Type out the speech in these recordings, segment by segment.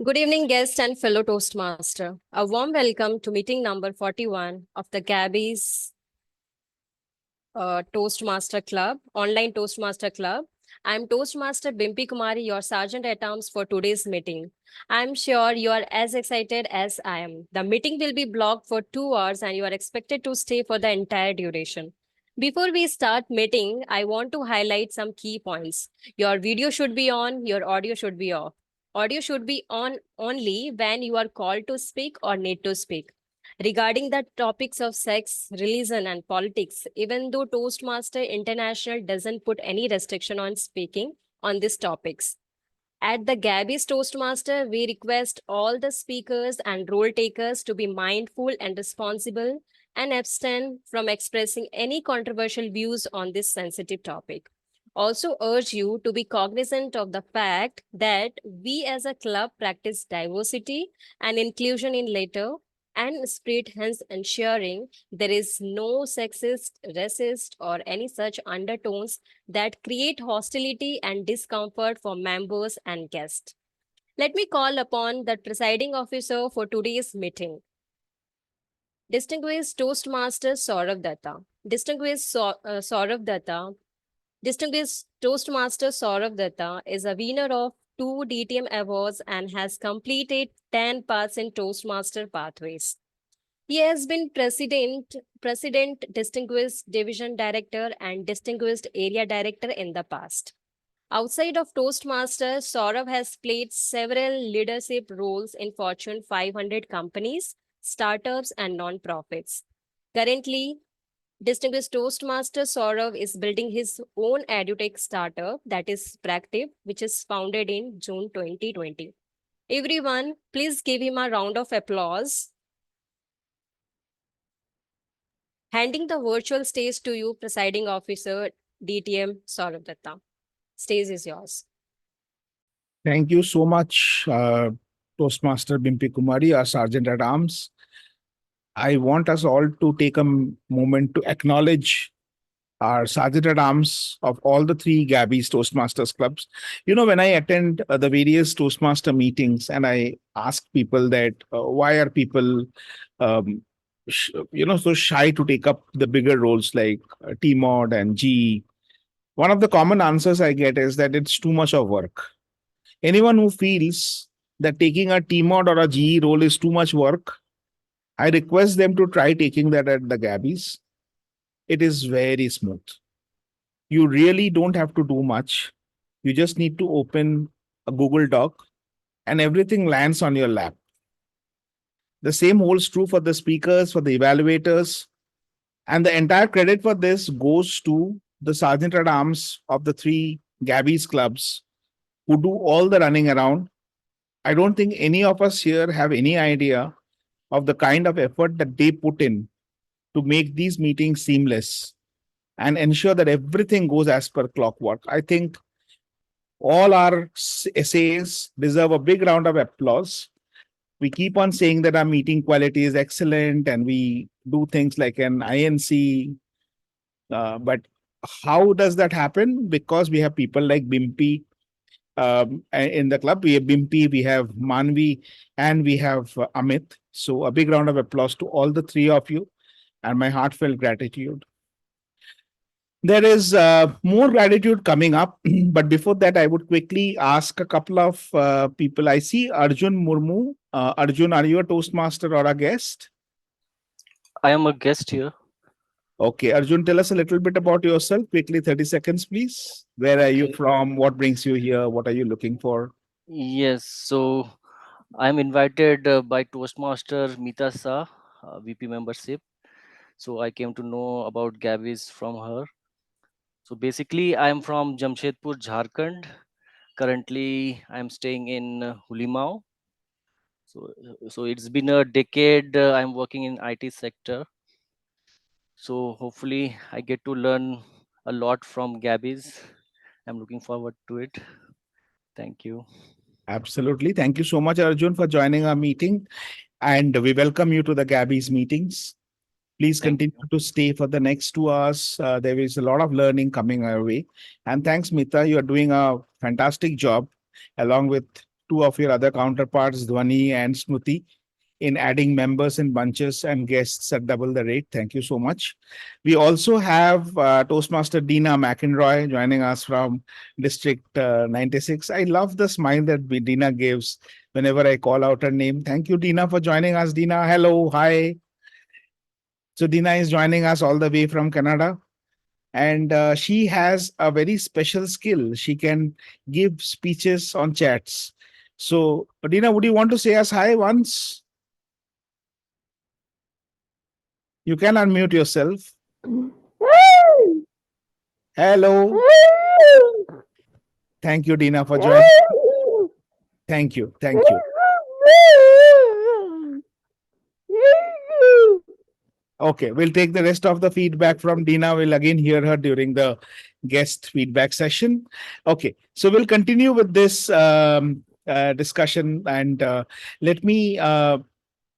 Good evening, guests and fellow Toastmaster. A warm welcome to meeting number 41 of the Gabbys Toastmaster Club, online Toastmaster Club. I'm Toastmaster Bimpy Kumari, your Sergeant at Arms for today's meeting. I'm sure you are as excited as I am. The meeting will be blocked for 2 hours and you are expected to stay for the entire duration. Before we start meeting, I want to highlight some key points. Your video should be on, your audio should be off. Audio should be on only when you are called to speak or need to speak. Regarding the topics of sex, religion, and politics, even though Toastmaster International doesn't put any restriction on speaking on these topics. At the Gabbys Toastmaster, we request all the speakers and role takers to be mindful and responsible and abstain from expressing any controversial views on this sensitive topic. Also urge you to be cognizant of the fact that we as a club practice diversity and inclusion in letter and spirit, hence ensuring there is no sexist, racist, or any such undertones that create hostility and discomfort for members and guests. Let me call upon the presiding officer for today's meeting. Distinguished Toastmaster Sourav Dutta. Sourav Dutta. Distinguished Toastmaster Sourav Dutta is a winner of 2 DTM awards and has completed 10 paths in Toastmaster pathways. He has been president, distinguished division director, and distinguished area director in the past. Outside of Toastmasters, Sourav has played several leadership roles in Fortune 500 companies, startups, and non-profits. Currently, distinguished Toastmaster Sourav is building his own edutech startup that is Practive, which is founded in June 2020. Everyone, please give him a round of applause. Handing the virtual stage to you, Presiding Officer DTM Sourav Dutta. Stage is yours. Thank you so much, Toastmaster Bimpy Kumari, our Sergeant at Arms. I want us all to take a moment to acknowledge our Sergeant at Arms of all the 3 Gabbys Toastmasters clubs. You know, when I attend the various Toastmaster meetings and I ask people that why are people, so shy to take up the bigger roles like TMOD and G, one of the common answers I get is that it's too much of work. Anyone who feels that taking a TMOD or a GE role is too much work, I request them to try taking that at the Gabbys. It is very smooth. You really don't have to do much. You just need to open a Google Doc and everything lands on your lap. The same holds true for the speakers, for the evaluators, and the entire credit for this goes to the Sergeant at Arms of the 3 Gabbys clubs who do all the running around. I don't think any of us here have any idea of the kind of effort that they put in to make these meetings seamless and ensure that everything goes as per clockwork. I think all our essays deserve a big round of applause. We keep on saying that our meeting quality is excellent and we do things like an INC. But how does that happen? Because we have people like Bimpy in the club. We have Bimpy, we have Manvi, and we have Amit. So a big round of applause to all the 3 of you and my heartfelt gratitude. There is more gratitude coming up, but before that, I would quickly ask a couple of people. I see Arjun Murmu. Arjun, are you a Toastmaster or a guest? I am a guest here. Okay, Arjun, tell us a little bit about yourself. Quickly, 30 seconds, please. Where are you from? What brings you here? What are you looking for? Yes, so I am invited by Toastmaster Mita Sa, VP membership. So I came to know about Gabbys from her. So basically, I am from Jamshedpur, Jharkhand. Currently, I am staying in Hulimau. So it's been a decade. I'm working in IT sector. So hopefully, I get to learn a lot from Gabbys. I'm looking forward to it. Thank you. Absolutely. Thank you so much, Arjun, for joining our meeting. And we welcome you to the Gabbys meetings. Please continue to stay for the next 2 hours. There is a lot of learning coming our way. And thanks, Mita. You are doing a fantastic job along with two of your other counterparts, Dhwani and Smruti, in adding members in bunches and guests at double the rate. Thank you so much. We also have Toastmaster Dina McEnroy joining us from District 96. I love the smile that Dina gives whenever I call out her name. Thank you, Dina, for joining us. Dina, hello, hi. So Dina is joining us all the way from Canada. And she has a very special skill. She can give speeches on chats. So, Dina, would you want to say us hi once? You can unmute yourself. Hello. Thank you, Dina, for joining. Thank you. Thank you. Okay, we'll take the rest of the feedback from Dina. We'll again hear her during the guest feedback session. Okay, so we'll continue with this discussion. And let me,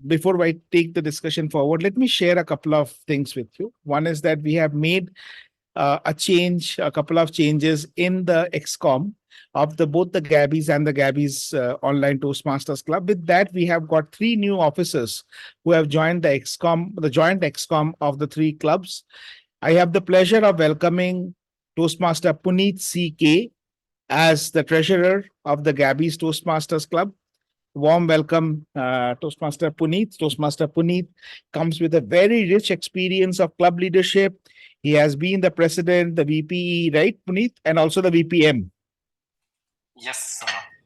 before I take the discussion forward, let me share a couple of things with you. One is that we have made a couple of changes in the XCOM of both the Gabbys and the Gabbys online Toastmasters Club. With that, we have got 3 new officers who have joined the joint XCOM of the 3 clubs. I have the pleasure of welcoming Toastmaster Punith C K as the treasurer of the Gabbys Toastmasters Club. Warm welcome, Toastmaster Punith. Toastmaster Punith comes with a very rich experience of club leadership. He has been the president, the VP, right, Punith, and also the VPM. Yes,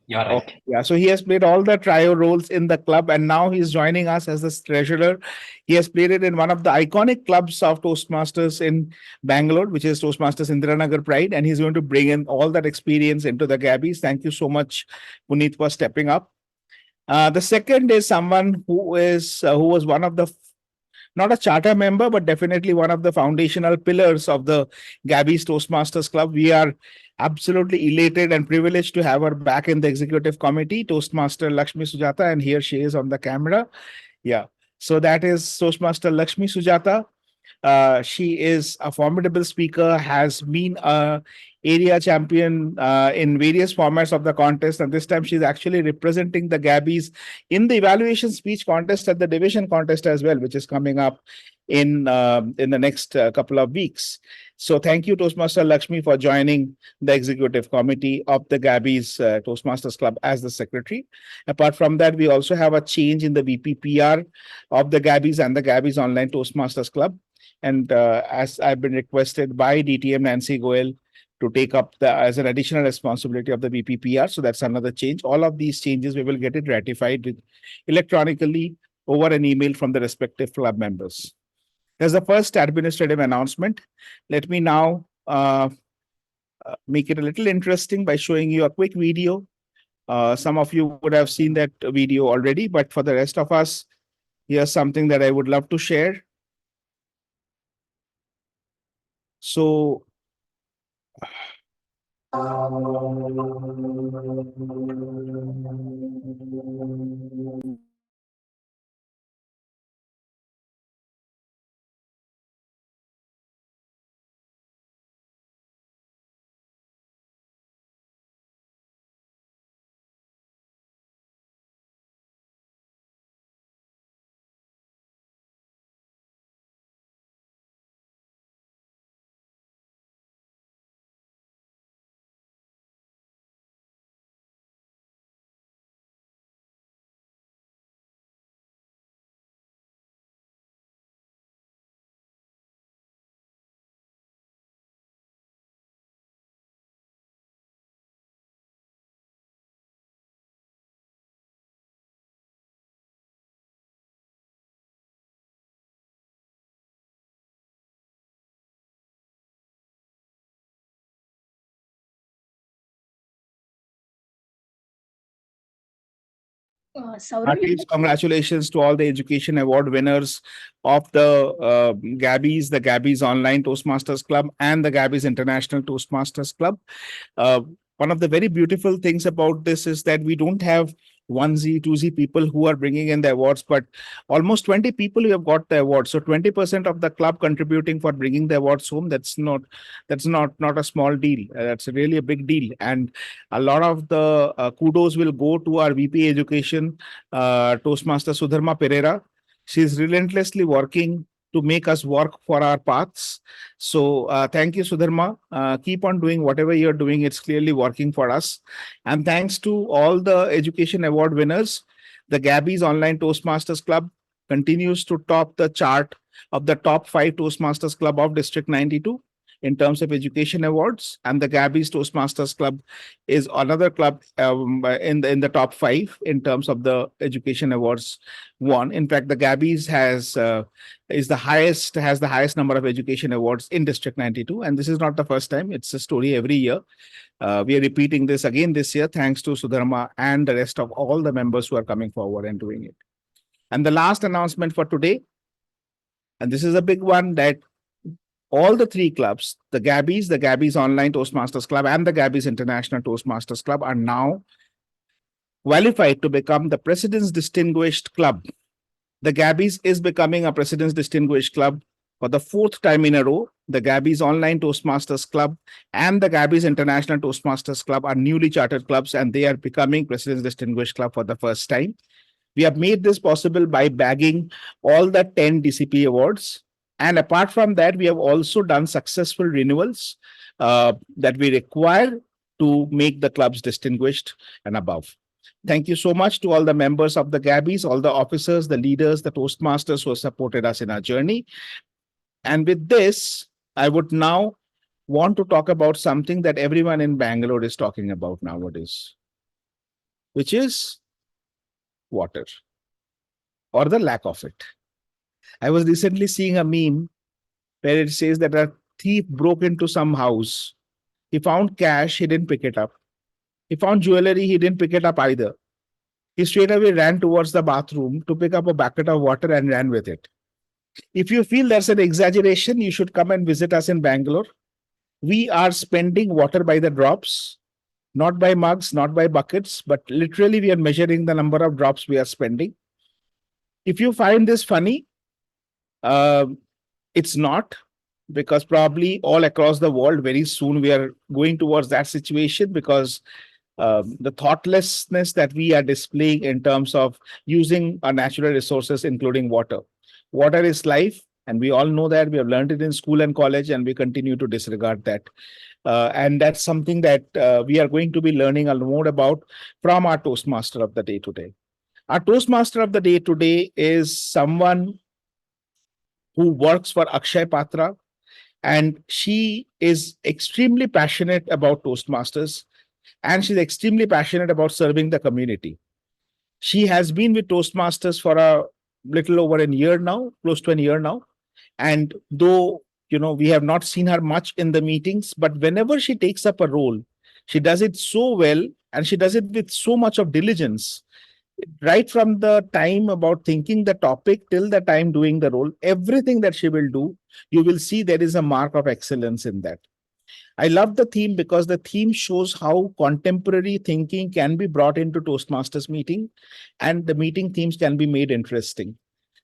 you are right. Yeah, so he has played all the trio roles in the club, and now he's joining us as the treasurer. He has played it in one of the iconic clubs of Toastmasters in Bangalore, which is Toastmasters Indiranagar Pride, and he's going to bring in all that experience into the Gabbys. Thank you so much, Punith, for stepping up. The second is someone who was one of the not a charter member, but definitely one of the foundational pillars of the Gabbys Toastmasters Club. We are absolutely elated and privileged to have her back in the executive committee, Toastmaster Lakshmi Sujatha, and here she is on the camera. Yeah, so that is Toastmaster Lakshmi Sujatha. She is a formidable speaker, has been a area champion in various formats of the contest, and this time she's actually representing the Gabbys in the evaluation speech contest at the division contest as well, which is coming up in the next couple of weeks. So thank you, Toastmaster Lakshmi, for joining the executive committee of the Gabbys Toastmasters Club as the secretary. Apart from that, we also have a change in the VPPR of the Gabbys and the Gabbys Online Toastmasters Club. And as I've been requested by DTM Nancy Goel to take up as an additional responsibility of the VPPR. So that's another change. All of these changes, we will get it ratified electronically over an email from the respective club members. There's the first administrative announcement. Let me now make it a little interesting by showing you a quick video. Some of you would have seen that video already, but for the rest of us, here's something that I would love to share. So Heartiest congratulations to all the education award winners of the Gabbys, the Gabbys Online Toastmasters Club, and the Gabbys International Toastmasters Club. One of the very beautiful things about this is that we don't have 1Z, 2Z people who are bringing in the awards, but almost 20 people who have got the awards. So 20% of the club contributing for bringing the awards home. That's not a small deal. That's really a big deal. And a lot of the kudos will go to our VP Education, Toastmaster Sudharma Perera. She's relentlessly working to make us work for our paths. So thank you, Sudharma. Keep on doing whatever you're doing. It's clearly working for us. And thanks to all the education award winners, the Gabbys Online Toastmasters Club continues to top the chart of the top 5 Toastmasters Club of District 92 in terms of education awards. And the Gabbys Toastmasters Club is another club in the top 5 in terms of the education awards won. In fact, the Gabbys has the highest number of education awards in District 92, and this is not the first time. It's a story every year. We are repeating this again this year, thanks to Sudharma and the rest of all the members who are coming forward and doing it. And the last announcement for today, and this is a big one, that all the 3 clubs, the Gabbys Online Toastmasters Club, and the Gabbys International Toastmasters Club, are now qualified to become the President's Distinguished Club. The Gabbys is becoming a President's Distinguished Club for the 4th time in a row. The Gabbys Online Toastmasters Club and the Gabbys International Toastmasters Club are newly chartered clubs, and they are becoming President's Distinguished Club for the first time. We have made this possible by bagging all the 10 DCP awards. And apart from that, we have also done successful renewals that we require to make the clubs distinguished and above. Thank you so much to all the members of the Gabbys, all the officers, the leaders, the Toastmasters who have supported us in our journey. And with this, I would now want to talk about something that everyone in Bangalore is talking about nowadays, which is water, or the lack of it. I was recently seeing a meme where it says that a thief broke into some house. He found cash, he didn't pick it up. He found jewelry, he didn't pick it up either. He straight away ran towards the bathroom to pick up a bucket of water and ran with it. If you feel that's an exaggeration, you should come and visit us in Bangalore. We are spending water by the drops, not by mugs, not by buckets, but literally we are measuring the number of drops we are spending. If you find this funny, it's not, because probably all across the world very soon we are going towards that situation, because the thoughtlessness that we are displaying in terms of using our natural resources, including water. Water is life, and we all know that. We have learned it in school and college, and we continue to disregard that. And that's something that we are going to be learning a lot more about from our Toastmaster of the day today. Our Toastmaster of the day today is someone who works for Akshay Patra, and she is extremely passionate about Toastmasters, and she's extremely passionate about serving the community. She has been with Toastmasters for a little over a year now, close to a year now. And though, we have not seen her much in the meetings, but whenever she takes up a role, she does it so well, and she does it with so much of diligence. Right from the time about thinking the topic till the time doing the role, everything that she will do, you will see there is a mark of excellence in that. I love the theme because the theme shows how contemporary thinking can be brought into Toastmasters meeting, and the meeting themes can be made interesting.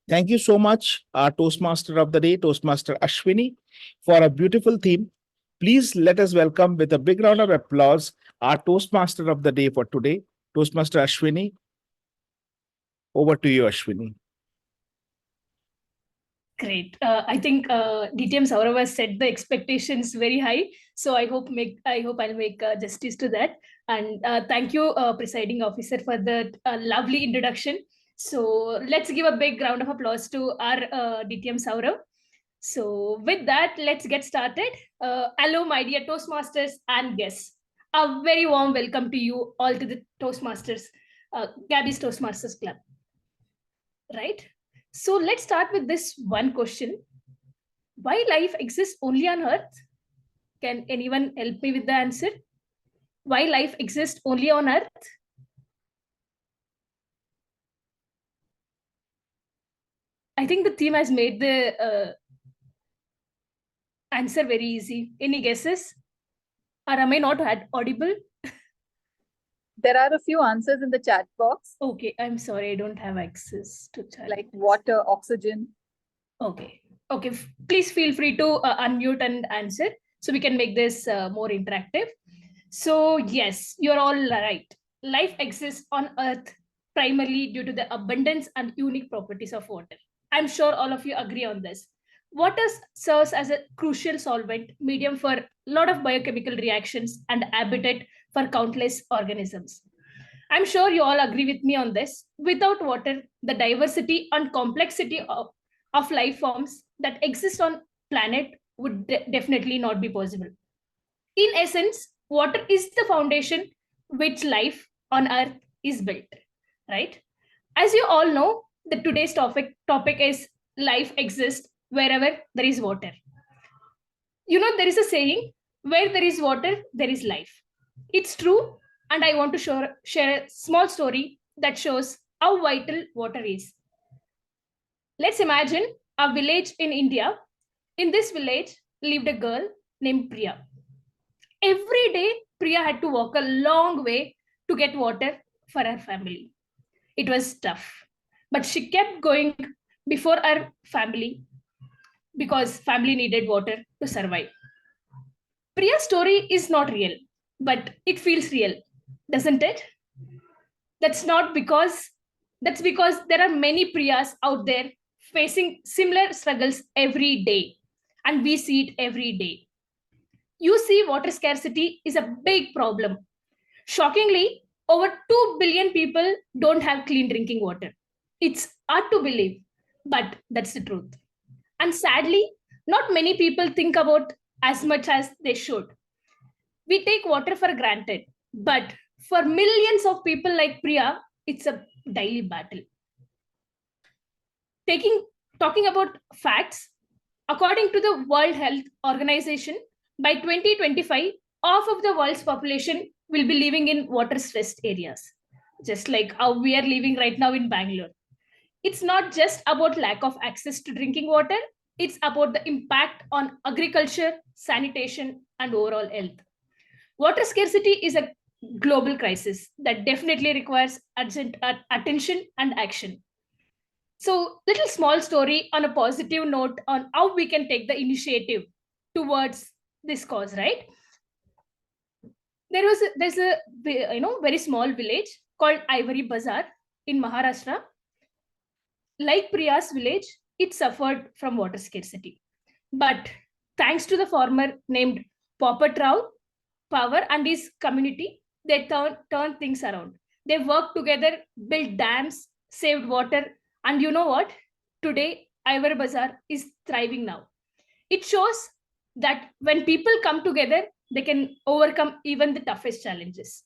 Thank you so much, our Toastmaster of the day, Toastmaster Ashwini, for a beautiful theme. Please let us welcome with a big round of applause our Toastmaster of the day for today, Toastmaster Ashwini. Over to you, Ashwini. Great. I think DTM Sourav has set the expectations very high. So I hope I'll make justice to that. And thank you, Presiding Officer, for the lovely introduction. So let's give a big round of applause to our DTM Sourav. So with that, let's get started. Hello, my dear Toastmasters and guests. A very warm welcome to you all to the Toastmasters, Gabbys Toastmasters Club. Right? So let's start with this one question. Why life exists only on Earth? Can anyone help me with the answer? Why life exists only on Earth? I think the theme has made the answer very easy. Any guesses? Or am I not audible? there are a few answers in the chat box, Okay, I'm sorry, I don't have access to chat. like water, oxygen. Okay. Okay. Please feel free to unmute and answer so we can make this more interactive. So, yes, you're all right. Life exists on Earth primarily due to the abundance and unique properties of water. I'm sure all of you agree on this. Water serves as a crucial solvent medium for a lot of biochemical reactions and habitat for countless organisms. I'm sure you all agree with me on this. Without water, the diversity and complexity of life forms that exist on planet would definitely not be possible. In essence, water is the foundation which life on earth is built, right? As you all know, the today's topic is life exists wherever there is water. You know, there is a saying, where there is water, there is life. It's true, and I want to share a small story that shows how vital water is. Let's imagine a village in India. In this village lived a girl named Priya. Every day, Priya had to walk a long way to get water for her family. It was tough, but she kept going before her family because family needed water to survive. Priya's story is not real, but it feels real, doesn't it? That's not because that's because there are many Priyas out there facing similar struggles every day, and we see it every day. You see, water scarcity is a big problem. Shockingly, over 2 billion people don't have clean drinking water. It's hard to believe, but that's the truth. And sadly, not many people think about as much as they should. We take water for granted, but for millions of people like Priya, it's a daily battle. Talking about facts, according to the World Health Organization, by 2025, half of the world's population will be living in water-stressed areas, just like how we are living right now in Bangalore. It's not just about lack of access to drinking water, it's about the impact on agriculture, sanitation, and overall health. Water scarcity is a global crisis that definitely requires urgent attention and action. So, little small story on a positive note on how we can take the initiative towards this cause, right? There's a very small village called Ivory Bazaar in Maharashtra. Like Priya's village, it suffered from water scarcity. But thanks to the farmer named Popat Rao Power and his community, they turned things around. They worked together, built dams, saved water, and you know what? Today, Ivory Bazaar is thriving now. It shows that when people come together, they can overcome even the toughest challenges.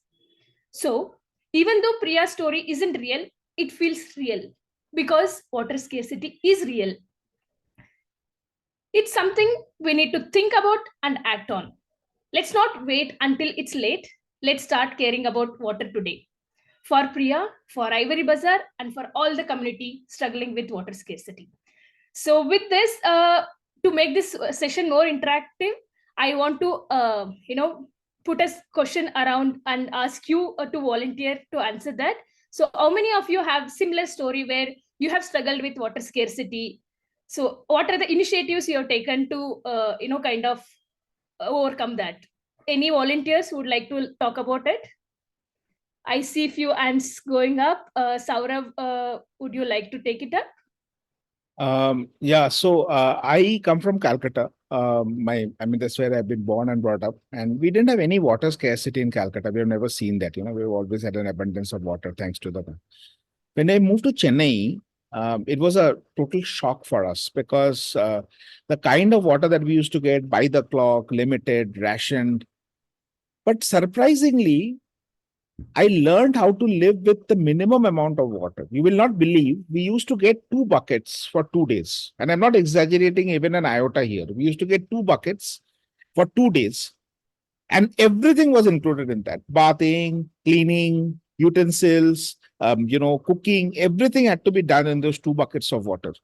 So, even though Priya's story isn't real, it feels real because water scarcity is real. It's something we need to think about and act on. Let's not wait until it's late. Let's start caring about water today. For Priya, for Ivory Bazaar, and for all the community struggling with water scarcity. So with this, to make this session more interactive, I want to, put a question around and ask you to volunteer to answer that. So how many of you have similar story where you have struggled with water scarcity? So what are the initiatives you have taken to, kind of overcome that? Any volunteers who would like to talk about it? I see few hands going up. Sourav, would you like to take it up? So I come from Calcutta. That's where I've been born and brought up. And we didn't have any water scarcity in Calcutta. We have never seen that. We've always had an abundance of water thanks to the. When I moved to Chennai, it was a total shock for us because the kind of water that we used to get by the clock, limited, rationed. But surprisingly, I learned how to live with the minimum amount of water. You will not believe we used to get 2 buckets for 2 days. And I'm not exaggerating even an iota here. We used to get 2 buckets for 2 days. And everything was included in that. Bathing, cleaning, utensils, cooking, everything had to be done in those 2 buckets of water.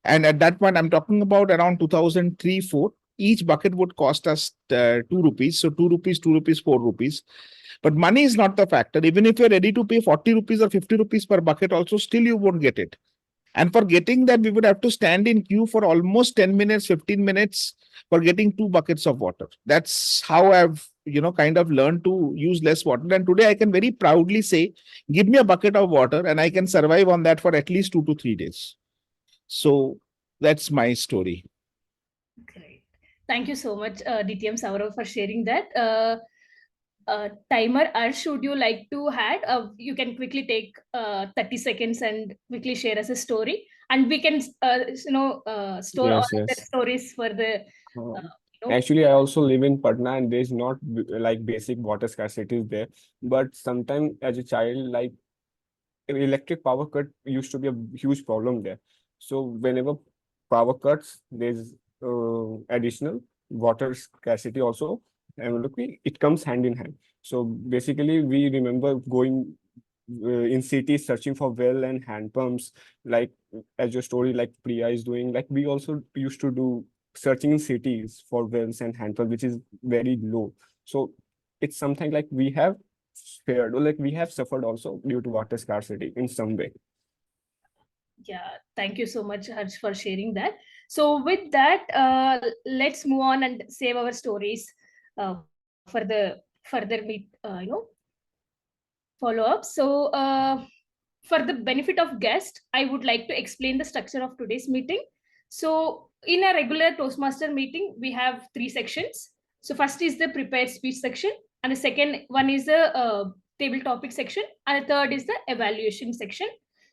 And at that point, I'm talking about around 2003-4. Each bucket would cost us 2 rupees. So 2 rupees, 2 rupees, 4 rupees. But money is not the factor. Even if you're ready to pay 40 rupees or 50 rupees per bucket, also still you won't get it. And for getting that, we would have to stand in queue for almost 10 minutes, 15 minutes for getting 2 buckets of water. That's how I've, kind of learned to use less water. And today I can very proudly say, give me a bucket of water and I can survive on that for at least 2 to 3 days. So that's my story. Great. Thank you so much, DTM Sourav, for sharing that. Timer, Arsh, would you like to add? You can quickly take 30 seconds and quickly share us a story. And we can, store all Yes, the yes. stories for the, Actually, I also live in Patna and there's not like basic water scarcity is there. But sometimes as a child, like electric power cut used to be a huge problem there. So whenever power cuts, there's additional water scarcity also. And look, it comes hand in hand. So basically, we remember going in cities searching for well and hand pumps, like as your story, like Priya is doing. Like we also used to do searching in cities for wells and hand pumps, which is very low. So it's something like we have fared or like we have suffered also due to water scarcity in some way. yeah, thank you so much, Harsh, for sharing that. So with that, let's move on and save our stories for the further follow up. So for the benefit of guests, I would like to explain the structure of today's meeting. So in a regular Toastmaster meeting, we have 3 sections. So first is the prepared speech section, and the second one is the table topic section, and the third is the evaluation section.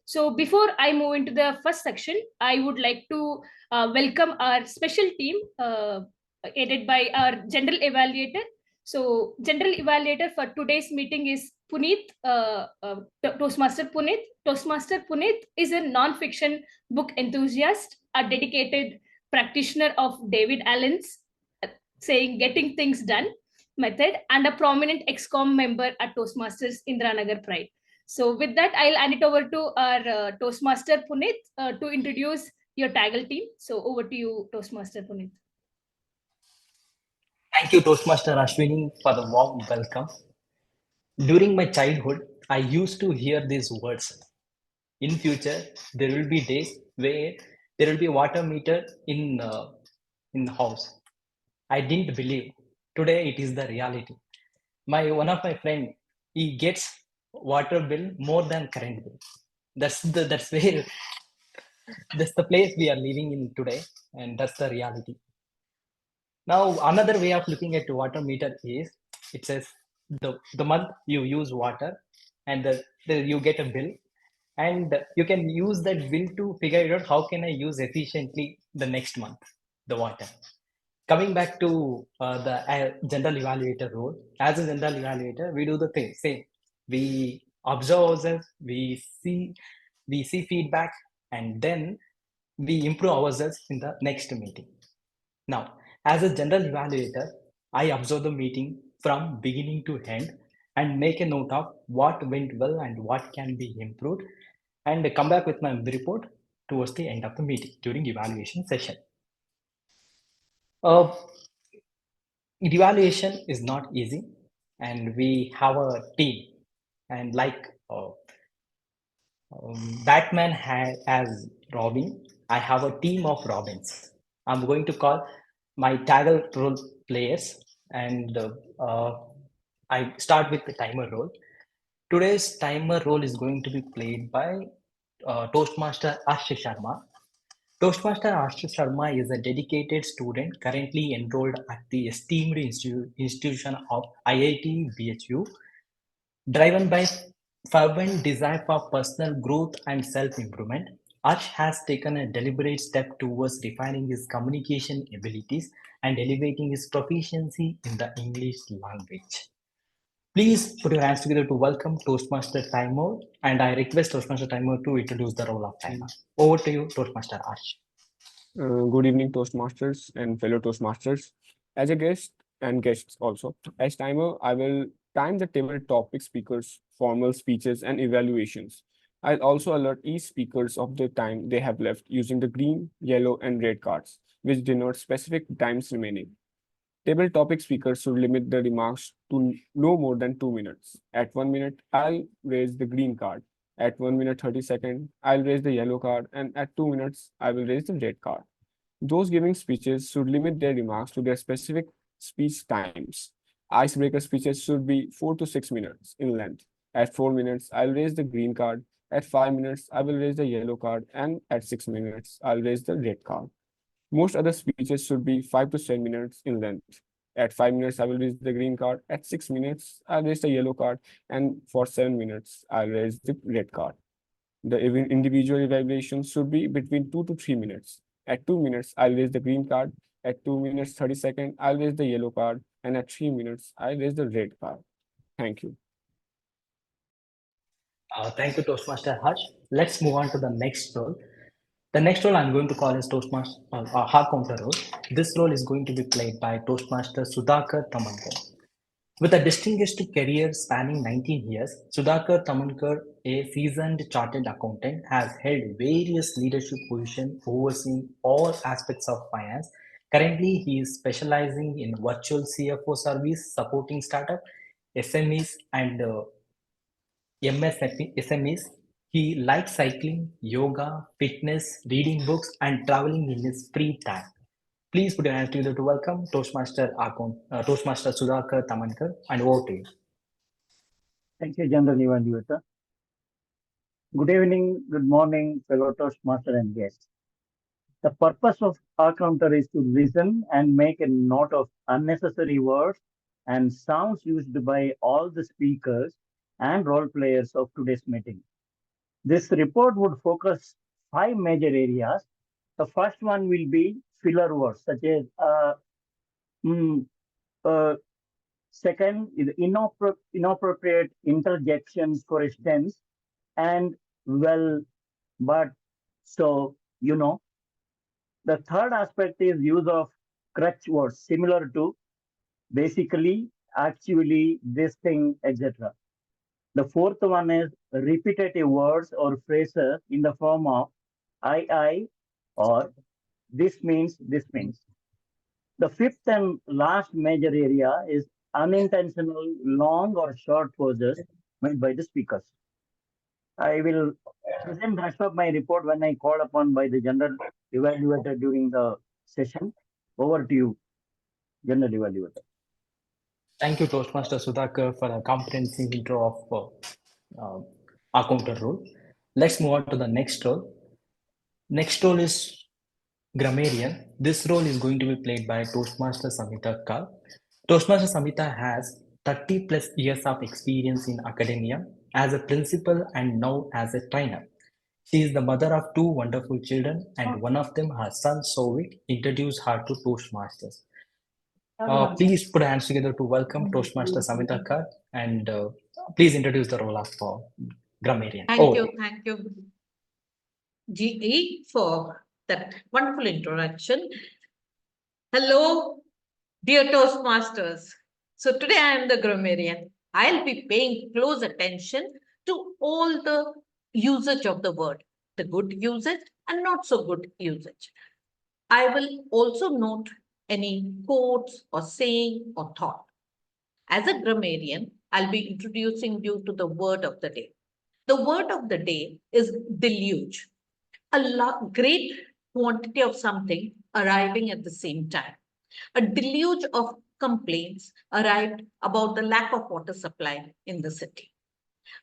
So before I move into the first section, I would like to welcome our special team headed by our general evaluator. So general evaluator for today's meeting is Punith, Toastmaster Punith. Toastmaster Punith is a non-fiction book enthusiast, a dedicated practitioner of David Allen's saying getting things done method, and a prominent XCOM member at Toastmasters Indiranagar Pride. So with that, I'll hand it over to our Toastmaster Punith to introduce your TAGL team. So over to you, Toastmaster Punith. Thank you, Toastmaster Ashwini, for the warm welcome. During my childhood, I used to hear these words. In future, there will be days where there will be water meter in the house. I didn't believe. Today, it is the reality. One of my friend, he gets water bill more than current bill. That's where that's the place we are living in today, and that's the reality. Now, another way of looking at water meter is it says the month you use water and you get a bill, and you can use that bill to figure out how can I use efficiently the next month the water. Coming back to the general evaluator role, as a general evaluator, we do the same. We observe ourselves, we see feedback, and then we improve ourselves in the next meeting. Now, as a general evaluator, I observe the meeting from beginning to end and make a note of what went well and what can be improved, and come back with my report towards the end of the meeting during evaluation session. Evaluation is not easy, and we have a team, and like Batman has Robin, I have a team of Robins. I'm going to call my TAGL role players, and I start with the timer role. Today's timer role is going to be played by Toastmaster Arsh Sharma. Toastmaster Arsh Sharma is a dedicated student currently enrolled at the esteemed institution of IIT BHU, driven by fervent desire for personal growth and self-improvement. Arsh has taken a deliberate step towards refining his communication abilities and elevating his proficiency in the English language. Please put your hands together to welcome Toastmaster Timer, and I request Toastmaster Timer to introduce the role of timer. Over to you, Toastmaster Arsh. Good evening, Toastmasters and fellow Toastmasters. As a guest and guests also, as timer, I will time the table topic speakers, formal speeches, and evaluations. I'll also alert each speakers of the time they have left using the green, yellow, and red cards, which denote specific times remaining. Table topic speakers should limit their remarks to no more than 2 minutes. At 1 minute, I'll raise the green card. At 1 minute 30 seconds, I'll raise the yellow card, and at 2 minutes, I will raise the red card. Those giving speeches should limit their remarks to their specific speech times. Icebreaker speeches should be 4 to 6 minutes in length. At 4 minutes, I'll raise the green card. At 5 minutes, I will raise the yellow card, and at 6 minutes, I'll raise the red card. Most other speeches should be 5 to 7 minutes in length. At 5 minutes, I will raise the green card. At 6 minutes, I'll raise the yellow card, and for 7 minutes, I'll raise the red card. The individual evaluation should be between 2 to 3 minutes. At 2 minutes, I'll raise the green card. At 2 minutes 30 seconds, I'll raise the yellow card, and at 3 minutes, I'll raise the red card. Thank you. Thank you, Toastmaster Harsh. Let's move on to the next role. The next role I'm going to call is Toastmaster hard counter role. This role is going to be played by Toastmaster Sudhakar Thamankar. With a distinguished career spanning 19 years, Sudhakar Thamankar, a seasoned chartered accountant, has held various leadership positions overseeing all aspects of finance. Currently, he is specializing in virtual CFO service, supporting startup, SMEs, and SMEs. He likes cycling, yoga, fitness, reading books, and traveling in his free time. Please put your hands together to welcome Toastmaster Sudhakar Thamankar, and over to you. Thank you, General Evaluator. Good evening, good morning, fellow Toastmaster and guests. The purpose of our counter is to listen and make a note of unnecessary words and sounds used by all the speakers and role players of today's meeting. This report would focus 5 major areas. The first one will be filler words such as second is inappropriate interjections, for instance, and well, but, so, you know. The third aspect is use of crutch words similar to basically, actually, this thing, etc. The fourth one is repetitive words or phrases in the form of I, or this means, this means. The fifth and last major area is unintentional long or short pauses made by the speakers. I will present the rest of my report when I call upon by the General Evaluator during the session. Over to you, General Evaluator. Thank you, Toastmaster Sudhakar, for a comprehensive intro of our counter role. Let's move on to the next role. Next role is Grammarian. This role is going to be played by Toastmaster Samita Kar. Toastmaster Samita has 30 plus years of experience in academia as a principal and now as a trainer. She is the mother of 2 wonderful children, and one of them, her son Sourav, introduced her to Toastmasters. Please put hands together to welcome Toastmaster Samita Kar, and please introduce the role of Grammarian. Thank you, GE, for that wonderful introduction. Hello, dear Toastmasters. So today I am the Grammarian. I'll be paying close attention to all the usage of the word, the good usage and not so good usage. I will also note any quotes or saying or thought. As a grammarian, I'll be introducing you to the word of the day. The word of the day is deluge, a great quantity of something arriving at the same time. A deluge of complaints arrived about the lack of water supply in the city.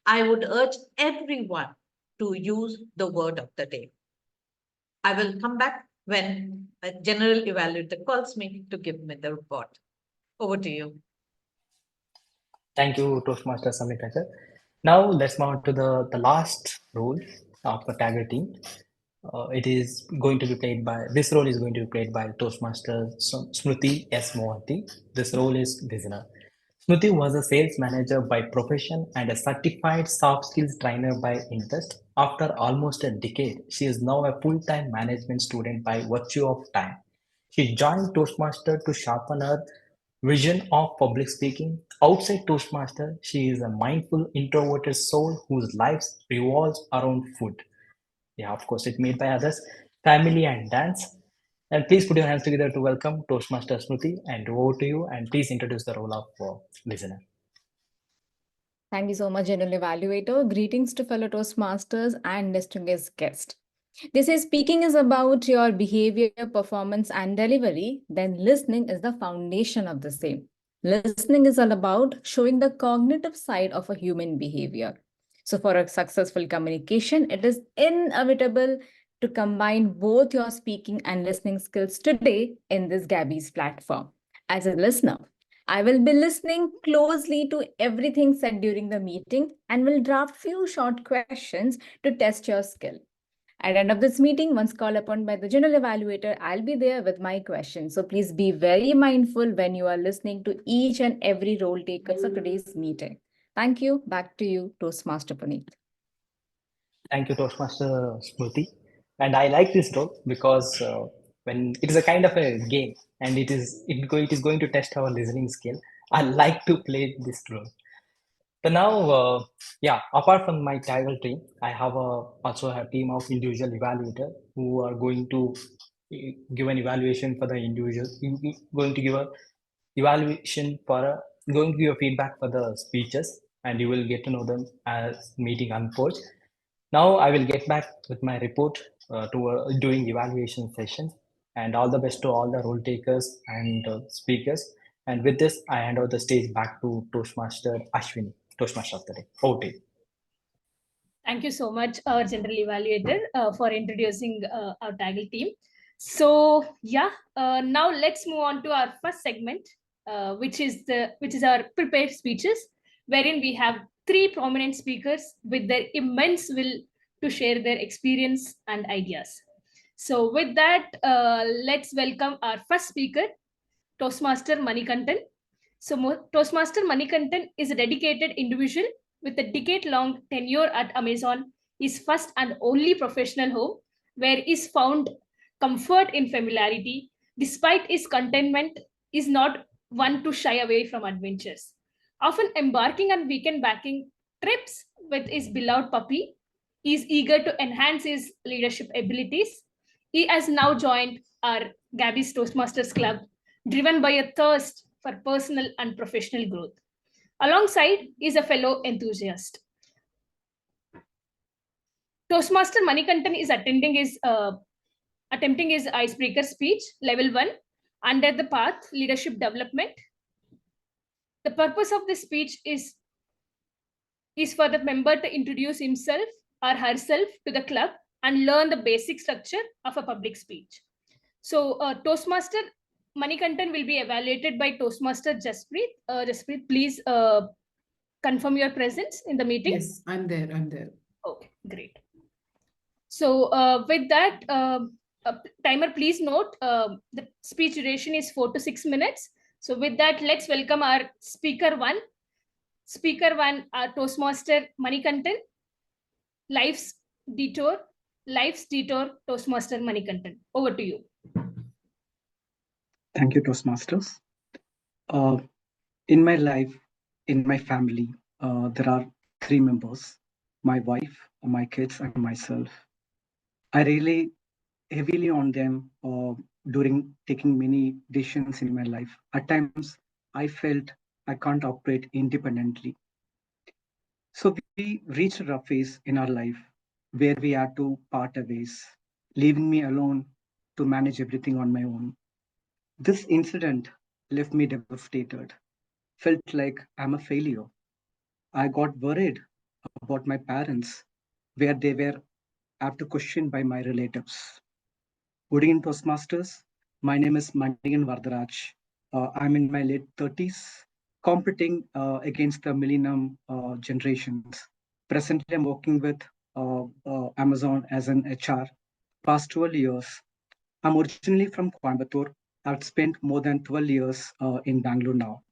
I would urge everyone to use the word of the day. I will come back when a general evaluator calls me to give me the report. Over to you. Thank you, Toastmaster Samita Kar. Now let's move on to the last role of the TAGL team. It is going to be played by, this role is going to be played by Toastmaster Smriti S. Mohanty. This role is listener. Smriti was a sales manager by profession and a certified soft skills trainer by interest. After almost a decade, she is now a full-time management student by virtue of time. She joined Toastmaster to sharpen her vision of public speaking. Outside Toastmaster, she is a mindful, introverted soul whose life revolves around food. Yeah, of course, it's made by others, family and dance. And please put your hands together to welcome Toastmaster Smriti, and over to you, and please introduce the role of listener. Thank you so much, General Evaluator. Greetings to fellow Toastmasters and distinguished guests. They say speaking is about your behavior, performance, and delivery, then listening is the foundation of the same. Listening is all about showing the cognitive side of a human behavior. So, for a successful communication, it is inevitable to combine both your speaking and listening skills today in this Gabbys platform. As a listener, I will be listening closely to everything said during the meeting and will draft few short questions to test your skill. At the end of this meeting, once called upon by the general evaluator, I'll be there with my questions. So please be very mindful when you are listening to each and every role takers of today's meeting. Thank you. Back to you, Toastmaster Punith. Thank you, Toastmaster Smriti. And I like this role because when it is a kind of a game and it is going to test our listening skill, I like to play this role. So now, apart from my title team, I have also a team of individual evaluator who are going to give an evaluation for the individual, going to give a evaluation for going to give a feedback for the speeches, and you will get to know them as meeting unfolds. Now I will get back with my report to doing evaluation sessions, and all the best to all the role takers and speakers. And with this, I hand over the stage back to Toastmaster Ashwini, Toastmaster of the day. Over to you. Thank you so much, our general evaluator, for introducing our TAGL team. So now let's move on to our first segment, which is our prepared speeches, wherein we have three prominent speakers with their immense will to share their experience and ideas. So with that, let's welcome our first speaker, Toastmaster Manikandan. So Toastmaster Manikandan is a dedicated individual with a decade-long tenure at Amazon, his first and only professional home, where is found comfort in familiarity. Despite his contentment, is not one to shy away from adventures. Often embarking on weekend backing trips with his beloved puppy, he is eager to enhance his leadership abilities. He has now joined our Gabbys Toastmasters Club, driven by a thirst for personal and professional growth. Alongside is a fellow enthusiast. Toastmaster Manikandan is attempting his icebreaker speech, level 1, under the path leadership development. The purpose of this speech is for the member to introduce himself or herself to the club and learn the basic structure of a public speech. So Toastmaster Manikandan will be evaluated by Toastmaster Jaspreet. Jaspreet, please confirm your presence in the meeting. Yes, I'm there. Okay, great. So with that, timer, please note the speech duration is 4 to 6 minutes. So with that, let's welcome our speaker one. Speaker one, our Toastmaster Manikandan. Life's Detour, Toastmaster Manikandan. Over to you. Thank you, Toastmasters. In my life, in my family, there are 3 members, my wife, my kids, and myself. I rely heavily on them during taking many decisions in my life. At times, I felt I can't operate independently. So we reached a phase in our life where we had to part ways, leaving me alone to manage everything on my own. This incident left me devastated, felt like I'm a failure. I got worried about my parents, where they were after questioned by my relatives. Good evening, Toastmasters. My name is Manikandan Varadaraj. I'm in my late 30s, competing against the millennium generations. Presently, I'm working with Amazon as an HR. Past 12 years. I'm originally from Coimbatore. I've spent more than 12 years in Bangalore now.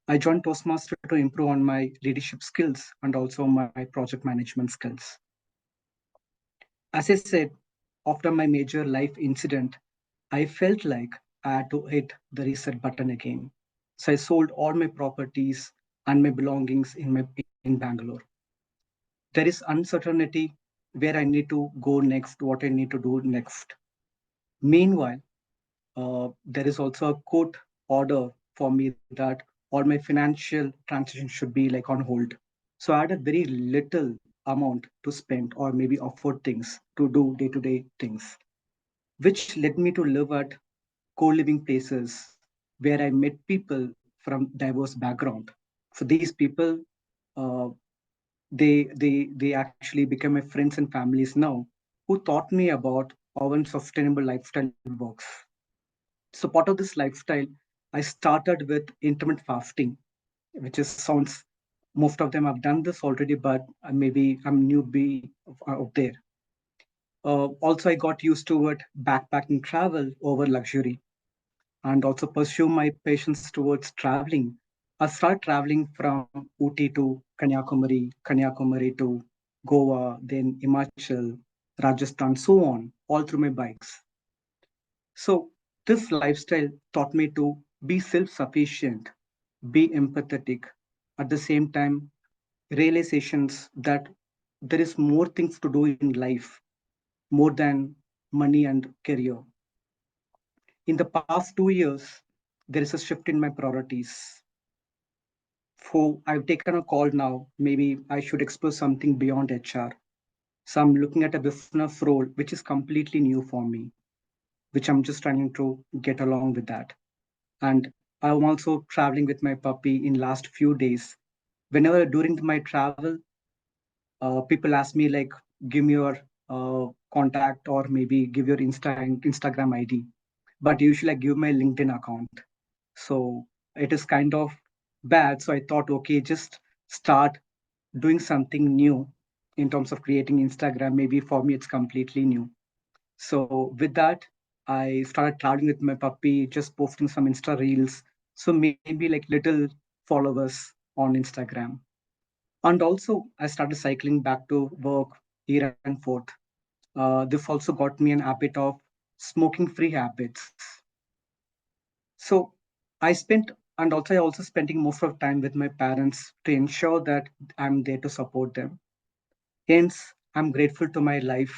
I joined Toastmaster to improve on my leadership skills and also my project management skills. As I said, after my major life incident, I felt like I had to hit the reset button again. So I sold all my properties and my belongings in Bangalore. There is uncertainty where I need to go next, what I need to do next. Meanwhile, there is also a court order for me that all my financial transactions should be like on hold. So I had a very little amount to spend or maybe afford things to do day-to-day things, which led me to live at co-living places where I met people from diverse background. So these people, uh, they actually became my friends and families now, who taught me about how a sustainable lifestyle works. So part of this lifestyle, I started with intermittent fasting, which is sounds, most of them have done this already, but maybe I'm newbie out there. Also, I got used to it backpacking travel over luxury, and also pursue my passions towards traveling. I started traveling from Ooty to Kanyakumari, Kanyakumari to Goa, then Himachal, Rajasthan, so on, all through my bikes. So this lifestyle taught me to be self-sufficient, be empathetic, at the same time, realizations that there is more things to do in life, more than money and career. In the past 2 years, there is a shift in my priorities. For I've taken a call now, maybe I should explore something beyond HR. So I'm looking at a business role which is completely new for me, which I'm just trying to get along with that. And I'm also traveling with my puppy in last few days. Whenever during my travel, people ask me like, give me your contact or maybe give your Instagram ID. But usually I give my LinkedIn account. So it is kind of bad. So I thought, okay, just start doing something new in terms of creating Instagram. Maybe for me, it's completely new. So with that, I started traveling with my puppy, just posting some Insta reels. So maybe like little followers on Instagram. And also, I started cycling back to work here and forth. This also got me an habit of smoking free habits. So I spent, and also I also spending most of time with my parents to ensure that I'm there to support them. Hence, I'm grateful to my life.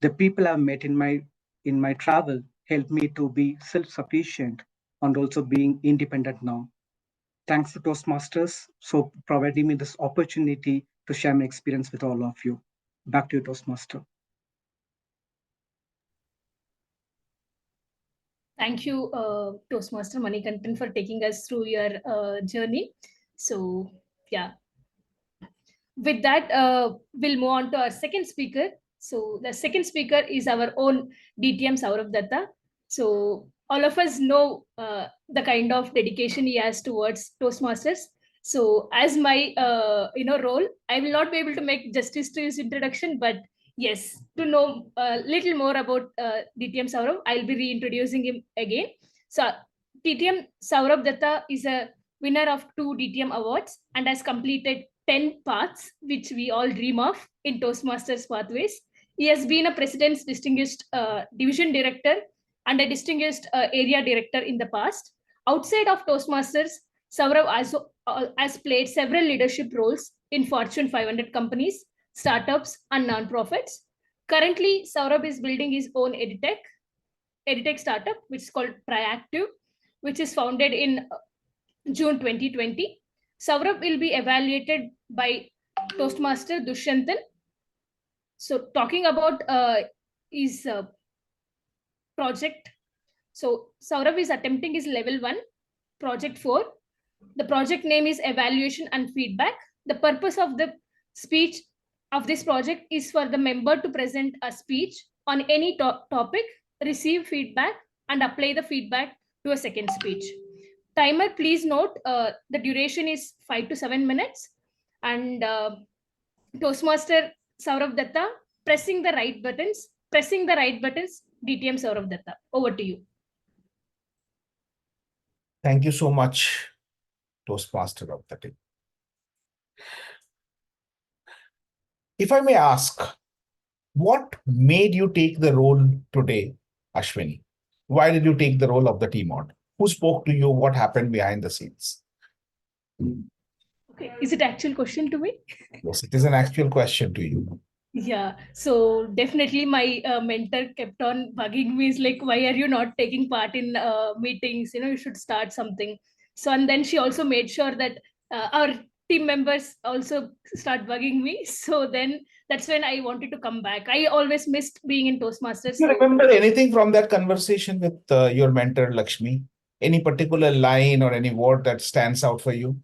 The people I've met in my travel helped me to be self-sufficient and also being independent now. Thanks to Toastmasters, so providing me this opportunity to share my experience with all of you. Back to you, Toastmaster. Thank you, Toastmaster Manikandan, for taking us through your journey. So, yeah. With that, we'll move on to our second speaker. So, the second speaker is our own DTM Sourav Dutta. So, all of us know the kind of dedication he has towards Toastmasters. So, as my role, I will not be able to make justice to his introduction, but yes, to know a little more about DTM Sourav, I'll be reintroducing him again. So, DTM Sourav Dutta is a winner of 2 DTM awards and has completed 10 paths, which we all dream of in Toastmasters pathways. He has been a president's distinguished division director and a distinguished area director in the past. Outside of Toastmasters, Sourav also has played several leadership roles in Fortune 500 companies, startups, and nonprofits. Currently, Sourav is building his own edtech startup, which is called Proactive, which is founded in June 2020. Sourav will be evaluated by Toastmaster Dushyanthan. So talking about his project. So Sourav is attempting his level 1, project 4. The project name is evaluation and feedback. The purpose of the speech of this project is for the member to present a speech on any topic, receive feedback, and apply the feedback to a second speech. Timer, please note the duration is 5 to 7 minutes. And Toastmaster Sourav Dutta, pressing the right buttons, DTM Sourav Dutta. Over to you. Thank you so much, Toastmaster of the day. If I may ask, what made you take the role today, Ashwini? Why did you take the role of the TMOD? Who spoke to you? What happened behind the scenes? Okay, is it actual question to me? Yes, it is an actual question to you. Yeah, so definitely my mentor kept on bugging me. Is like, why are you not taking part in meetings? You should start something. So, and then she also made sure that our team members also start bugging me. So then that's when I wanted to come back. I always missed being in Toastmasters. Do you So remember anything from that conversation with your mentor, Lakshmi? Any particular line or any word that stands out for you?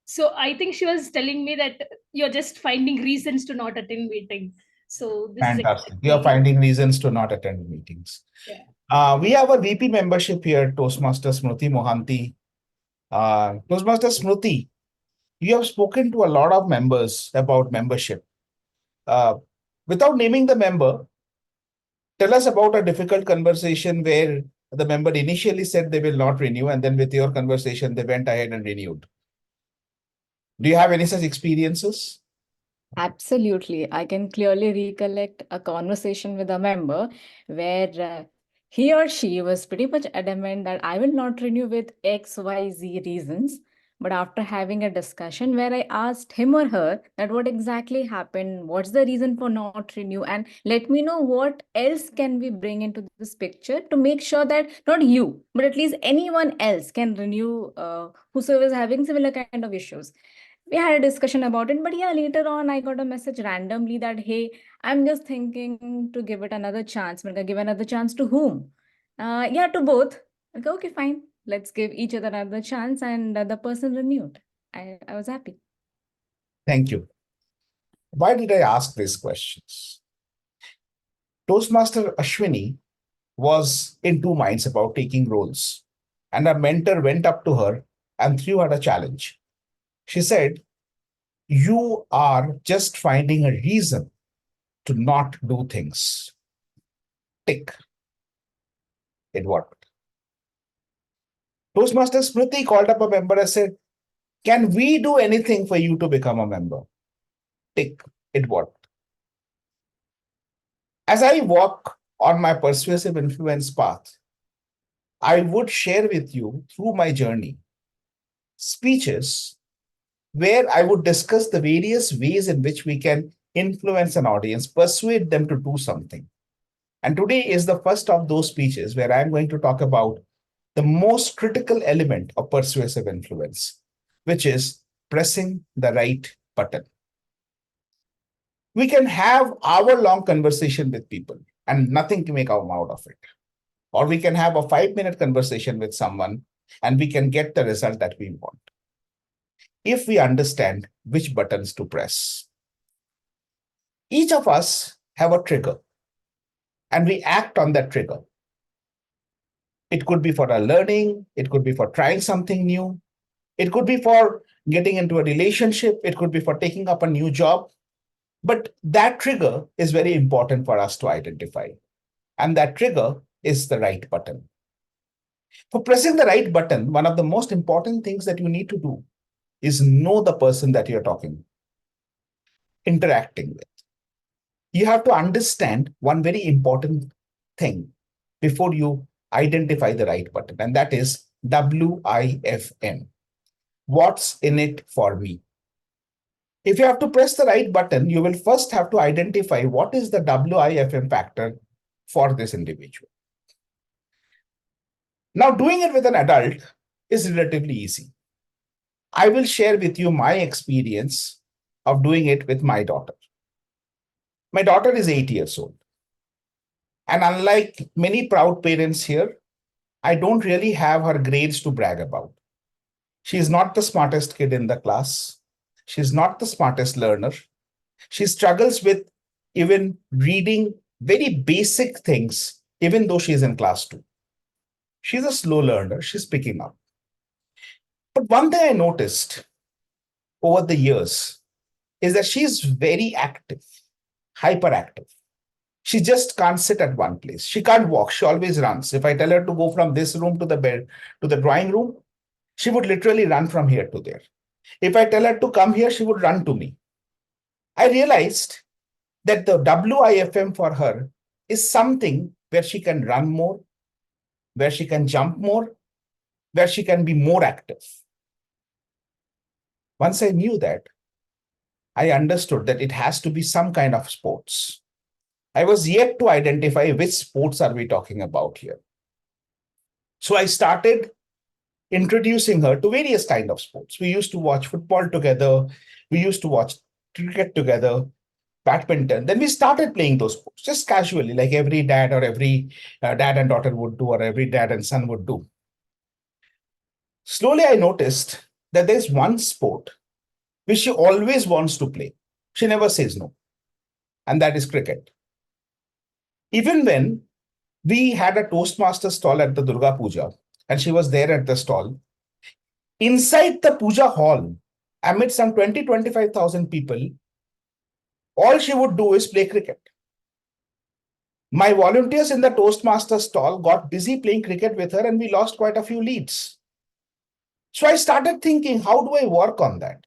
So I think she was telling me that you're just finding reasons to not attend meeting. So this Fantastic. is You are exactly. finding reasons to not attend meetings. Yeah. We have a VP membership here, Toastmasters Smruti Mohanty. Toastmasters Smruti, you have spoken to a lot of members about membership. Without naming the member, tell us about a difficult conversation where the member initially said they will not renew, and then with your conversation, they went ahead and renewed. Do you have any such experiences? Absolutely. I can clearly recollect a conversation with a member where he or she was pretty much adamant that I will not renew with XYZ reasons. But after having a discussion where I asked him or her that what exactly happened, what's the reason for not renew, and let me know what else can we bring into this picture to make sure that not you, but at least anyone else can renew whosoever is having similar kind of issues. We had a discussion about it, but yeah, later on I got a message randomly that, hey, I'm just thinking to give it another chance. I'm gonna give another chance to whom? Yeah, to both. I go, okay, fine, let's give each other another chance, and the person renewed. I was happy. Thank you. Why did I ask these questions? Toastmaster Ashwini was in two minds about taking roles, and her mentor went up to her and threw her a challenge. She said, you are just finding a reason to not do things. Tick. It worked. Toastmaster Smriti called up a member and said, can we do anything for you to become a member? Tick. It worked. As I walk on my persuasive influence path, I would share with you through my journey speeches where I would discuss the various ways in which we can influence an audience, persuade them to do something. And today is the first of those speeches where I'm going to talk about the most critical element of persuasive influence, which is pressing the right button. We can have hour-long conversation with people and nothing can come out of it. Or we can have a 5-minute conversation with someone and we can get the result that we want, if we understand which buttons to press. Each of us have a trigger and we act on that trigger. It could be for a learning, it could be for trying something new, it could be for getting into a relationship, it could be for taking up a new job. But that trigger is very important for us to identify. And that trigger is the right button. For pressing the right button, one of the most important things that you need to do is know the person that you're interacting with. You have to understand one very important thing before you identify the right button, and that is WIFM. What's in it for me? If you have to press the right button, you will first have to identify what is the WIFM factor for this individual. Now, doing it with an adult is relatively easy. I will share with you my experience of doing it with my daughter. My daughter is 8 years old. And unlike many proud parents here, I don't really have her grades to brag about. She is not the smartest kid in the class. She's not the smartest learner. She struggles with even reading very basic things, even though she's in class 2. She's a slow learner. She's picking up. But one thing I noticed over the years is that she's very active, hyperactive. She just can't sit at one place. She can't walk. She always runs. If I tell her to go from this room to the bed, to the drawing room, she would literally run from here to there. If I tell her to come here, she would run to me. I realized that the WIFM for her is something where she can run more, where she can jump more, where she can be more active. Once I knew that, I understood that it has to be some kind of sports. I was yet to identify which sports are we talking about here. So I started introducing her to various kind of sports. We used to watch football together. We used to watch cricket together, badminton. Then we started playing those sports just casually, like every dad or every dad and daughter would do, or every dad and son would do. Slowly, I noticed that there's one sport which she always wants to play. She never says no, and that is cricket. Even when we had a Toastmaster stall at the Durga Puja, and she was there at the stall, inside the puja hall, amid some 20-25,000 people, all she would do is play cricket. My volunteers in the Toastmaster stall got busy playing cricket with her, and we lost quite a few leads. So I started thinking, how do I work on that?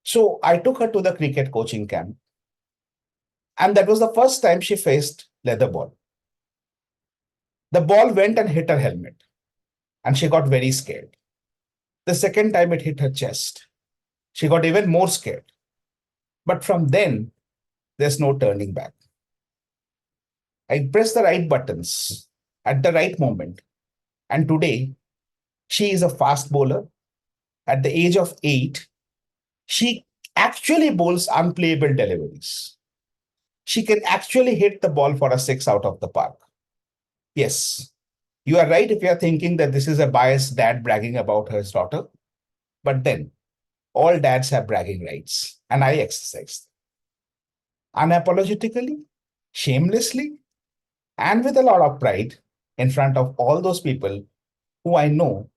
So I took her to the cricket coaching camp. And that was the first time she faced leather ball. The ball went and hit her helmet, and she got very scared. The second time it hit her chest. She got even more scared. But from then, there's no turning back. I pressed the right buttons at the right moment. And today, she is a fast bowler. At the age of 8, she actually bowls unplayable deliveries. She can actually hit the ball for a 6 out of the park. Yes, you are right if you are thinking that this is a biased dad bragging about his daughter. But then, all dads have bragging rights, and I exercise them. Unapologetically, shamelessly, and with a lot of pride in front of all those people who I know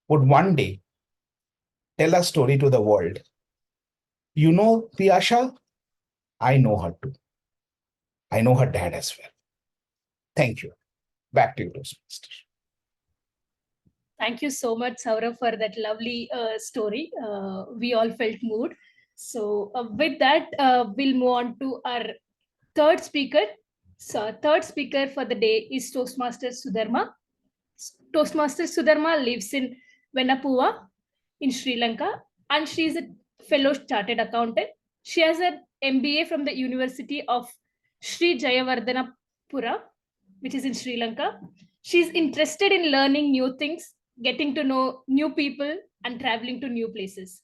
would one day tell a story to the world. You know Piyasha? I know her too. I know her dad as well. Thank you. Back to you, Toastmaster. Thank you so much, Sourav, for that lovely story. We all felt moved. So with that, we'll move on to our third speaker. So third speaker for the day is Toastmaster Sudharma. Toastmaster Sudharma lives in Venapua in Sri Lanka, and she is a fellow chartered accountant. She has an MBA from the University of Sri Jayawardhanapura, which is in Sri Lanka. She's interested in learning new things, getting to know new people, and traveling to new places.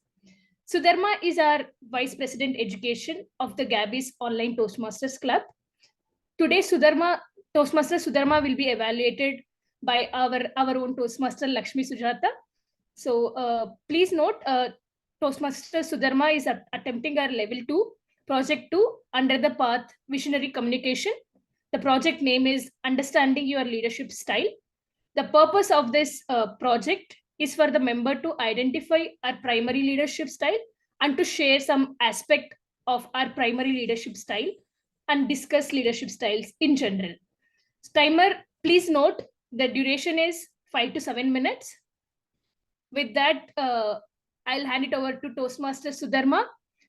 Sudharma is our Vice President Education of the Gabbys Online Toastmasters Club. Today, Toastmaster Sudharma will be evaluated by our own Toastmaster Lakshmi Sujatha. So please note, Toastmaster Sudharma is attempting our level 2, project 2 under the path Visionary Communication. The project name is Understanding Your Leadership Style. The purpose of this project is for the member to identify our primary leadership style and to share some aspect of our primary leadership style and discuss leadership styles in general. Timer, please note the duration is 5 to 7 minutes. With that, I'll hand it over to Toastmaster Sudharma.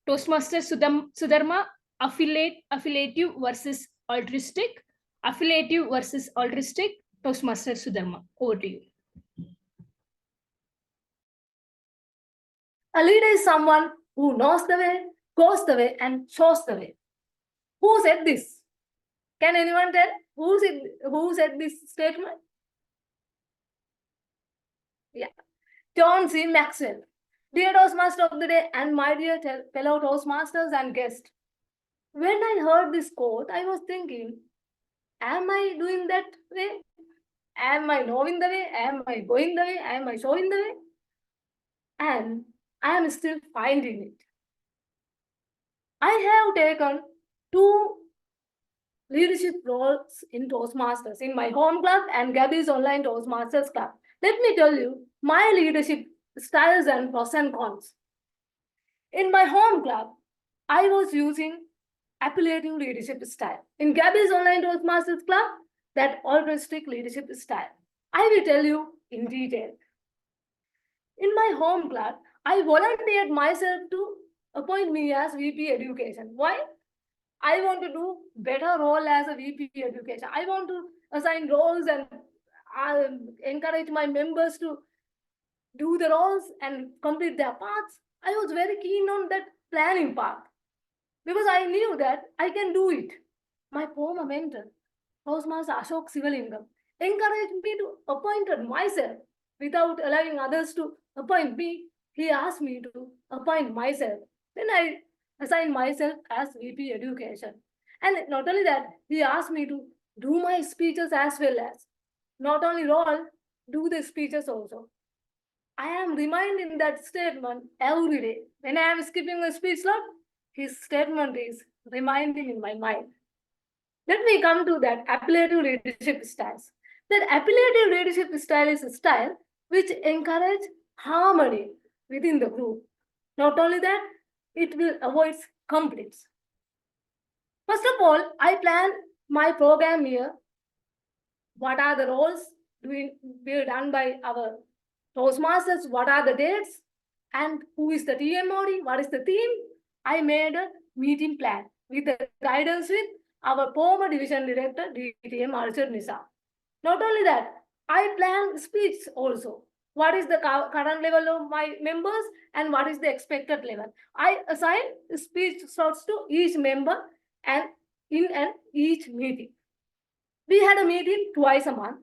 Toastmaster Sudharma, affiliative versus altruistic. Affiliative versus altruistic. Toastmaster Sudharma, over to you. A leader is someone who knows the way, goes the way, and shows the way. Who said this? Can anyone tell who said this statement? Yeah, John C. Maxwell. Dear Toastmaster of the day and my dear fellow Toastmasters and guests, when I heard this quote, I was thinking, am I doing that way? Am I knowing the way? Am I going the way? Am I showing the way? And I am still finding it. I have taken 2 leadership roles in Toastmasters in my home club and Gabbys Online Toastmasters Club. Let me tell you my leadership styles and pros and cons. In my home club, I was using appellative leadership style. In Gabbys Online Toastmasters Club, that altruistic leadership style. I will tell you in detail. In my home club, I volunteered myself to appoint me as VP Education. Why? I want to do better role as a VP Education. I want to assign roles and encourage my members to do the roles and complete their parts. I was very keen on that planning part because I knew that I can do it. My former mentor, Toastmaster Ashok Sivalingam, encouraged me to appoint myself without allowing others to appoint me. He asked me to appoint myself. Then I assigned myself as VP Education. And not only that, he asked me to do my speeches as well as not only roll, do the speeches also. I am reminding that statement every day. When I am skipping a speech slot, his statement is reminding in my mind. Let me come to that appellative leadership styles. That appellative leadership style is a style which encourages harmony within the group. Not only that, it will avoid conflicts. First of all, I plan my program here. What are the roles being done by our Toastmasters? What are the dates? And who is the TMOD? What is the theme? I made a meeting plan with the guidance with our former division director, DTM Arsh Nisa. Not only that, I plan speech also. What is the current level of my members and what is the expected level? I assign speech slots to each member and in each meeting. We had a meeting twice a month.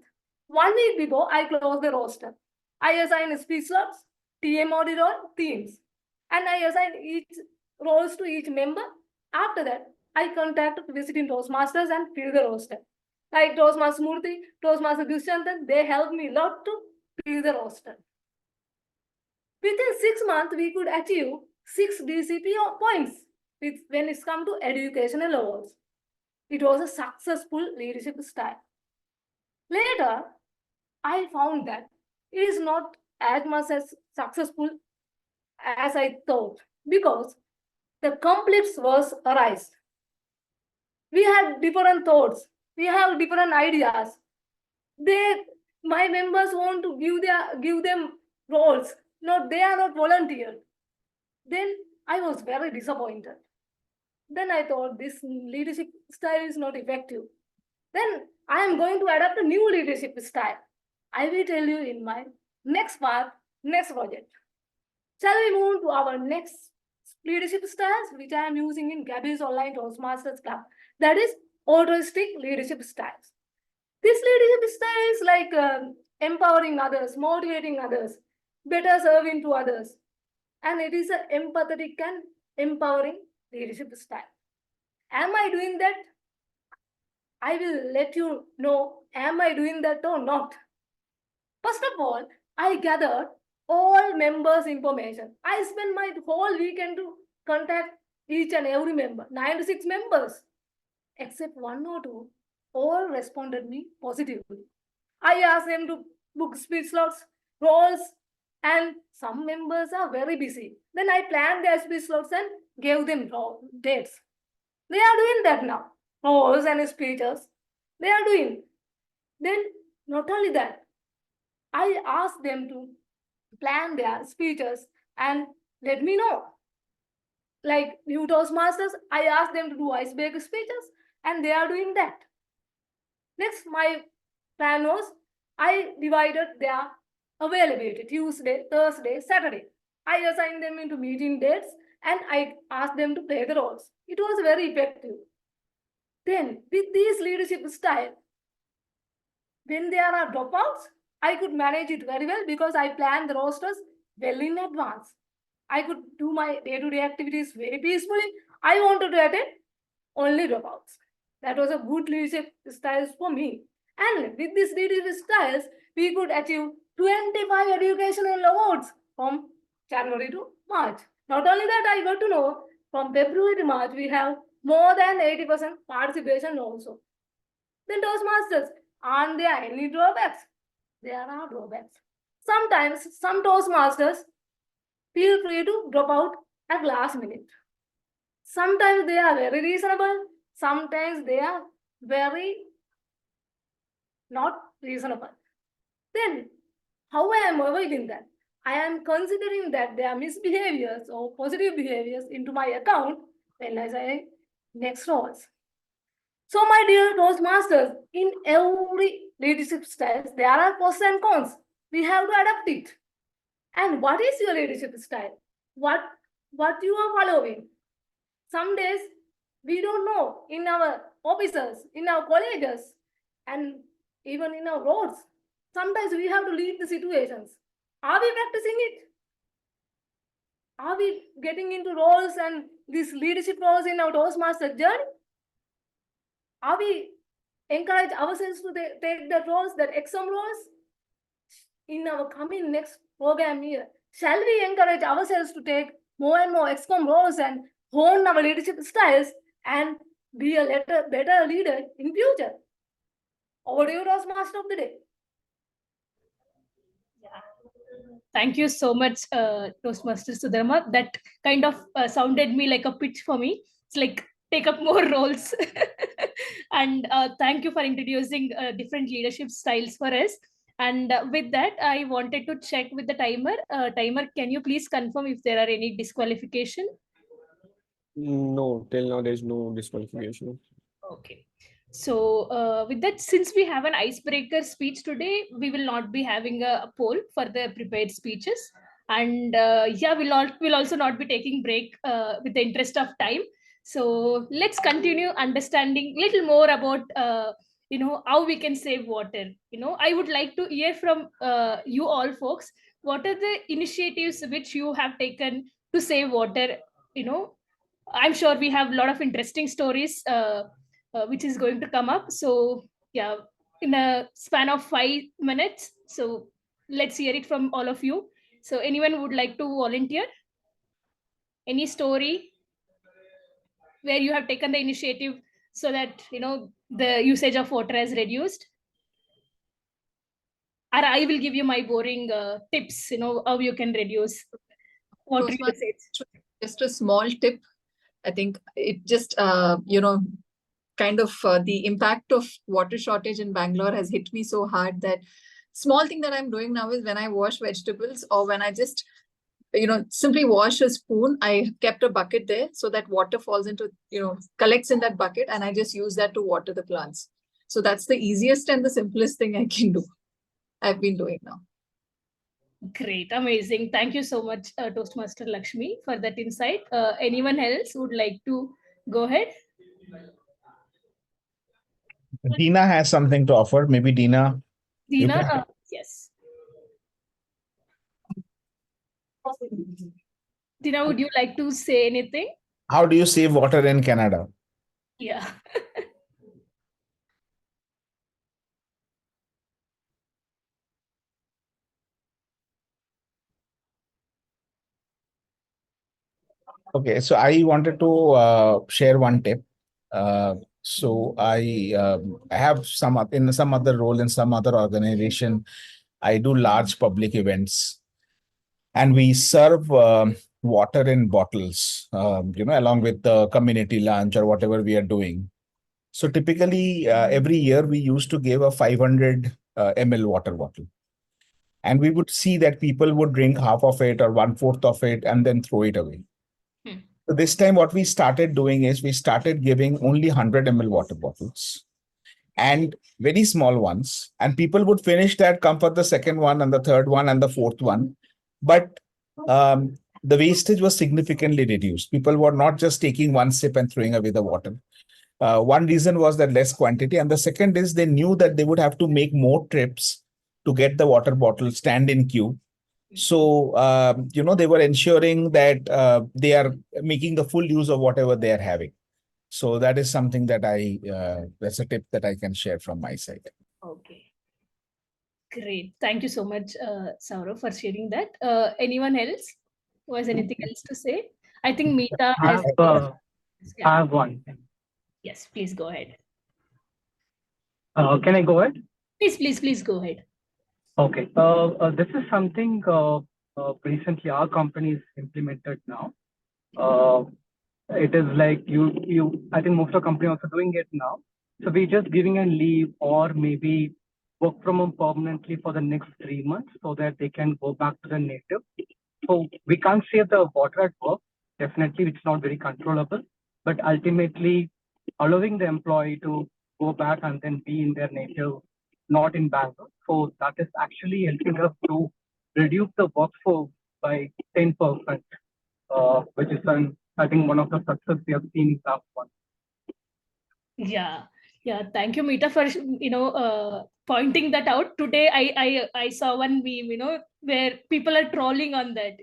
1 week before, I closed the roster. I assign speech slots, TMOD role, themes, and I assign each roles to each member. After that, I contacted visiting Toastmasters and fill the roster. Like Toastmaster Murthy, Toastmaster Dushyanthan, they helped me a lot to fill the roster. Within 6 months, we could achieve 6 DCP points when it's come to educational awards. It was a successful leadership style. Later, I found that it is not as much as successful as I thought because the conflicts was arise. We had different thoughts. We have different ideas. My members want to give them roles. No, they are not volunteered. Then I was very disappointed. Then I thought this leadership style is not effective. Then I am going to adopt a new leadership style. I will tell you in my next part, next project. Shall we move to our next leadership styles, which I am using in Gabbys Online Toastmasters Club? That is altruistic leadership styles. This leadership style is like empowering others, motivating others, better serving to others. And it is an empathetic and empowering leadership style. Am I doing that? I will let you know, am I doing that or not? First of all, I gathered all members' information. I spent my whole weekend to contact each and every member, 96 members, except 1 or 2, all responded me positively. I asked them to book speech slots, roles, and some members are very busy. Then I planned their speech slots and gave them dates. They are doing that now. Roles and speeches, they are doing. Then not only that, I asked them to plan their speeches and let me know. Like new Toastmasters, I asked them to do icebreaker speeches and they are doing that. Next, my plan was I divided their availability, Tuesday, Thursday, Saturday. I assigned them into meeting dates and I asked them to play the roles. It was very effective. Then, with this leadership style, when there are dropouts, I could manage it very well because I planned the rosters well in advance. I could do my day-to-day activities very peacefully. I wanted to attend only dropouts. That was a good leadership style for me. And with this leadership styles, we could achieve 25 educational awards from January to March. Not only that, I got to know from February to March, we have more than 80% participation also. Then Toastmasters, aren't there any drawbacks? There are drawbacks. Sometimes some Toastmasters feel free to drop out at last minute. Sometimes they are very reasonable. Sometimes they are very not reasonable. Then how I am avoiding that? I am considering that there are misbehaviors or positive behaviors into my account when I say next roles. So my dear Toastmasters, in every leadership style, there are pros and cons. We have to adapt it. And what is your leadership style? What what you are following. Some days we don't know in our offices, in our colleges, and even in our roads. Sometimes we have to lead the situations. Are we practicing it? Are we getting into roles and these leadership roles in our Toastmaster journey? Are we encourage ourselves to take the roles, that exam roles? In our coming next program year, shall we encourage ourselves to take more and more XCOM roles and hone our leadership styles and be a better leader in future? Over to you, Toastmaster of the day. Thank you so much, Toastmaster Sudharma. That kind of sounded me like a pitch for me. It's like take up more roles. And thank you for introducing different leadership styles for us. And with that, I wanted to check with the timer. Timer, can you please confirm if there are any disqualification? No, till now there's no disqualification. Okay. So with that, since we have an icebreaker speech today, we will not be having a poll for the prepared speeches. And yeah, we'll also not be taking break with the interest of time. So let's continue understanding a little more about how we can save water. I would like to hear from you all folks. What are the initiatives which you have taken to save water? I'm sure we have a lot of interesting stories which is going to come up. So yeah, in a span of 5 minutes. So let's hear it from all of you. So anyone would like to volunteer? Any story where you have taken the initiative so that the usage of water has reduced? Or I will give you my boring tips, how you can reduce water usage. Just a small tip. I think it just, kind of the impact of water shortage in Bangalore has hit me so hard that small thing that I'm doing now is when I wash vegetables or when I just, simply wash a spoon, I kept a bucket there so that water falls into, collects in that bucket and I just use that to water the plants. So that's the easiest and the simplest thing I can do. I've been doing now. Great, amazing. Thank you so much, Toastmaster Lakshmi, for that insight. Anyone else would like to go ahead? Dina has something to offer. Maybe Dina. Dina, yes. Dina, would you like to say anything? How do you save water in Canada? Yeah. Okay, so I wanted to share one tip. So I have in some other role in some other organization. I do large public events, and we serve water in bottles. Along with the community lunch or whatever we are doing. So typically, every year we used to give a 500 ml water bottle. And we would see that people would drink half of it or 1/4 of it and then throw it away. So this time what we started doing is we started giving only 100 ml water bottles and very small ones. And people would finish that, come for the second one and the third one and the fourth one. But the wastage was significantly reduced. People were not just taking one sip and throwing away the water. One reason was that less quantity. And the second is they knew that they would have to make more trips to get the water bottle, stand in queue. So, they were ensuring that they are making the full use of whatever they are having. So that is something that that's a tip that I can share from my side. Okay. Great. Thank you so much, Sourav, for sharing that. Anyone else who has anything else to say? I think Meeta has. I have one. Yes, please go ahead. Can I go ahead? Please go ahead. Okay. This is something recently our company is implemented now. It is like I think most of the company also doing it now. So we're just giving a leave or maybe work from home permanently for the next 3 months so that they can go back to the native. So we can't save the water at work. Definitely, it's not very controllable. But ultimately, allowing the employee to go back and then be in their native, not in Bangalore. So that is actually helping us to reduce the workforce by 10%. which is I think one of the success we have seen in last one. Yeah, yeah. Thank you, Meeta, for pointing that out. Today, I saw one meme, where people are trolling on that.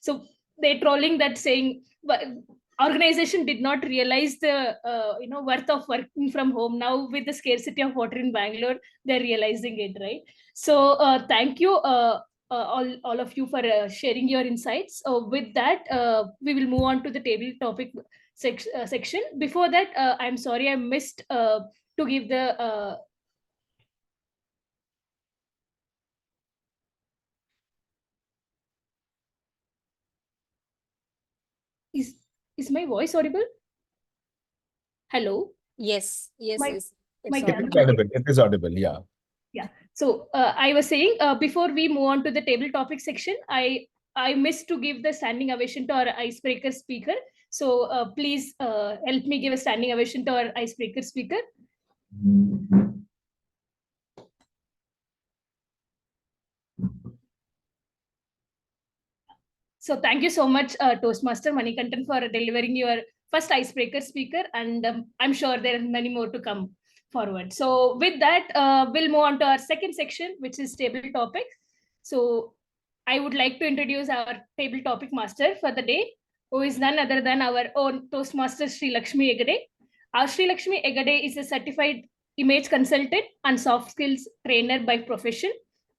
So they're trolling that, saying, "But organization did not realize the worth of working from home. Now with the scarcity of water in Bangalore, they're realizing it, right?" So thank you. All of you for sharing your insights. With that, we will move on to the table topic section. Before that, I'm sorry I missed to give the is my voice audible? Hello? Yes, yes, My yes. my It's It audible. is audible. It is audible. Yeah. Yeah. So I was saying, before we move on to the table topic section, I missed to give the standing ovation to our icebreaker speaker. So please help me give a standing ovation to our icebreaker speaker. So thank you so much, Toastmaster Manikandan, for delivering your first icebreaker speaker, and I'm sure there are many more to come forward. So with that, we'll move on to our second section, which is table topics. So I would like to introduce our table topic master for the day, who is none other than our own Toastmaster Shrilakshmi Hegde. Our Shrilakshmi Hegde is a certified image consultant and soft skills trainer by profession.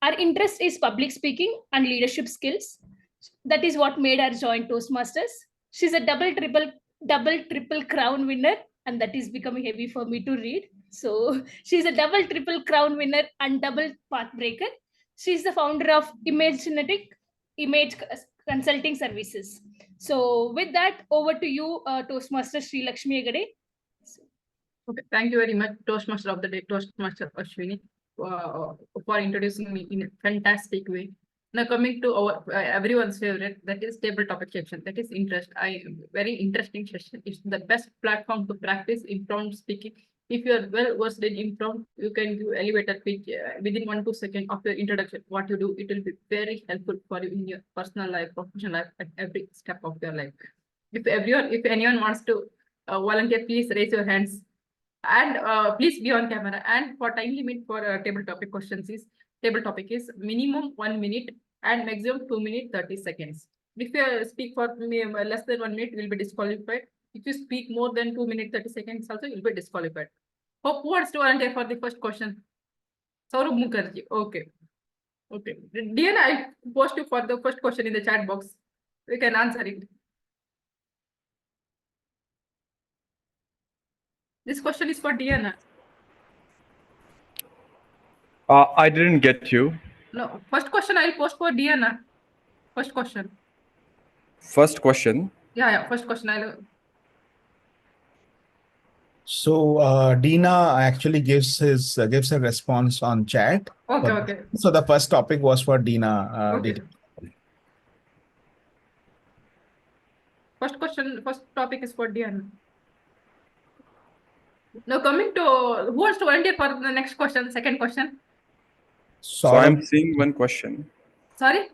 Our interest is public speaking and leadership skills. That is what made her join Toastmasters. She's a double, triple crown winner, and that is becoming heavy for me to read. So she's a double, triple crown winner and double path breaker. She's the founder of Image Consulting Services. So with that, over to you, Toastmaster Shrilakshmi Hegde. Okay, thank you very much, Toastmaster of the Day, Toastmaster Ashwini, for introducing me in a fantastic way. Now coming to our everyone's favorite, that is table topic section. That is very interesting session. It's the best platform to practice impromptu speaking. If you are well versed in impromptu, you can do elevator pitch within 1-2 seconds of your introduction. What you do, it will be very helpful for you in your personal life, professional life, at every step of your life. If anyone wants to volunteer, please raise your hands. And please be on camera. And for time limit for table topic questions is minimum 1 minute and maximum 2 minutes 30 seconds. If you speak for less than 1 minute, you will be disqualified. If you speak more than 2 minutes 30 seconds, also you will be disqualified. Hope who wants to volunteer for the first question? Sourav Mukherjee. Okay. Okay. Diana, I post you for the first question in the chat box. We can answer it. This question is for Diana. I didn't get you. No, first question I'll post for Diana. First question. First question. Yeah, first question I'll. So Dina actually gives a response on chat. Okay, okay. So the first topic was for Dina. Okay. First topic is for Diana. Now coming to who wants to volunteer for the next question, second question? So I'm seeing one question. Sorry?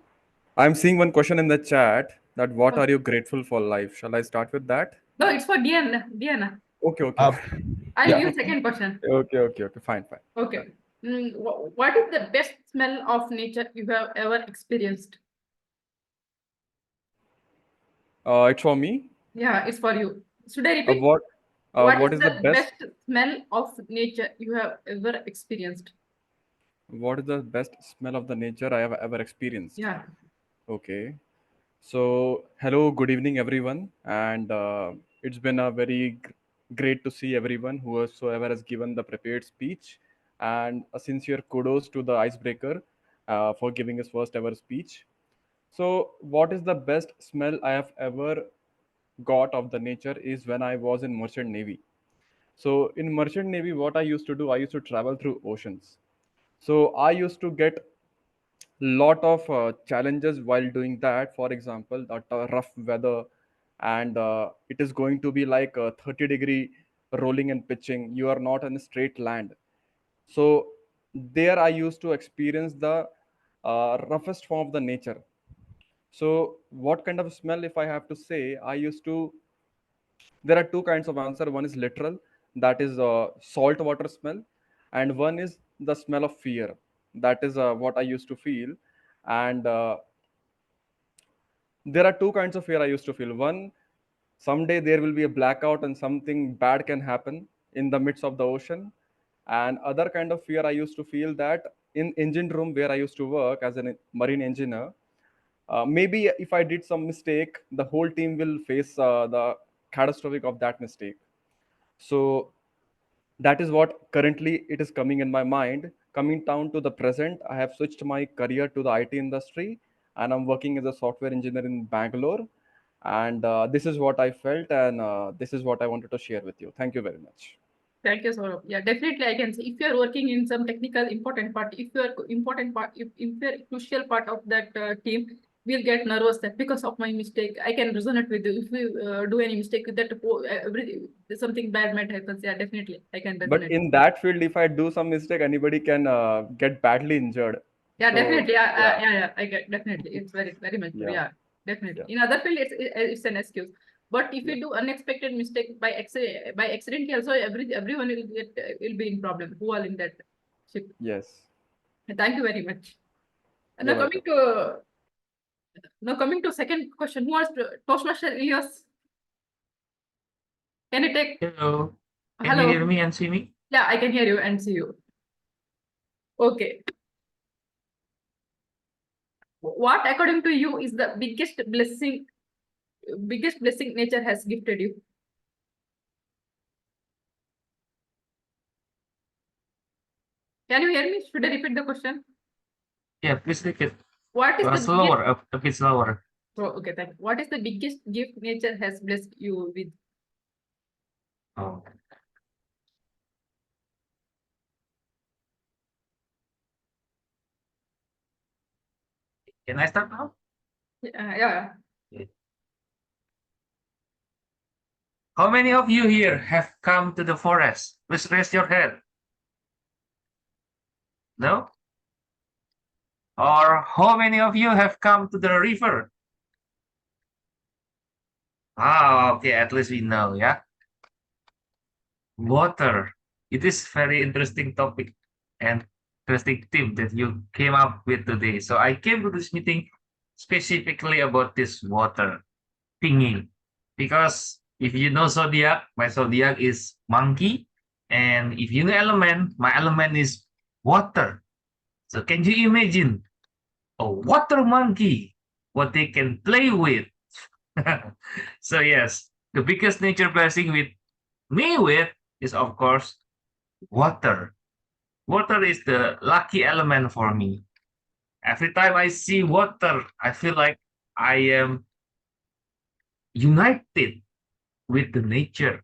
I'm seeing one question in the chat that what are you grateful for life? Shall I start with that? No, it's for Diana. Diana. Okay. I'll give second question. Okay. Fine. Okay. What is the best smell of nature you have ever experienced? It's for me. Yeah, it's for you. Should I repeat? What is the best smell of nature you have ever experienced? What is the best smell of the nature I have ever experienced? Yeah. Okay. So hello, good evening, everyone, and it's been a very great to see everyone whosoever has given the prepared speech, and a sincere kudos to the icebreaker for giving his first ever speech. So, what is the best smell I have ever got of the nature is when I was in Merchant Navy. So, in Merchant Navy, what I used to do, I used to travel through oceans. So, I used to get lot of challenges while doing that. For example, the rough weather, and it is going to be like a 30-degree rolling and pitching. You are not on a straight land. So there I used to experience the roughest form of the nature. So what kind of smell, if I have to say, there are two kinds of answer. One is literal, that is salt water smell, and one is the smell of fear. That is what I used to feel. And there are two kinds of fear I used to feel. One, someday there will be a blackout and something bad can happen in the midst of the ocean. And other kind of fear I used to feel that in engine room where I used to work as a marine engineer, maybe if I did some mistake, the whole team will face the catastrophic of that mistake. So that is what currently it is coming in my mind. Coming down to the present, I have switched my career to the IT industry, and I'm working as a software engineer in Bangalore. And this is what I felt, and this is what I wanted to share with you. Thank you very much. Thank you, Sourav. Yeah, definitely I can say if you are working in some technical important part, if you are important part, if you are crucial part of that team, we'll get nervous that because of my mistake, I can resonate with you. If you do any mistake with that, something bad might happen. Yeah, definitely I can resonate. But in that field, if I do some mistake, anybody can get badly injured. Yeah, So, definitely. Yeah, I get definitely. It's very much true. Yeah. Yeah, definitely. Yeah. In other field, it's an excuse. But if you do unexpected mistake by accidentally, also everyone will be in problem. Who are in that ship? Yes. Thank you very much. And You're now coming to second question. Who was Toastmaster Ilyas? Can you take? Hello. Can Hello. you hear me and see me? Yeah, I can hear you and see you. Okay. What, according to you, is the biggest blessing nature has gifted you? Can you hear me? Should I repeat the question? Yeah, please take it. What is the slower, biggest... a bit slower. Oh, okay, thank you. What is the biggest gift nature has blessed you with? Oh. Can I start now? Yeah. How many of you here have come to the forest? Please raise your hand. No? Or how many of you have come to the river? Ah, okay, at least we know, yeah? Water. It is very interesting topic and interesting tip that you came up with today. So I came to this meeting specifically about this water thingy. Because if you know zodiac, my zodiac is monkey. And if you know element, my element is water. So can you imagine a water monkey, what they can play with? So yes, the biggest nature blessing with me with is of course water. Water is the lucky element for me. Every time I see water, I feel like I am united with the nature.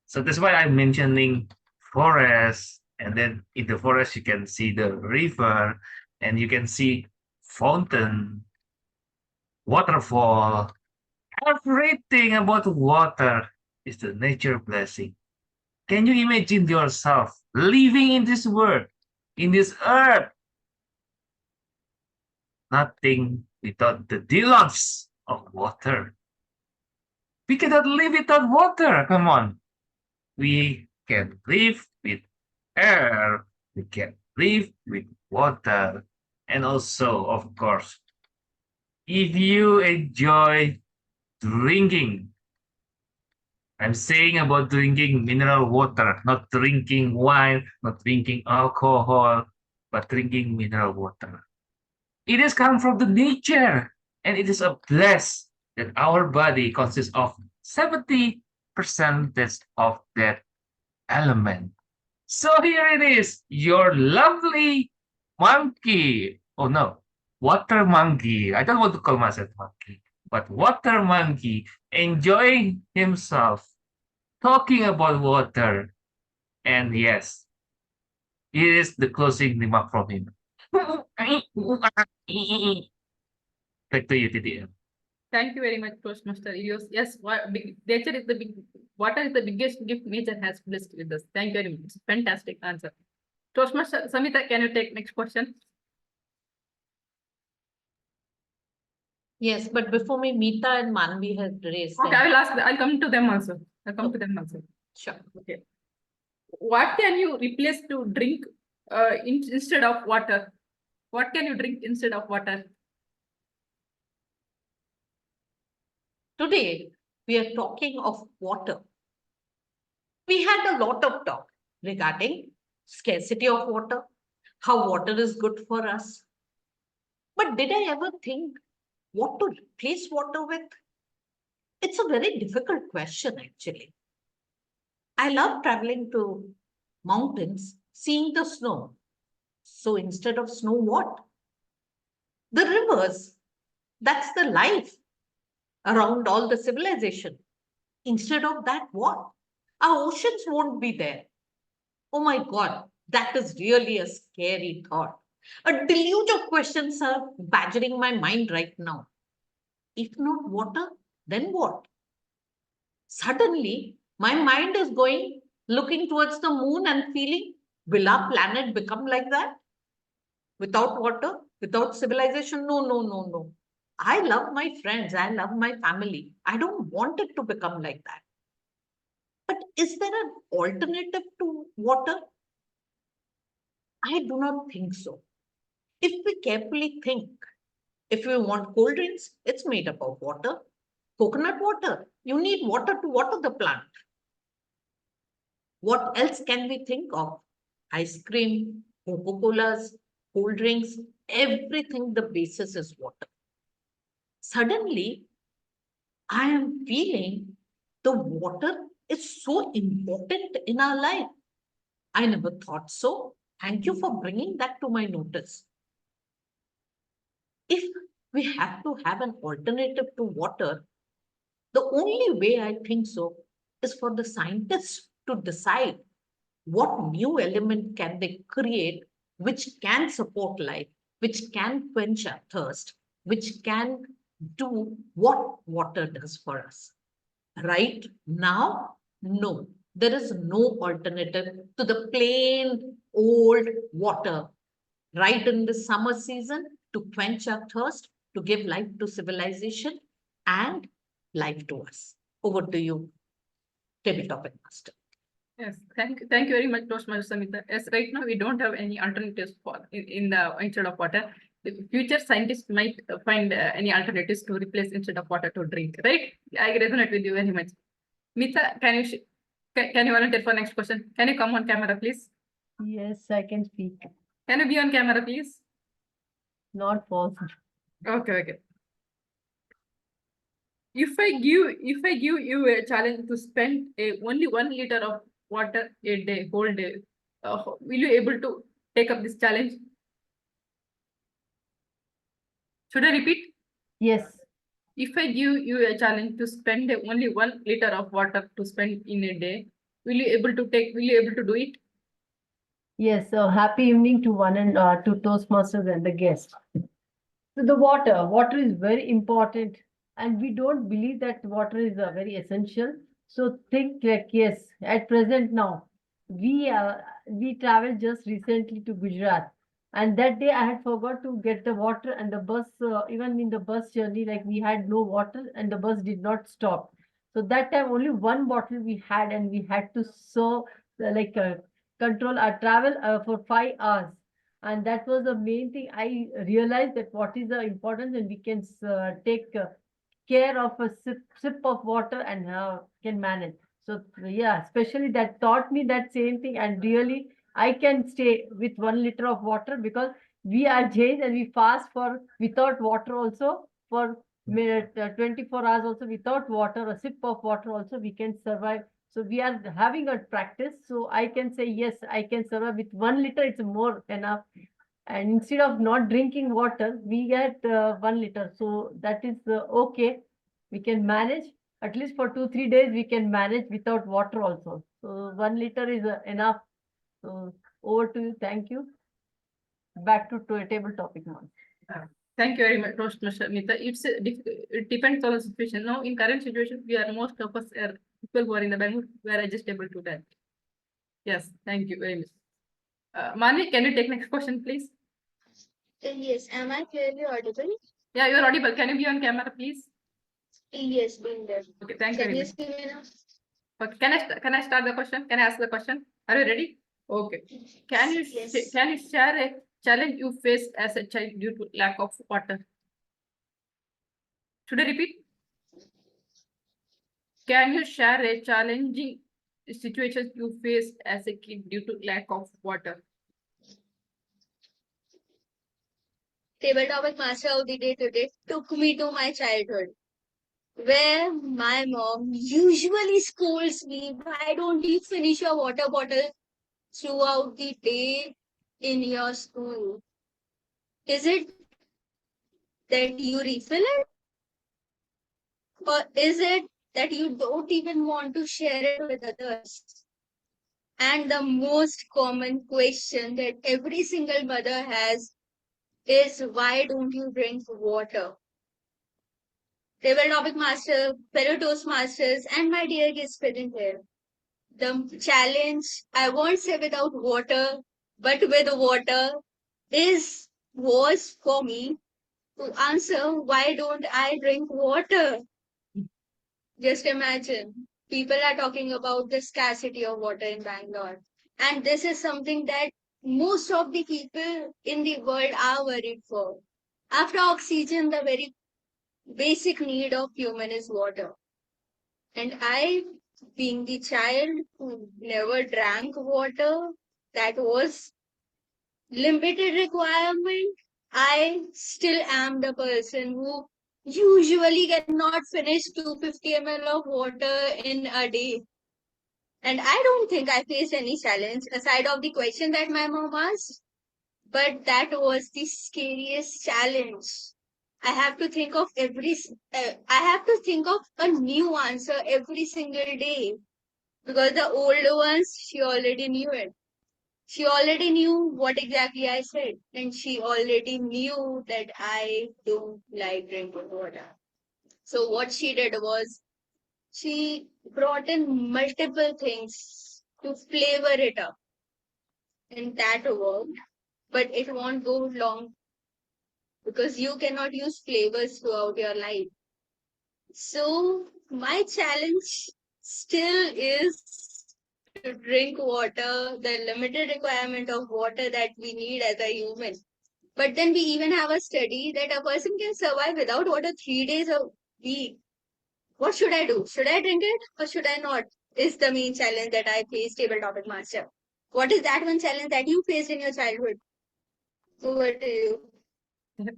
So that's why I'm mentioning forest, and then in the forest you can see the river, and you can see fountain, waterfall. Everything about water is the nature blessing. Can you imagine yourself living in this world, in this earth? Nothing without the deluxe of water. We cannot live without water. Come on. We can live with air. We can live with water. And also, of course, if you enjoy drinking, I'm saying about drinking mineral water, not drinking wine, not drinking alcohol, but drinking mineral water. It has come from the nature, and it is a bless that our body consists of 70% of that element. So here it is, your lovely monkey. Oh no, water monkey. I don't want to call myself monkey, but water monkey enjoying himself, talking about water. And yes, here is the closing remark from him. Back to you, TTM. Thank you very much, Toastmaster Ilyas. Yes, nature is the big. Water is the biggest gift nature has blessed with us. Thank you very much. Fantastic answer. Toastmaster Samita, can you take next question? Yes, but before me, Meeta and Manvi have raised Okay, I will ask. I'll come to them also. I'll come to them also. Sure. Okay. What can you replace to drink instead of water? What can you drink instead of water? Today, we are talking of water. We had a lot of talk regarding scarcity of water, how water is good for us. But did I ever think what to replace water with? It's a very difficult question, actually. I love traveling to mountains, seeing the snow. So instead of snow, what? The rivers. That's the life around all the civilization. Instead of that, what? Our oceans won't be there. Oh my God, that is really a scary thought. A deluge of questions are badgering my mind right now. If not water, then what? Suddenly, my mind is going, looking towards the moon and feeling, will our planet become like that? Without water, without civilization? No, no, no, no. I love my friends. I love my family. I don't want it to become like that. But is there an alternative to water? I do not think so. If we carefully think, if you want cold drinks, it's made up of water. Coconut water, you need water to water the plant. What else can we think of? Ice cream, Coca-Colas, cold drinks, everything, the basis is water. Suddenly, I am feeling the water is so important in our life. I never thought so. Thank you for bringing that to my notice. If we have to have an alternative to water, the only way I think so is for the scientists to decide what new element can they create which can support life, which can quench our thirst, which can do what water does for us. Right now, no, there is no alternative to the plain old water. Right in the summer season to quench our thirst, to give life to civilization and life to us. Over to you, table topic master. Yes, thank you very much, Toastmaster Samita. Yes, right now we don't have any alternatives for in the instead of water. The future scientists might find any alternatives to replace instead of water to drink. Right? I resonate with you very much. Mita, can you volunteer for next question? Can you come on camera, please? Yes, I can speak. Can you be on camera, please? Not possible. Okay. If I give you a challenge to spend only 1 liter of water a day, whole day, will you able to take up this challenge? Should I repeat? Yes. If I give you a challenge to spend only 1 liter of water to spend in a day, will you able to do it? Yes. So happy evening to one and to Toastmasters and the guests. So the water is very important, and we don't believe that water is very essential. So think like, yes, at present now, we traveled just recently to Gujarat, and that day I had forgot to get the water, and the bus, even in the bus journey, like we had no water, and the bus did not stop. So that time only one bottle we had, and we had to control our travel for 5 hours. And that was the main thing. I realized that what is the importance, and we can take care of a sip of water and can manage. So yeah, especially that taught me that same thing, and really I can stay with 1 liter of water because we are Jains and we fast for without water also for 24 hours also without water, a sip of water also we can survive. So we are having a practice. So I can say, yes, I can survive with 1 liter. It's more enough. And instead of not drinking water, we get 1 liter. So that is okay. We can manage at least for 2-3 days. We can manage without water also. So 1 liter is enough. So over to you. Thank you. Back to a table topic now. Thank you very much, Toastmaster Mita. It depends on the situation. Now, in current situation, we are most of us are people who are in the Bangalore, we are adjustable to that. Yes, thank you very much. Mani, can you take next question, please? Yes, am I clearly audible? Yeah, you're audible. Can you be on camera, please? Yes, being there. Okay, thank you Can very you much. see me now? Okay, can I start the question? Can I ask the question? Are you ready? Okay. Can you share a challenge you faced as a child due to lack of water? Should I repeat? Can you share a challenging situation you faced as a kid due to lack of water? Table topic master of the day today took me to my childhood, where my mom usually scolds me, why don't you finish your water bottle throughout the day in your school? Is it that you refill it? Or is it that you don't even want to share it with others? And the most common question that every single mother has is, why don't you drink water? Table topic master, fellow Toastmasters, and my dear guest present here. The challenge, I won't say without water, but with water, was for me to answer, why don't I drink water? Just imagine, people are talking about the scarcity of water in Bangalore. And this is something that most of the people in the world are worried for. After oxygen, the very basic need of human is water. And I, being the child who never drank water, that was limited requirement, I still am the person who usually cannot finish 250 ml of water in a day. And I don't think I faced any challenge aside of the question that my mom asked, but that was the scariest challenge. I have to think of I have to think of a new answer every single day, because the older ones, she already knew it. She already knew what exactly I said, and she already knew that I don't like drinking water. So what she did was, she brought in multiple things to flavor it up, and that worked. But it won't go long, because you cannot use flavors throughout your life. So my challenge still is to drink water, the limited requirement of water that we need as a human. But then we even have a study that a person can survive without water 3 days a week. What should I do? Should I drink it or should I not? Is the main challenge that I face, table topic master. What is that one challenge that you faced in your childhood? Over to you.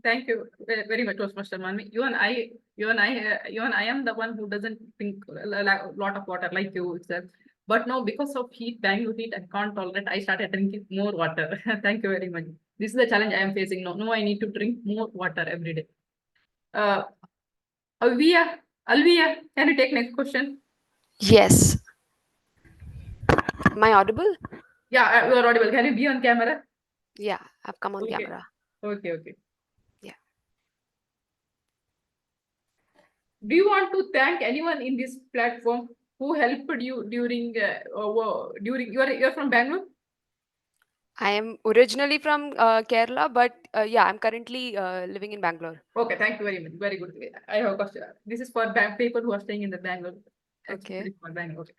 Thank you very much, Toastmaster Manvi. You and I am the one who doesn't drink a lot of water like you itself. But now, because of heat, Bangalore heat, I can't tolerate. I started drinking more water. Thank you very much. This is the challenge I am facing now. Now I need to drink more water every day. Alvia, can you take next question? Yes. Am I audible? Yeah, you are audible. Can you be on camera? Yeah, I've come on Okay. camera. Okay. Yeah. Do you want to thank anyone in this platform who helped you during you're from Bangalore? I am originally from Kerala, but yeah, I'm currently living in Bangalore. Okay, thank you very much. Very good. I have a question. This is for people who are staying in the Bangalore. Okay. For Bangalore. Okay.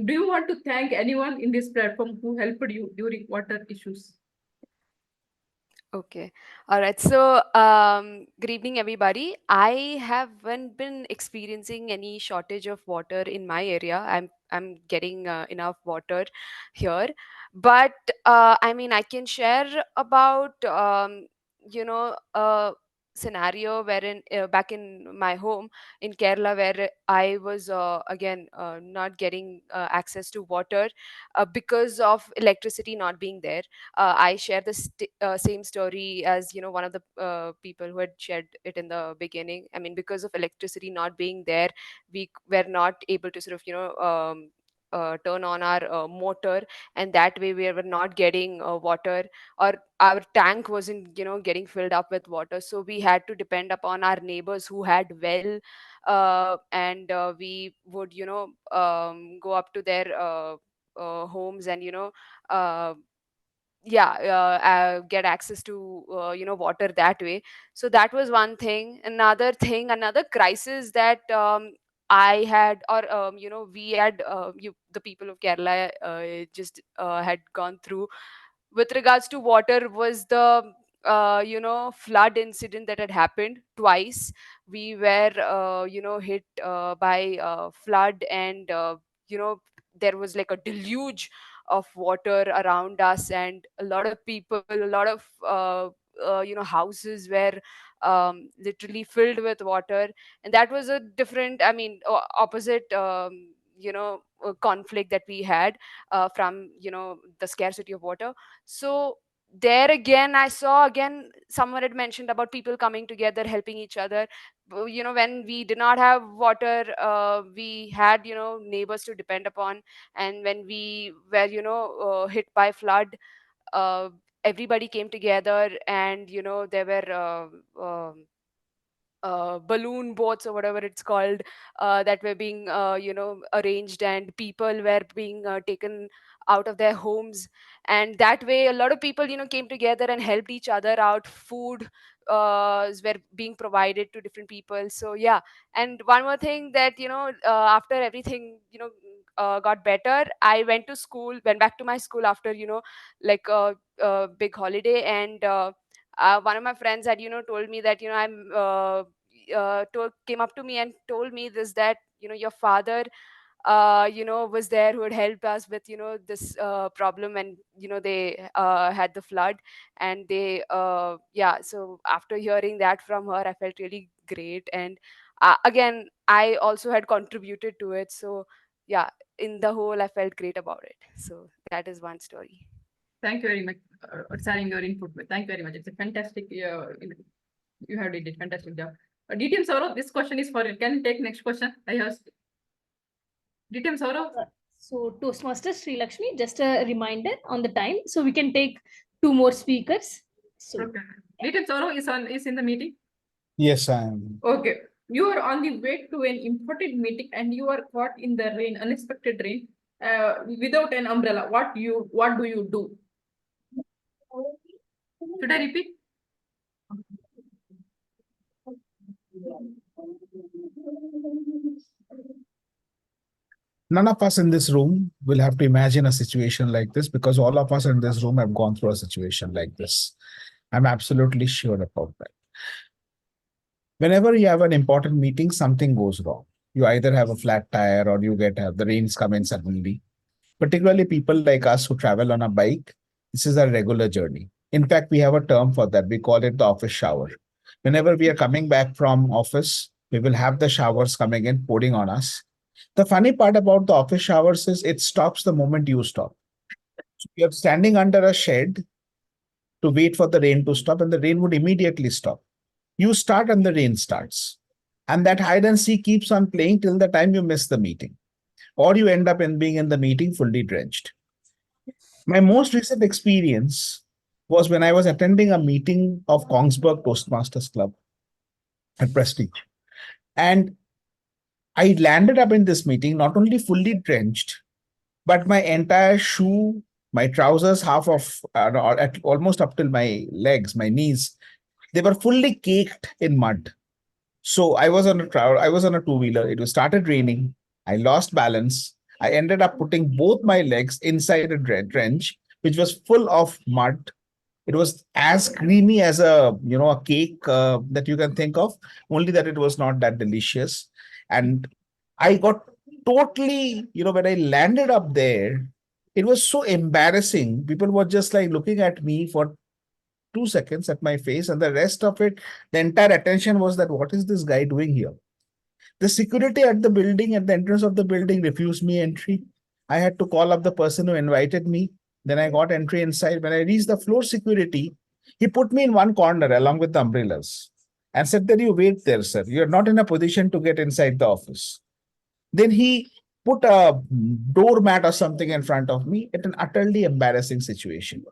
Do you want to thank anyone in this platform who helped you during water issues? Okay. All right. So, good evening, everybody. I haven't been experiencing any shortage of water in my area. I'm getting enough water here, but I mean, I can share about a scenario wherein back in my home in Kerala, where I was again not getting access to water because of electricity not being there. I share the same story as one of the people who had shared it in the beginning. I mean, because of electricity not being there, we were not able to sort of turn on our motor, and that way we were not getting water, or our tank wasn't getting filled up with water, so we had to depend upon our neighbors who had well, and we would go up to their homes and uh, get access to water that way. So that was one thing. Another crisis that I had, or we had, the people of Kerala just had gone through with regards to water, was the flood incident that had happened twice. We were hit by flood, and there was like a deluge of water around us, and a lot of people, a lot of houses were literally filled with water. And that was a different, I mean, opposite conflict that we had from the scarcity of water. So there again, I saw, again, someone had mentioned about people coming together, helping each other. When we did not have water, we had neighbors to depend upon. And when we were hit by flood, uh, everybody came together, and there were balloon boats, or whatever it's called, that were being arranged, and people were being taken out of their homes. And that way, a lot of people came together and helped each other out. Food were being provided to different people. So yeah. And one more thing, that after everything got better, I went back to my school after like a big holiday. And one of my friends had told me that came up to me and told me this, that your father was there, who had helped us with this problem. And they had the flood. And they yeah, so after hearing that from her, I felt really great. And again, I also had contributed to it. So yeah, in the whole, I felt great about it. So that is one story. Thank you very much for sharing your input. Thank you very much. It's a fantastic, you have did a fantastic job. DTM Sourav, this question is for you. Can you take next question? I asked. DTM Sourav. So Toastmasters Shrilakshmi, just a reminder on the time, so we can take 2 more speakers. So Okay. DTM Sourav is in the meeting. Yes, I am. Okay. You are on the way to an important meeting, and you are caught in the rain, unexpected rain, without an umbrella. What do you do? Should I repeat? None of us in this room will have to imagine a situation like this, because all of us in this room have gone through a situation like this. I'm absolutely sure about that. Whenever you have an important meeting, something goes wrong. You either have a flat tire, or you have the rains come in suddenly. Particularly people like us who travel on a bike, this is a regular journey. In fact, we have a term for that. We call it the office shower. Whenever we are coming back from office, we will have the showers coming in, pouring on us. The funny part about the office showers is it stops the moment you stop. So you're standing under a shed to wait for the rain to stop, and the rain would immediately stop. You start and the rain starts. And that hide and seek keeps on playing till the time you miss the meeting, or you end up being in the meeting fully drenched. My most recent experience was when I was attending a meeting of Kongsberg Toastmasters Club at Prestige. And I landed up in this meeting not only fully drenched, but my entire shoe, my trousers, half of almost up till my legs, my knees, they were fully caked in mud. So I was on a two-wheeler. It was started raining. I lost balance. I ended up putting both my legs inside a drench, which was full of mud. It was as creamy as a cake that you can think of, only that it was not that delicious. And I got totally, when I landed up there, it was so embarrassing. People were just like looking at me for 2 seconds at my face, and the rest of it, the entire attention was that what is this guy doing here? The security at the building, at the entrance of the building, refused me entry. I had to call up the person who invited me. Then I got entry inside. When I reached the floor security, he put me in one corner along with the umbrellas and said that you wait there, sir. You're not in a position to get inside the office. Then he put a doormat or something in front of me. It's an utterly embarrassing situation.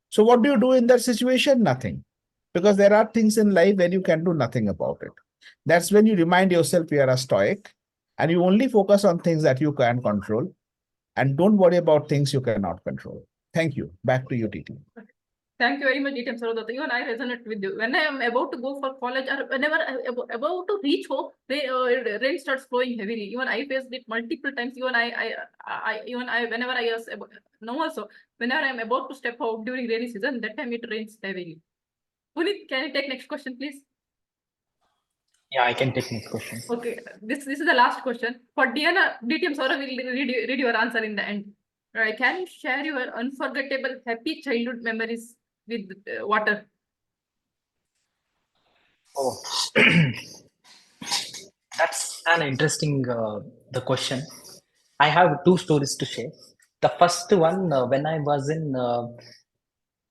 So what do you do in that situation? Nothing. Because there are things in life where you can do nothing about it. That's when you remind yourself you are a stoic and you only focus on things that you can control and don't worry about things you cannot control. Thank you. Back to you, TT. Thank you very much, DTM Sarodata. Even I resonate with you. When I am about to go for college or whenever I am about to reach home, rain starts flowing heavily. Even I faced it multiple times. Even whenever I was now also, whenever I am about to step out during rainy season, that time it rains heavily. Punith, can you take next question, please? Yeah, I can take next question. Okay, this is the last question. For Diana, DTM Saurav will read your answer in the end. Can you share your unforgettable happy childhood memories with water? Oh, that's an interesting the question. I have two stories to share. The first one, when I was in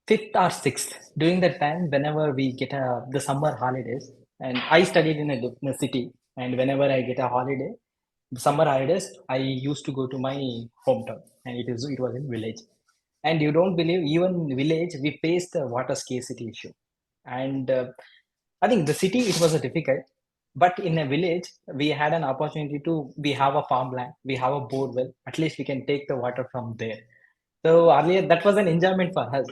fifth or sixth, during that time, whenever we get the summer holidays, and I studied in a city, and whenever I get a holiday, summer holidays, I used to go to my hometown, and it was in village. And you don't believe, even village, we faced the water scarcity issue. And I think the city, it was a difficult, but in a village, we had an opportunity we have a farmland, we have a borewell, at least we can take the water from there. So earlier, that was an enjoyment for us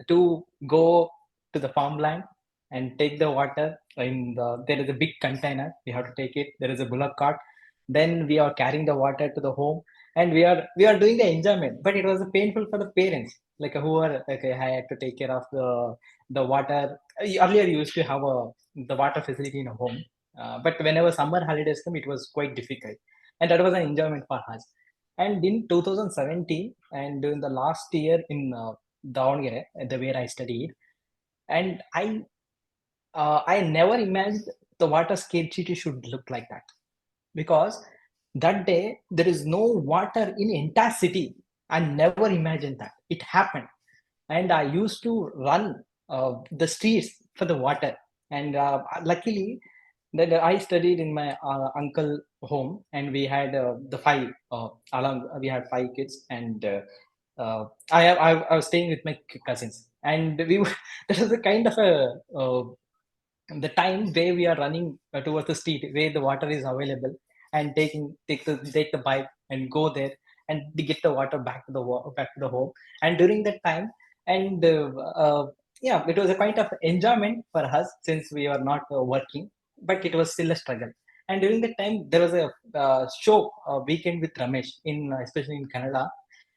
to go to the farmland and take the water. There is a big container, we have to take it. There is a bullock cart. Then we are carrying the water to the home, and we are doing the enjoyment. But it was painful for the parents, like who are like I had to take care of the water. Earlier, you used to have the water facility in a home, but whenever summer holidays come, it was quite difficult, and that was an enjoyment for us. And in 2017, and in the last year in Davangere, the where I studied, and I never imagined the water scarcity should look like that, because that day there is no water in entire city. I never imagined that it happened, and I used to run the streets for the water. And luckily, that I studied in my uncle home, and we had the five we had 5 kids, and I was staying with my cousins, and we were, that was a kind of the time where we are running towards the street where the water is available, and take the bike and go there and to get the water back to the home. And during that time, and yeah, it was a kind of enjoyment for us since we are not working, but it was still a struggle. And during that time, there was a show, Weekend with Ramesh, especially in Canada,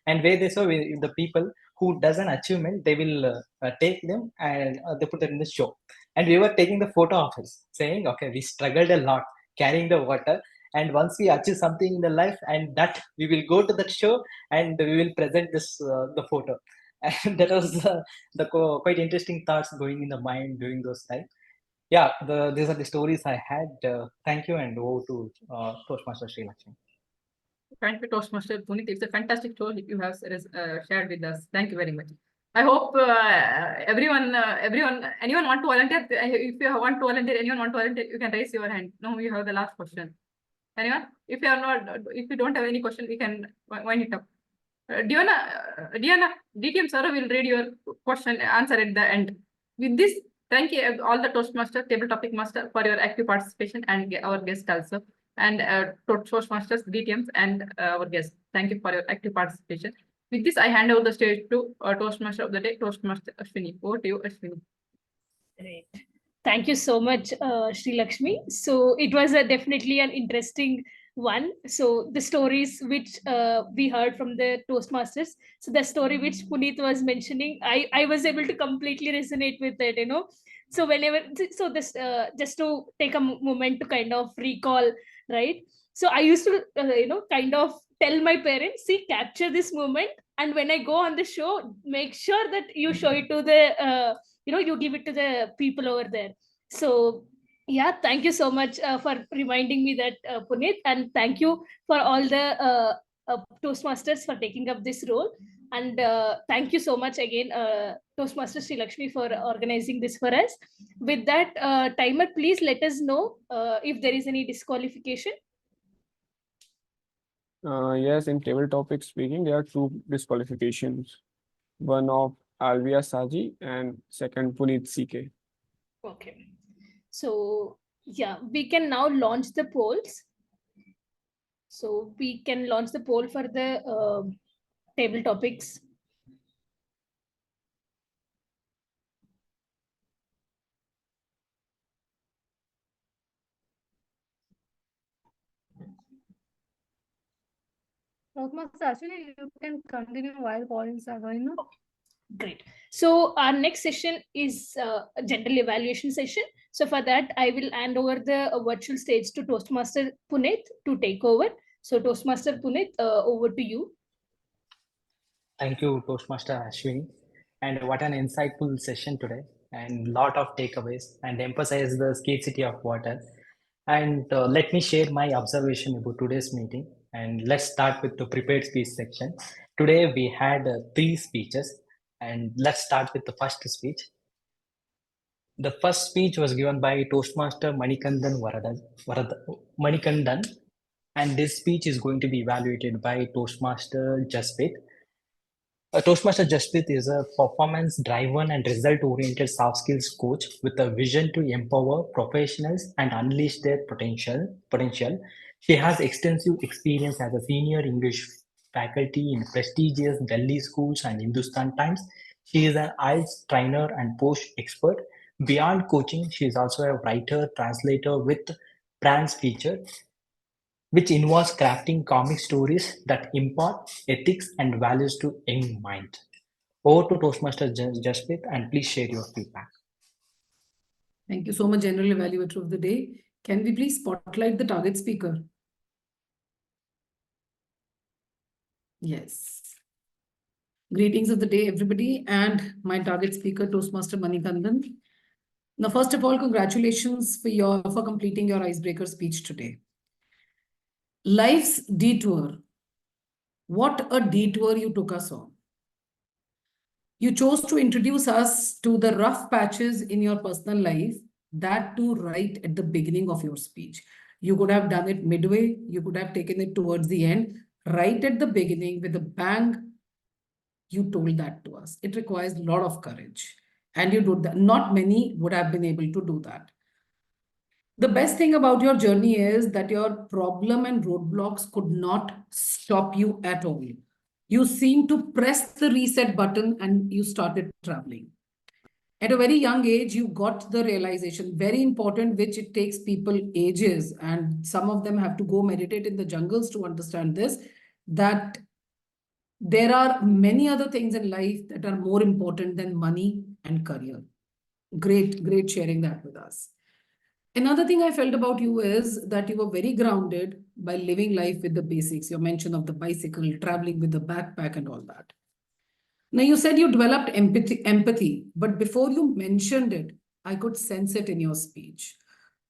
and where they saw the people who does an achievement, they will take them and they put them in the show. And we were taking the photo of us, saying, okay, we struggled a lot carrying the water, and once we achieve something in the life, and that we will go to that show and we will present this the photo. And that was quite interesting thoughts going in the mind during those times. Yeah, these are the stories I had. Thank you, and over to Toastmaster Shrilakshmi. Thank you, Toastmaster Punith. It's a fantastic story you have shared with us. Thank you very much. I hope anyone want to volunteer? If you want to volunteer, anyone want to volunteer, you can raise your hand. No, we have the last question. Anyone? If you don't have any question, we can wind it up. Diana, DTM Saurav will read your answer at the end. With this, thank you all the Toastmasters, table topic master for your active participation, and our guest also, and Toastmasters, DTMs, and our guest. Thank you for your active participation. With this, I hand over the stage to Toastmaster of the day, Toastmaster Ashwini. Over to you, Ashwini. Great. Thank you so much, Shrilakshmi. So it was definitely an interesting one. So the stories which we heard from the Toastmasters, so the story which Punith was mentioning, I was able to completely resonate with it, you know. So whenever, so this just to take a moment to kind of recall, right? So I used to, kind of tell my parents, see, capture this moment, and when I go on the show, make sure that you show it to the, you give it to the people over there. So yeah, thank you so much for reminding me that, Punith, and thank you for all the Toastmasters for taking up this role. And thank you so much again, Toastmaster Shrilakshmi, for organizing this for us. With that, timer, please let us know if there is any disqualification. Yes, in table topic speaking, there are 2 disqualifications. One of Alvia Saji and second Punith C K. Okay. So yeah, we can now launch the polls. So we can launch the poll for the table topics. Toastmaster Ashwini, you can continue while points are going on. Great. So our next session is a general evaluation session. So for that, I will hand over the virtual stage to Toastmaster Punith to take over. So Toastmaster Punith, over to you. Thank you, Toastmaster Ashwini. And what an insightful session today, and lot of takeaways, and emphasize the scarcity of water. And let me share my observation about today's meeting. And let's start with the prepared speech section. Today we had 3 speeches, and let's start with the first speech. The first speech was given by Toastmaster Manikandan, and this speech is going to be evaluated by Toastmaster Jaspreet. Toastmaster Jaspreet is a performance-driven and result-oriented soft skills coach with a vision to empower professionals and unleash their potential. She has extensive experience as a senior English faculty in prestigious Delhi schools and Hindustan Times. She is an IELTS trainer and post expert. Beyond coaching, she is also a writer, translator with brands feature, which involves crafting comic stories that impart ethics and values to young minds. Over to Toastmaster Jaspreet, and please share your feedback. Thank you so much, General Evaluator of the Day. Can we please spotlight the target speaker? Yes. Greetings of the day, everybody, and my target speaker, Toastmaster Manikandan. Now, first of all, congratulations for completing your icebreaker speech today. Life's detour. What a detour you took us on. You chose to introduce us to the rough patches in your personal life, that too right at the beginning of your speech. You could have done it midway, you could have taken it towards the end, right at the beginning with a bang, you told that to us. It requires a lot of courage. And you did that. Not many would have been able to do that. The best thing about your journey is that your problem and roadblocks could not stop you at all. You seemed to press the reset button and you started traveling. At a very young age, you got the realization, very important, which it takes people ages, and some of them have to go meditate in the jungles to understand this, that there are many other things in life that are more important than money and career. Great, great sharing that with us. Another thing I felt about you is that you were very grounded by living life with the basics. Your mention of the bicycle, traveling with the backpack and all that. Now, you said you developed empathy, but before you mentioned it, I could sense it in your speech.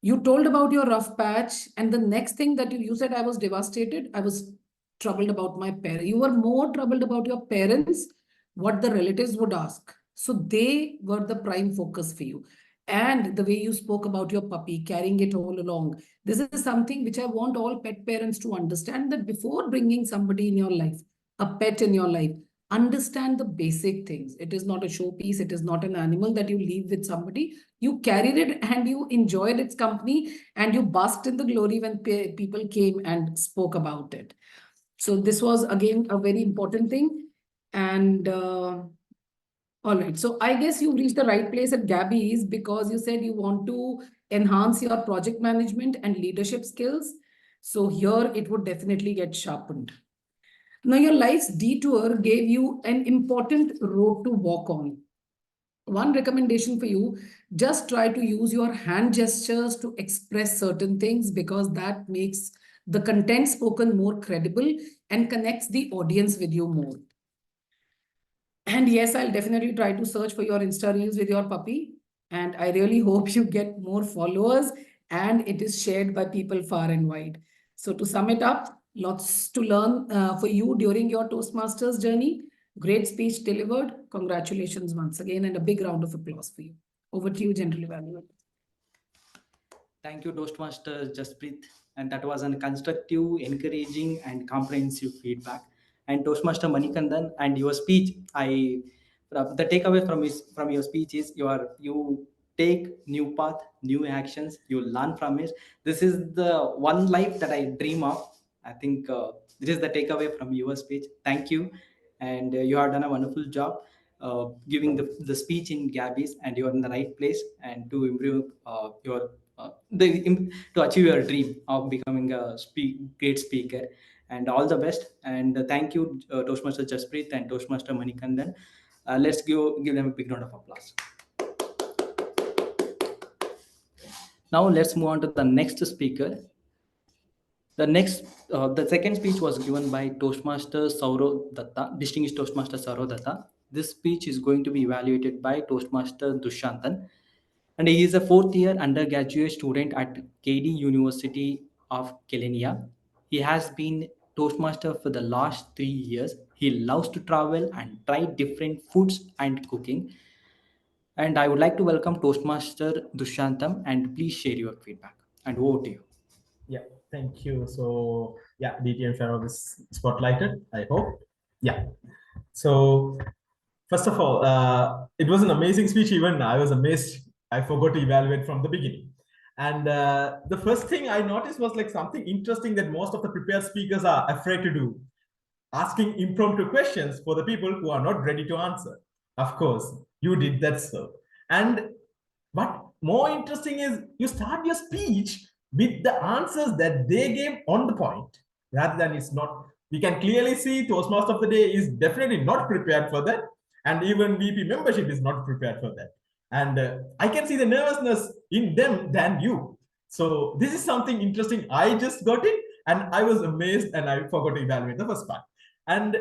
You told about your rough patch, and the next thing that you said, I was devastated. I was troubled about my parents. You were more troubled about your parents, what the relatives would ask. So they were the prime focus for you. And the way you spoke about your puppy, carrying it all along. This is something which I want all pet parents to understand, that before bringing somebody in your life, a pet in your life, understand the basic things. It is not a showpiece. It is not an animal that you leave with somebody. You carried it and you enjoyed its company and you basked in the glory when people came and spoke about it. So this was, again, a very important thing. And all right. So I guess you reached the right place at Gabbys because you said you want to enhance your project management and leadership skills. So here it would definitely get sharpened. Now, your life's detour gave you an important road to walk on. One recommendation for you, just try to use your hand gestures to express certain things, because that makes the content spoken more credible and connects the audience with you more. And yes, I'll definitely try to search for your Insta Reels with your puppy. And I really hope you get more followers and it is shared by people far and wide. So to sum it up, lots to learn for you during your Toastmasters journey. Great speech delivered. Congratulations once again, and a big round of applause for you. Over to you, General Evaluator. Thank you, Toastmaster Jaspreet. And that was a constructive, encouraging, and comprehensive feedback. And Toastmaster Manikandan, and your speech, the takeaway from your speech is you take new path, new actions, you learn from it. This is the one life that I dream of. I think this is the takeaway from your speech. Thank you. And you have done a wonderful job giving the speech in Gabbys, and you're in the right place and to improve to achieve your dream of becoming a great speaker. And all the best. And thank you, Toastmaster Jaspreet and Toastmaster Manikandan. Let's give them a big round of applause. Now let's move on to the next speaker. The second speech was given by Toastmaster Sourav Dutta, distinguished Toastmaster Sourav Dutta. This speech is going to be evaluated by Toastmaster Dushyanthan, and he is a fourth-year undergraduate student at KD University of Kelenia. He has been Toastmaster for the last 3 years. He loves to travel and try different foods and cooking. And I would like to welcome Toastmaster Dushyanthan, and please share your feedback. And over to you. Yeah, thank you. So yeah, DTM Share is spotlighted, I hope. Yeah. So first of all, it was an amazing speech. Even I was amazed. I forgot to evaluate from the beginning. And the first thing I noticed was like something interesting that most of the prepared speakers are afraid to do. Asking impromptu questions for the people who are not ready to answer. Of course, you did that, sir. And what more interesting is you start your speech with the answers that they gave on the point, rather than it's not. We can clearly see Toastmaster of the day is definitely not prepared for that. And even VP membership is not prepared for that. And I can see the nervousness in them than you. So this is something interesting. I just got it and I was amazed and I forgot to evaluate the first part. And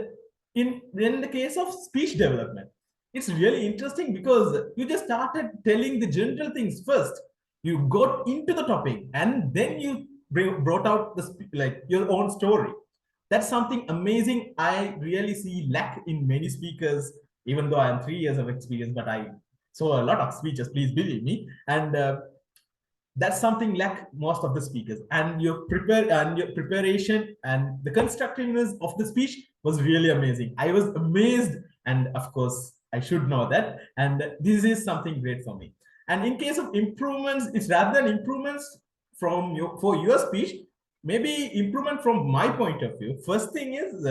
in the case of speech development, it's really interesting because you just started telling the general things first. You got into the topic and then you brought out the your own story. That's something amazing. I really see lack in many speakers, even though I am 3 years of experience, but I saw a lot of speeches, please believe me. And that's something lack most of the speakers. And your preparation and the constructiveness of the speech was really amazing. I was amazed, and of course I should know that. And this is something great for me. And in case of improvements, it's rather than improvements from for your speech, maybe improvement from my point of view. First thing is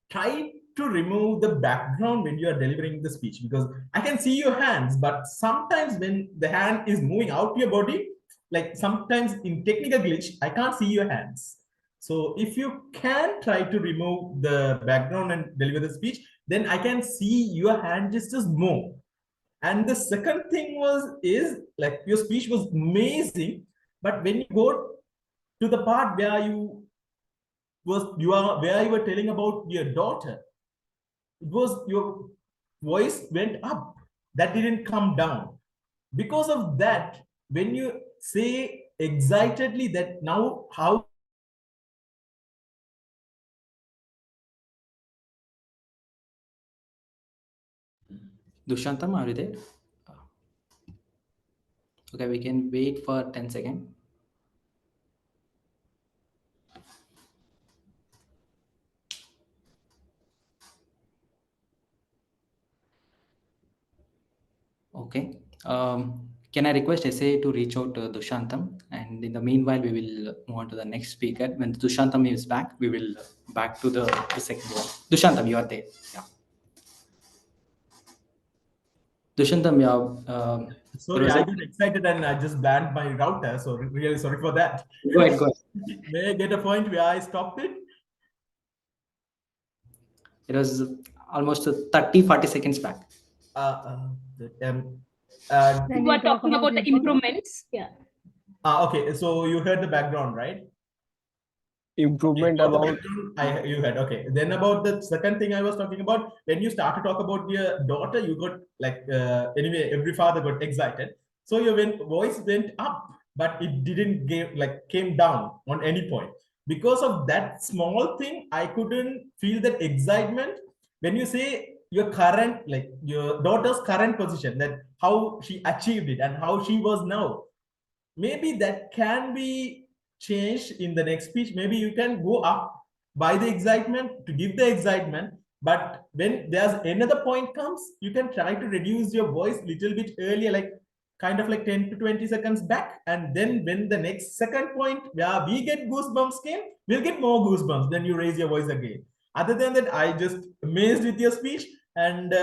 try to remove the background when you are delivering the speech, because I can see your hands, but sometimes when the hand is moving out to your body, like sometimes in technical glitch, I can't see your hands. So if you can try to remove the background and deliver the speech, then I can see your hand gestures more. And the second thing is like your speech was amazing, but when you go to the part where you were telling about your daughter, it was your voice went up, that didn't come down. Because of that, when you say excitedly that now how Dushyanthan, are you there? Okay, we can wait for 10 seconds. Okay. Can I request SA to reach out to Dushyanthan? And in the meanwhile, we will move on to the next speaker. When Dushyanthan is back, we will back to the second one. Dushyanthan, you are there. Yeah. Dushyanthan, yeah. Sorry, I got excited and I just banned my router. So really sorry for that. Go ahead, go ahead. May I get a point where I stopped it? It was almost 30-40 seconds back. You were talking about the improvements. Yeah. Okay, so you heard the background, right? Improvement Okay, about you heard. Okay, then about the second thing I was talking about, when you start to talk about your daughter, you got like anyway, every father got excited, so your voice went up, but it didn't came down on any point. Because of that small thing, I couldn't feel that excitement when you say your current, like your daughter's current position, that how she achieved it and how she was now. Maybe that can be changed in the next speech. Maybe you can go up by the excitement to give the excitement, but when there's another point comes, you can try to reduce your voice little bit earlier, like kind of like 10 to 20 seconds back. And then when the next second point where we get goosebumps came, we'll get more goosebumps, then you raise your voice again. Other than that, I just amazed with your speech. And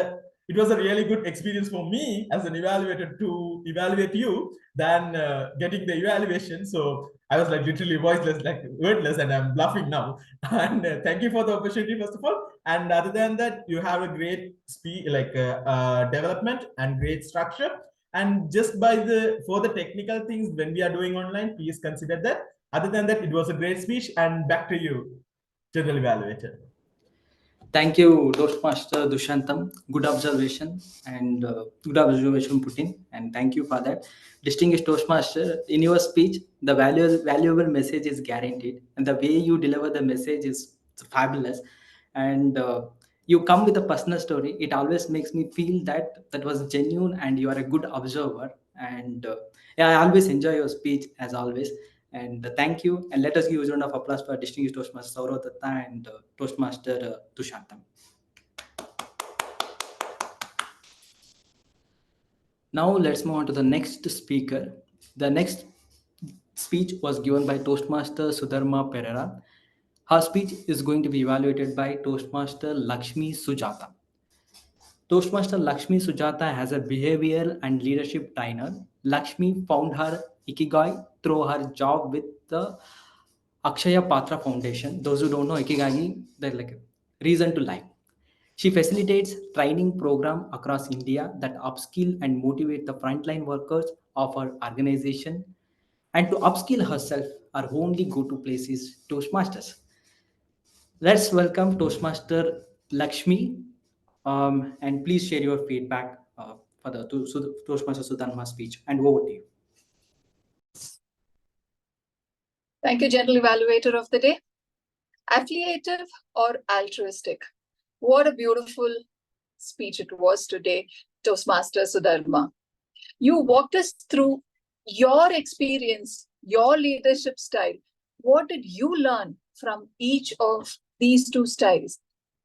it was a really good experience for me as an evaluator to evaluate you than getting the evaluation. So I was like literally voiceless, like wordless, and I'm bluffing now. And thank you for the opportunity, first of all. And other than that, you have a great development and great structure. And just for the technical things when we are doing online, please consider that. Other than that, it was a great speech. And back to you, General Evaluator. Thank you, Toastmaster Dushyanthan. Good observation and good observation put in, and thank you for that. Distinguished Toastmaster, in your speech, the valuable message is guaranteed, and the way you deliver the message is fabulous. And you come with a personal story. It always makes me feel that was genuine, and you are a good observer. And yeah, I always enjoy your speech as always. And thank you. And let us give a round of applause for distinguished Toastmaster Sourav, Dutta, and Toastmaster Dushyanthan. Now let's move on to the next speaker. The next speech was given by Toastmaster Sudharma Perera. Her speech is going to be evaluated by Toastmaster Lakshmi Sujatha. Toastmaster Lakshmi Sujatha has a behavioral and leadership trainer. Lakshmi found her ikigai through her job with the Akshaya Patra Foundation. Those who don't know ikigai, they're like a reason to life. She facilitates training program across India that upskill and motivate the frontline workers of her organization. And to upskill herself, her only go-to place is Toastmasters. Let's welcome Toastmaster Lakshmi, and please share your feedback for the Toastmaster Sudharma speech. And over to you. Thank you, General Evaluator of the Day. Affiliative or altruistic? What a beautiful speech it was today, Toastmaster Sudharma. You walked us through your experience, your leadership style. What did you learn from each of these two styles?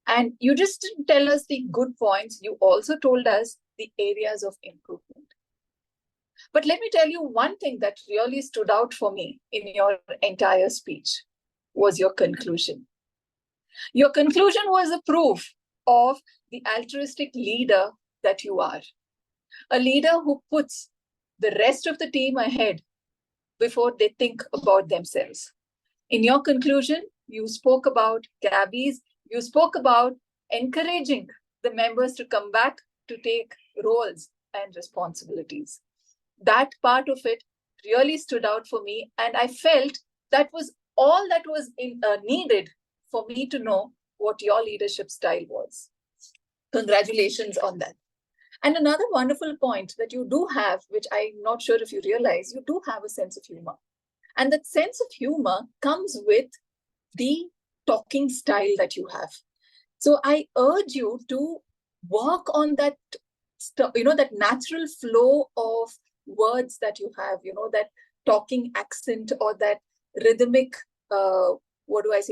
And you just didn't tell us the good points, you also told us the areas of improvement. But let me tell you one thing that really stood out for me in your entire speech was your conclusion. Your conclusion was a proof of the altruistic leader that you are. A leader who puts the rest of the team ahead before they think about themselves. In your conclusion, you spoke about Gabbys, you spoke about encouraging the members to come back to take roles and responsibilities. That part of it really stood out for me, and I felt that was all that was needed for me to know what your leadership style was. Congratulations on that. And another wonderful point that you do have, which I'm not sure if you realize, you do have a sense of humor. And that sense of humor comes with the talking style that you have. So I urge you to work on that, that natural flow of words that you have, that talking accent or that rhythmic,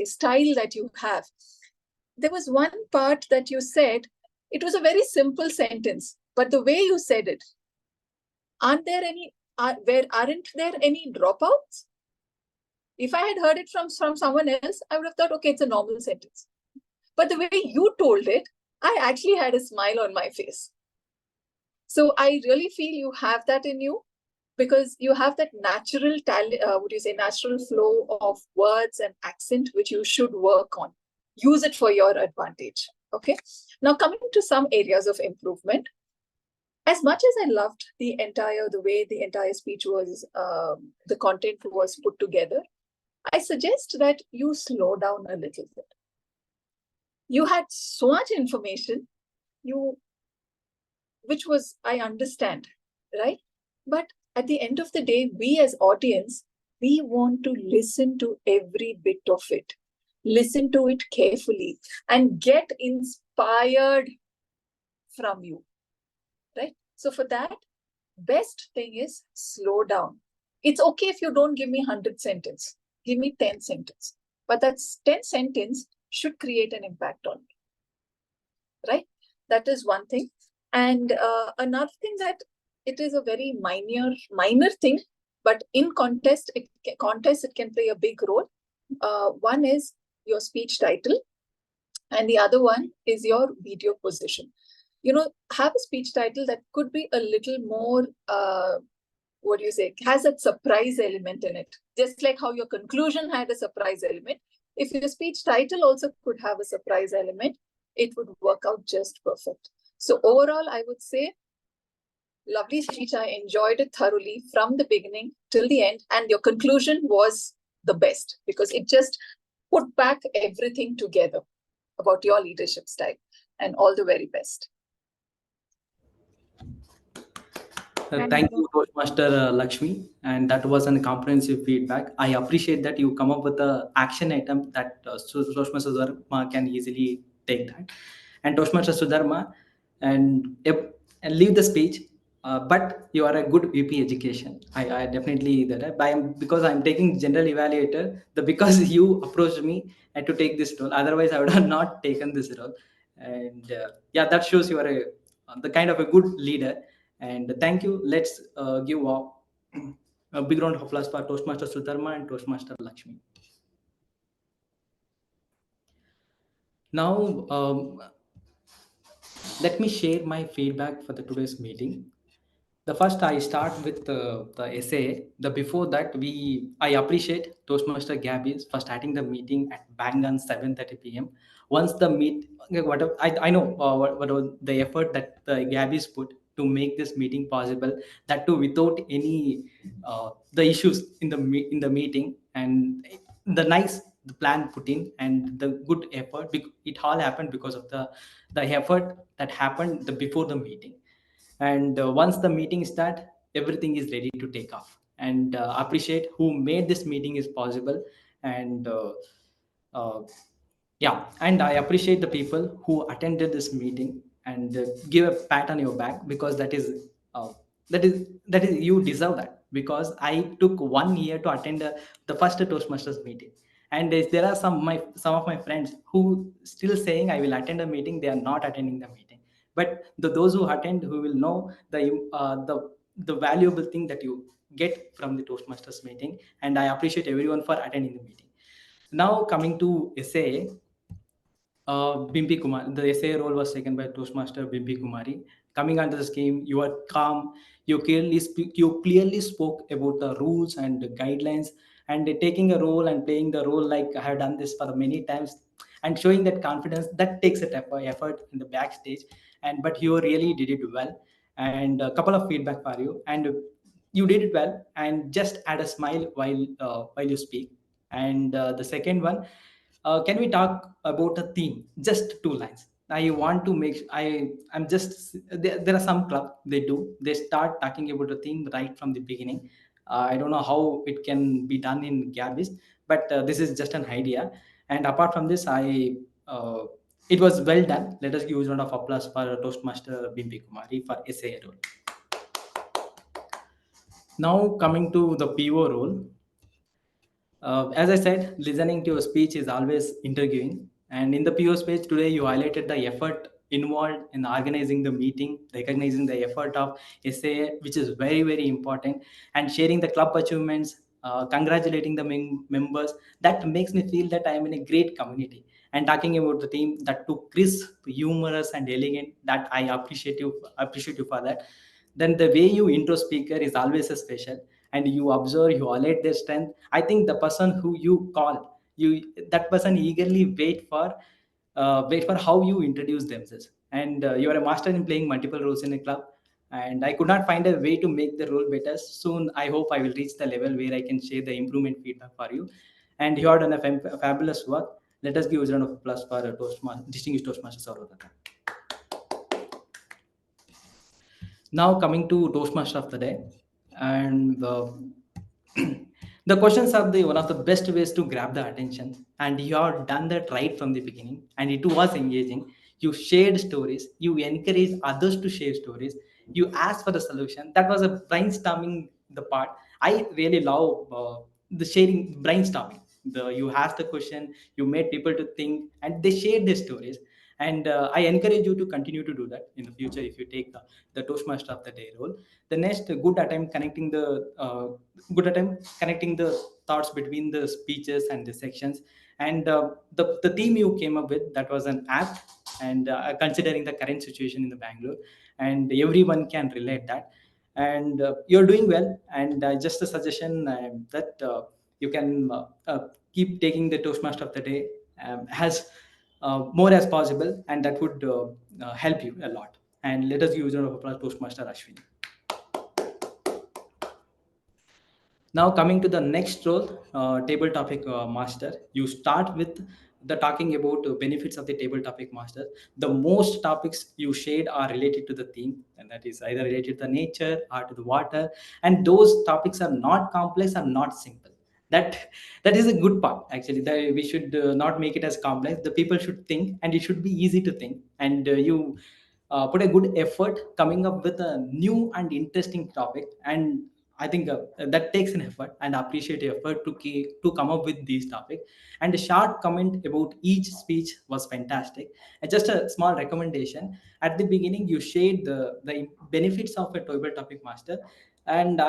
style that you have. There was one part that you said, it was a very simple sentence, but the way you said it, aren't there any dropouts? If I had heard it from someone else, I would have thought, okay, it's a normal sentence. But the way you told it, I actually had a smile on my face. So I really feel you have that in you, because you have that natural natural flow of words and accent, which you should work on. Use it for your advantage. Okay. Now coming to some areas of improvement. As much as I loved the way the entire speech was, the content was put together, I suggest that you slow down a little bit. You had so much information, which was, I understand, right? But at the end of the day, we as audience, we want to listen to every bit of it. Listen to it carefully and get inspired from you, right? So for that, best thing is slow down. It's okay if you don't give me 100 sentences. Give me 10 sentences. But that 10 sentences should create an impact on me, right? That is one thing. And another thing that it is a very minor thing, but in contest it can play a big role. One is your speech title, and the other one is your video position. have a speech title that could be a little more, what do you say, has a surprise element in it. Just like how your conclusion had a surprise element, if your speech title also could have a surprise element, it would work out just perfect. So overall, I would say, lovely speech. I enjoyed it thoroughly from the beginning till the end. And your conclusion was the best because it just put back everything together about your leadership style. And all the very best. Thank you, Toastmaster Lakshmi, and that was a comprehensive feedback. I appreciate that you come up with an action item that Toastmaster Sudharma can easily take that, and Toastmaster Sudharma, and leave the speech. But you are a good VP education. I definitely that. Because I'm taking general evaluator. Because you approached me and to take this role. Otherwise, I would have not taken this role. And yeah, that shows you are the kind of a good leader. And thank you. Let's give a big round of applause for Toastmaster Sudharma and Toastmaster Lakshmi. Now, let me share my feedback for today's meeting. The first, I start with the essay. Before that, I appreciate Toastmaster Gabbys for starting the meeting at bang on 7:30 p.m. Once the I know what was the effort that the Gabbys put to make this meeting possible. That too without any the issues in the meeting, and the plan put in and the good effort. It all happened because of the effort that happened before the meeting. And once the meeting start, everything is ready to take off. And appreciate who made this meeting is possible. And uh, yeah, and I appreciate the people who attended this meeting and give a pat on your back, because that is you deserve that, because I took 1 year to attend the first Toastmasters meeting. And there are some of my friends who still saying I will attend a meeting, they are not attending the meeting. But those who attend, who will know the valuable thing that you get from the Toastmasters meeting. And I appreciate everyone for attending the meeting. Now coming to essay, Bimpy Kumar, the essay role was taken by Toastmaster Bimpy Kumari. Coming under the scheme, you are calm. You clearly spoke about the rules and the guidelines, and taking a role and playing the role like I have done this for many times, and showing that confidence that takes a effort in the backstage. And but you really did it well. And a couple of feedback for you, and you did it well. And just add a smile while you speak. And the second one, can we talk about a theme? Just 2 lines. I want to make. I'm just there are some club they start talking about a theme right from the beginning. I don't know how it can be done in Gabbys, but this is just an idea. And apart from this, it was well done. Let us give a round of applause for Toastmaster Bimpy Kumari for essay role. Now coming to the PO role. As I said, listening to your speech is always intriguing. And in the PO speech today, you highlighted the effort involved in organizing the meeting, recognizing the effort of SA, which is very, very important, and sharing the club achievements, congratulating the members. That makes me feel that I am in a great community. And talking about the team that took crisp, humorous, and elegant, that I appreciate you for that. Then the way you intro speaker is always a special, and you observe, you highlight their strength. I think the person who you call, that person eagerly wait for how you introduce themselves. And you are a master in playing multiple roles in a club. And I could not find a way to make the role better. Soon, I hope I will reach the level where I can share the improvement feedback for you. And you have done a fabulous work. Let us give a round of applause for distinguished Toastmaster Sourav. Now coming to Toastmaster of the day, and the questions are one of the best ways to grab the attention, and you have done that right from the beginning, and it was engaging. You shared stories, you encouraged others to share stories, you asked for the solution. That was a brainstorming the part. I really love the sharing brainstorming. You asked the question, you made people to think, and they shared their stories. And I encourage you to continue to do that in the future if you take the Toastmaster of the day role. The next good attempt connecting the thoughts between the speeches and the sections. And the theme you came up with, that was an app. and considering the current situation in the Bangalore, and everyone can relate that. And you're doing well. And just a suggestion that you can keep taking the Toastmaster of the day as more as possible, and that would help you a lot. And let us use a round of applause, Toastmaster Ashwini. Now coming to the next role, table topic master. You start with the talking about benefits of the table topic master. The most topics you shared are related to the theme, and that is either related to the nature or to the water. And those topics are not complex, are not simple. That is a good part actually. That we should not make it as complex. The people should think, and it should be easy to think. And you put a good effort coming up with a new and interesting topic. And I think that takes an effort, and I appreciate your effort to come up with these topics. And a short comment about each speech was fantastic. And just a small recommendation: at the beginning, you shared the benefits of a table topic master, and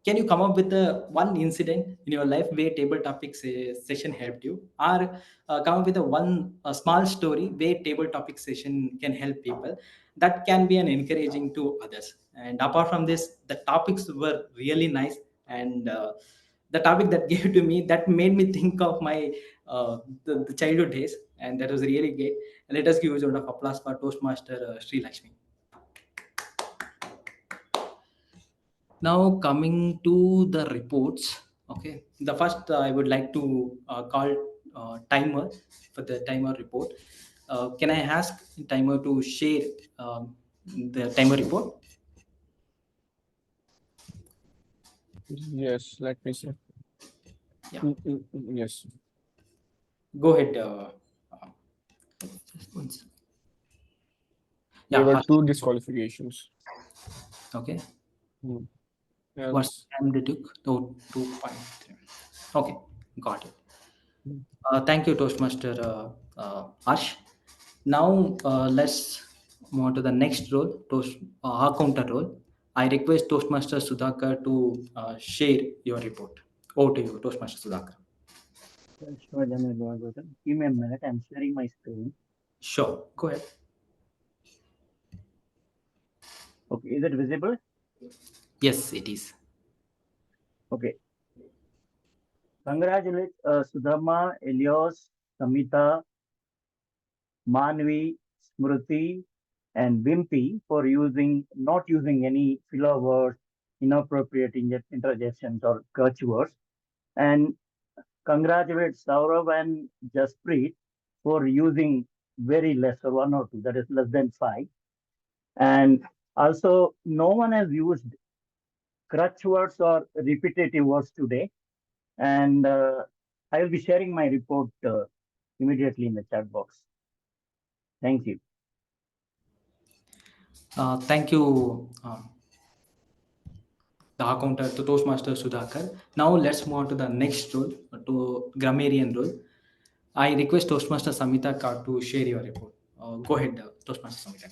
can you come up with one incident in your life where table topics session helped you, or come up with a small story where table topic session can help people? That can be an encouraging to others. And apart from this, the topics were really nice. And the topic that gave to me, that made me think of my the childhood days, and that was really great. And let us give a round of applause for Toastmaster Shrilakshmi. Now coming to the reports. Okay, the first I would like to call timer for the timer report. Can I ask timer to share the timer report? Yes, let me see. Yeah. Yes. Go ahead. There were Harsh. 2 disqualifications. Okay. Yes. What time they took? Oh, 2.3. Okay, got it. Thank you, Toastmaster Arsh. Now let's move on to the next role, counter role. I request Toastmaster Sudhakar to share your report. Over to you, Toastmaster Sudhakar. Sure, give me a minute. I'm sharing my screen. Sure, go ahead. Okay, is it visible? Yes, it is. Okay. Congratulate Sudharma, Elios, Samita, Manvi, Smriti, and Bimpy for not using any filler words, inappropriate interjections or curse words. And congratulate Sourav and Jaspreet for using very less, or 1 or 2, that is less than 5. And also, no one has used crutch words or repetitive words today. And I will be sharing my report immediately in the chat box. Thank you. Thank you, the accountant, to Toastmaster Sudhakar. Now let's move on to the next role, to Grammarian role. I request Toastmaster Samita Kar to share your report. Go ahead, Toastmaster Samita.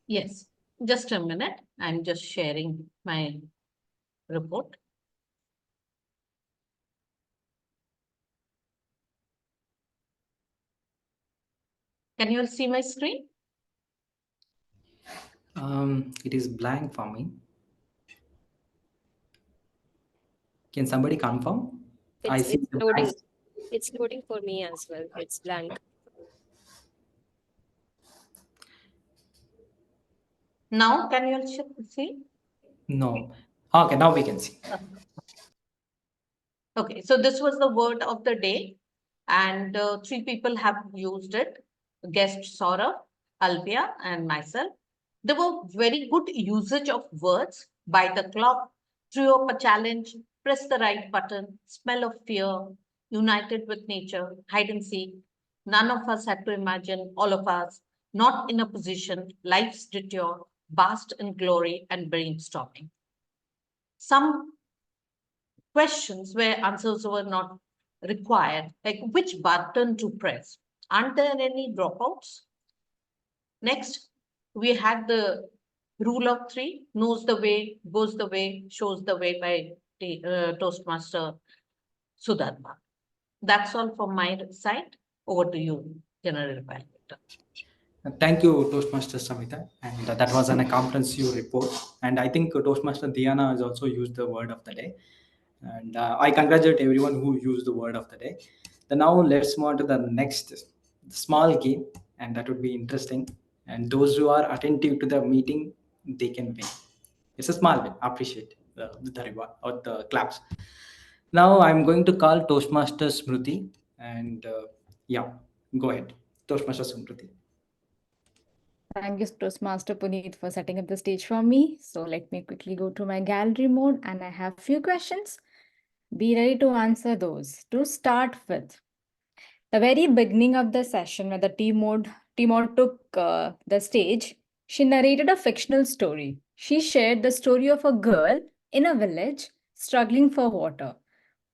Yes, just a minute. I'm just sharing my report. Can you all see my screen? It is blank for me. Can somebody confirm? It's loading. It's loading for me as well. It's blank. Now, can you all see? No. Okay, now we can see. Okay, so this was the word of the day, and 3 people have used it: guest Sourav, Albia, and myself. There were very good usage of words: by the clock, threw up a challenge, press the right button, smell of fear, united with nature, hide and seek. None of us had to imagine, all of us, not in a position, life's detour, basked in glory and brainstorming. Some questions where answers were not required, like which button to press. Aren't there any dropouts? Next, we had the rule of 3: knows the way, goes the way, shows the way, by Toastmaster Sudharma. That's all from my side. Over to you. General Evaluator. Thank you, Toastmaster Samita. And that was a comprehensive report. And I think Toastmaster Diana has also used the word of the day. And I congratulate everyone who used the word of the day. Then now let's move on to the next small game, and that would be interesting. And those who are attentive to the meeting, they can win. It's a small win. Appreciate the reward or the claps. Now I'm going to call Toastmaster Smriti, and yeah, go ahead, Toastmaster Smriti. Thank you, Toastmaster Punith, for setting up the stage for me. So let me quickly go to my gallery mode, and I have few questions. Be ready to answer those. To start with, the very beginning of the session, when the TMOD took the stage, she narrated a fictional story. She shared the story of a girl in a village struggling for water.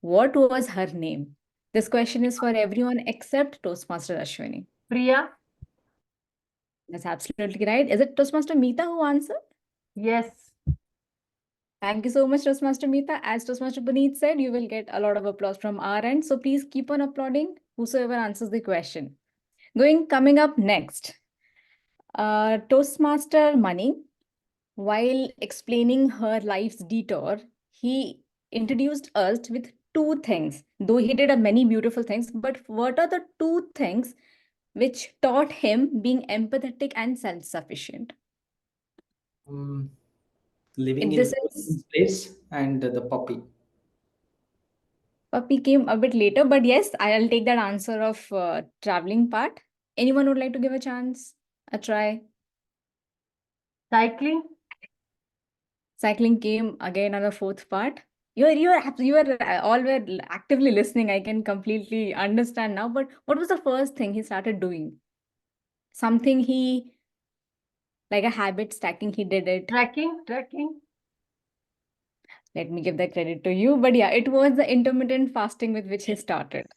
What was her name? This question is for everyone except Toastmaster Ashwini. Priya? That's absolutely right. Is it Toastmaster Meeta who answered? Yes. Thank you so much, Toastmaster Meeta. As Toastmaster Puneet said, you will get a lot of applause from our end. So please keep on applauding whosoever answers the question. Coming up next, Toastmaster Mani, while explaining her life's detour, he introduced us with two things. Though he did many beautiful things, but what are the two things which taught him being empathetic and self-sufficient? Living in This the is place and the puppy. Puppy came a bit later, but yes, I'll take that answer of traveling part. Anyone would like to give a chance, a try? Cycling? Cycling came again on the fourth part. You are all were actively listening. I can completely understand now. But what was the first thing he started doing? Something like a habit stacking, he did it. Trekking? Let me give that credit to you. But yeah, it was the intermittent fasting with which he started.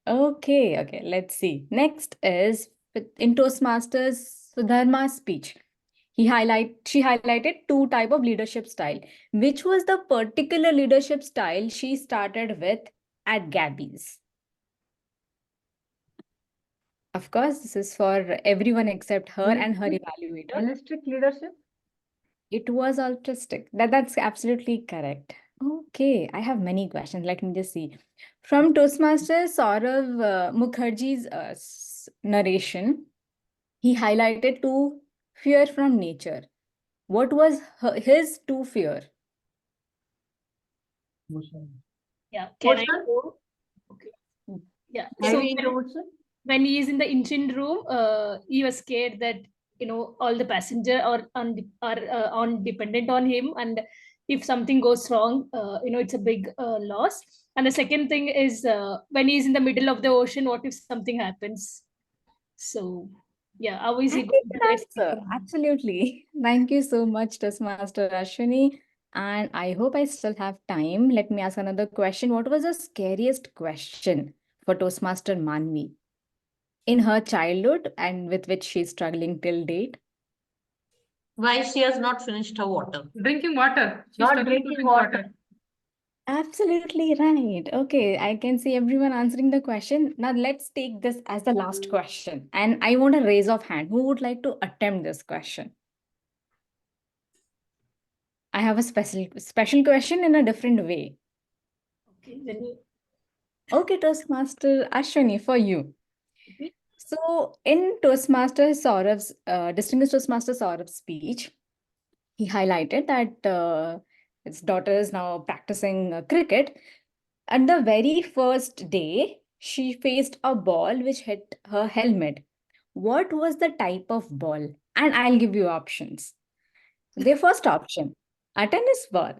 Okay, let's see. Next is in Toastmasters Sudharma's speech. She highlighted two type of leadership style. Which was the particular leadership style she started with at Gabbys? Of course, this is for everyone except her and her evaluator. Holistic leadership? It was altruistic. That's absolutely correct. Okay, I have many questions. Let me just see. From Toastmasters Sourav Mukherjee's narration, he highlighted two fear from nature. What was his two fear? Yeah, can I Ocean? go? Okay. Yeah. So Maybe into ocean? when he is in the engine room, he was scared that all the passenger are on dependent on him, and if something goes wrong, it's a big loss. And the second thing is when he's in the middle of the ocean, what if something happens? So yeah, how is he going to Answer. Absolutely. Thank you so much, Toastmaster Ashwini. And I hope I still have time. Let me ask another question. What was the scariest question for Toastmaster Manvi in her childhood and with which she's struggling till date? Why she has not finished her water? Drinking water. She's Not struggling to drinking drink water. Absolutely right. Okay, I can see everyone answering the question. Now let's take this as the last question. And I want a raise of hand. Who would like to attempt this question? I have a special question in a different way. Okay, Toastmaster Ashwini, for you. Okay. So in Toastmaster Saurav's, distinguished Toastmaster Saurav's speech, he highlighted that his daughter is now practicing cricket. At the very first day, she faced a ball which hit her helmet. What was the type of ball? And I'll give you options. The first option, a tennis ball,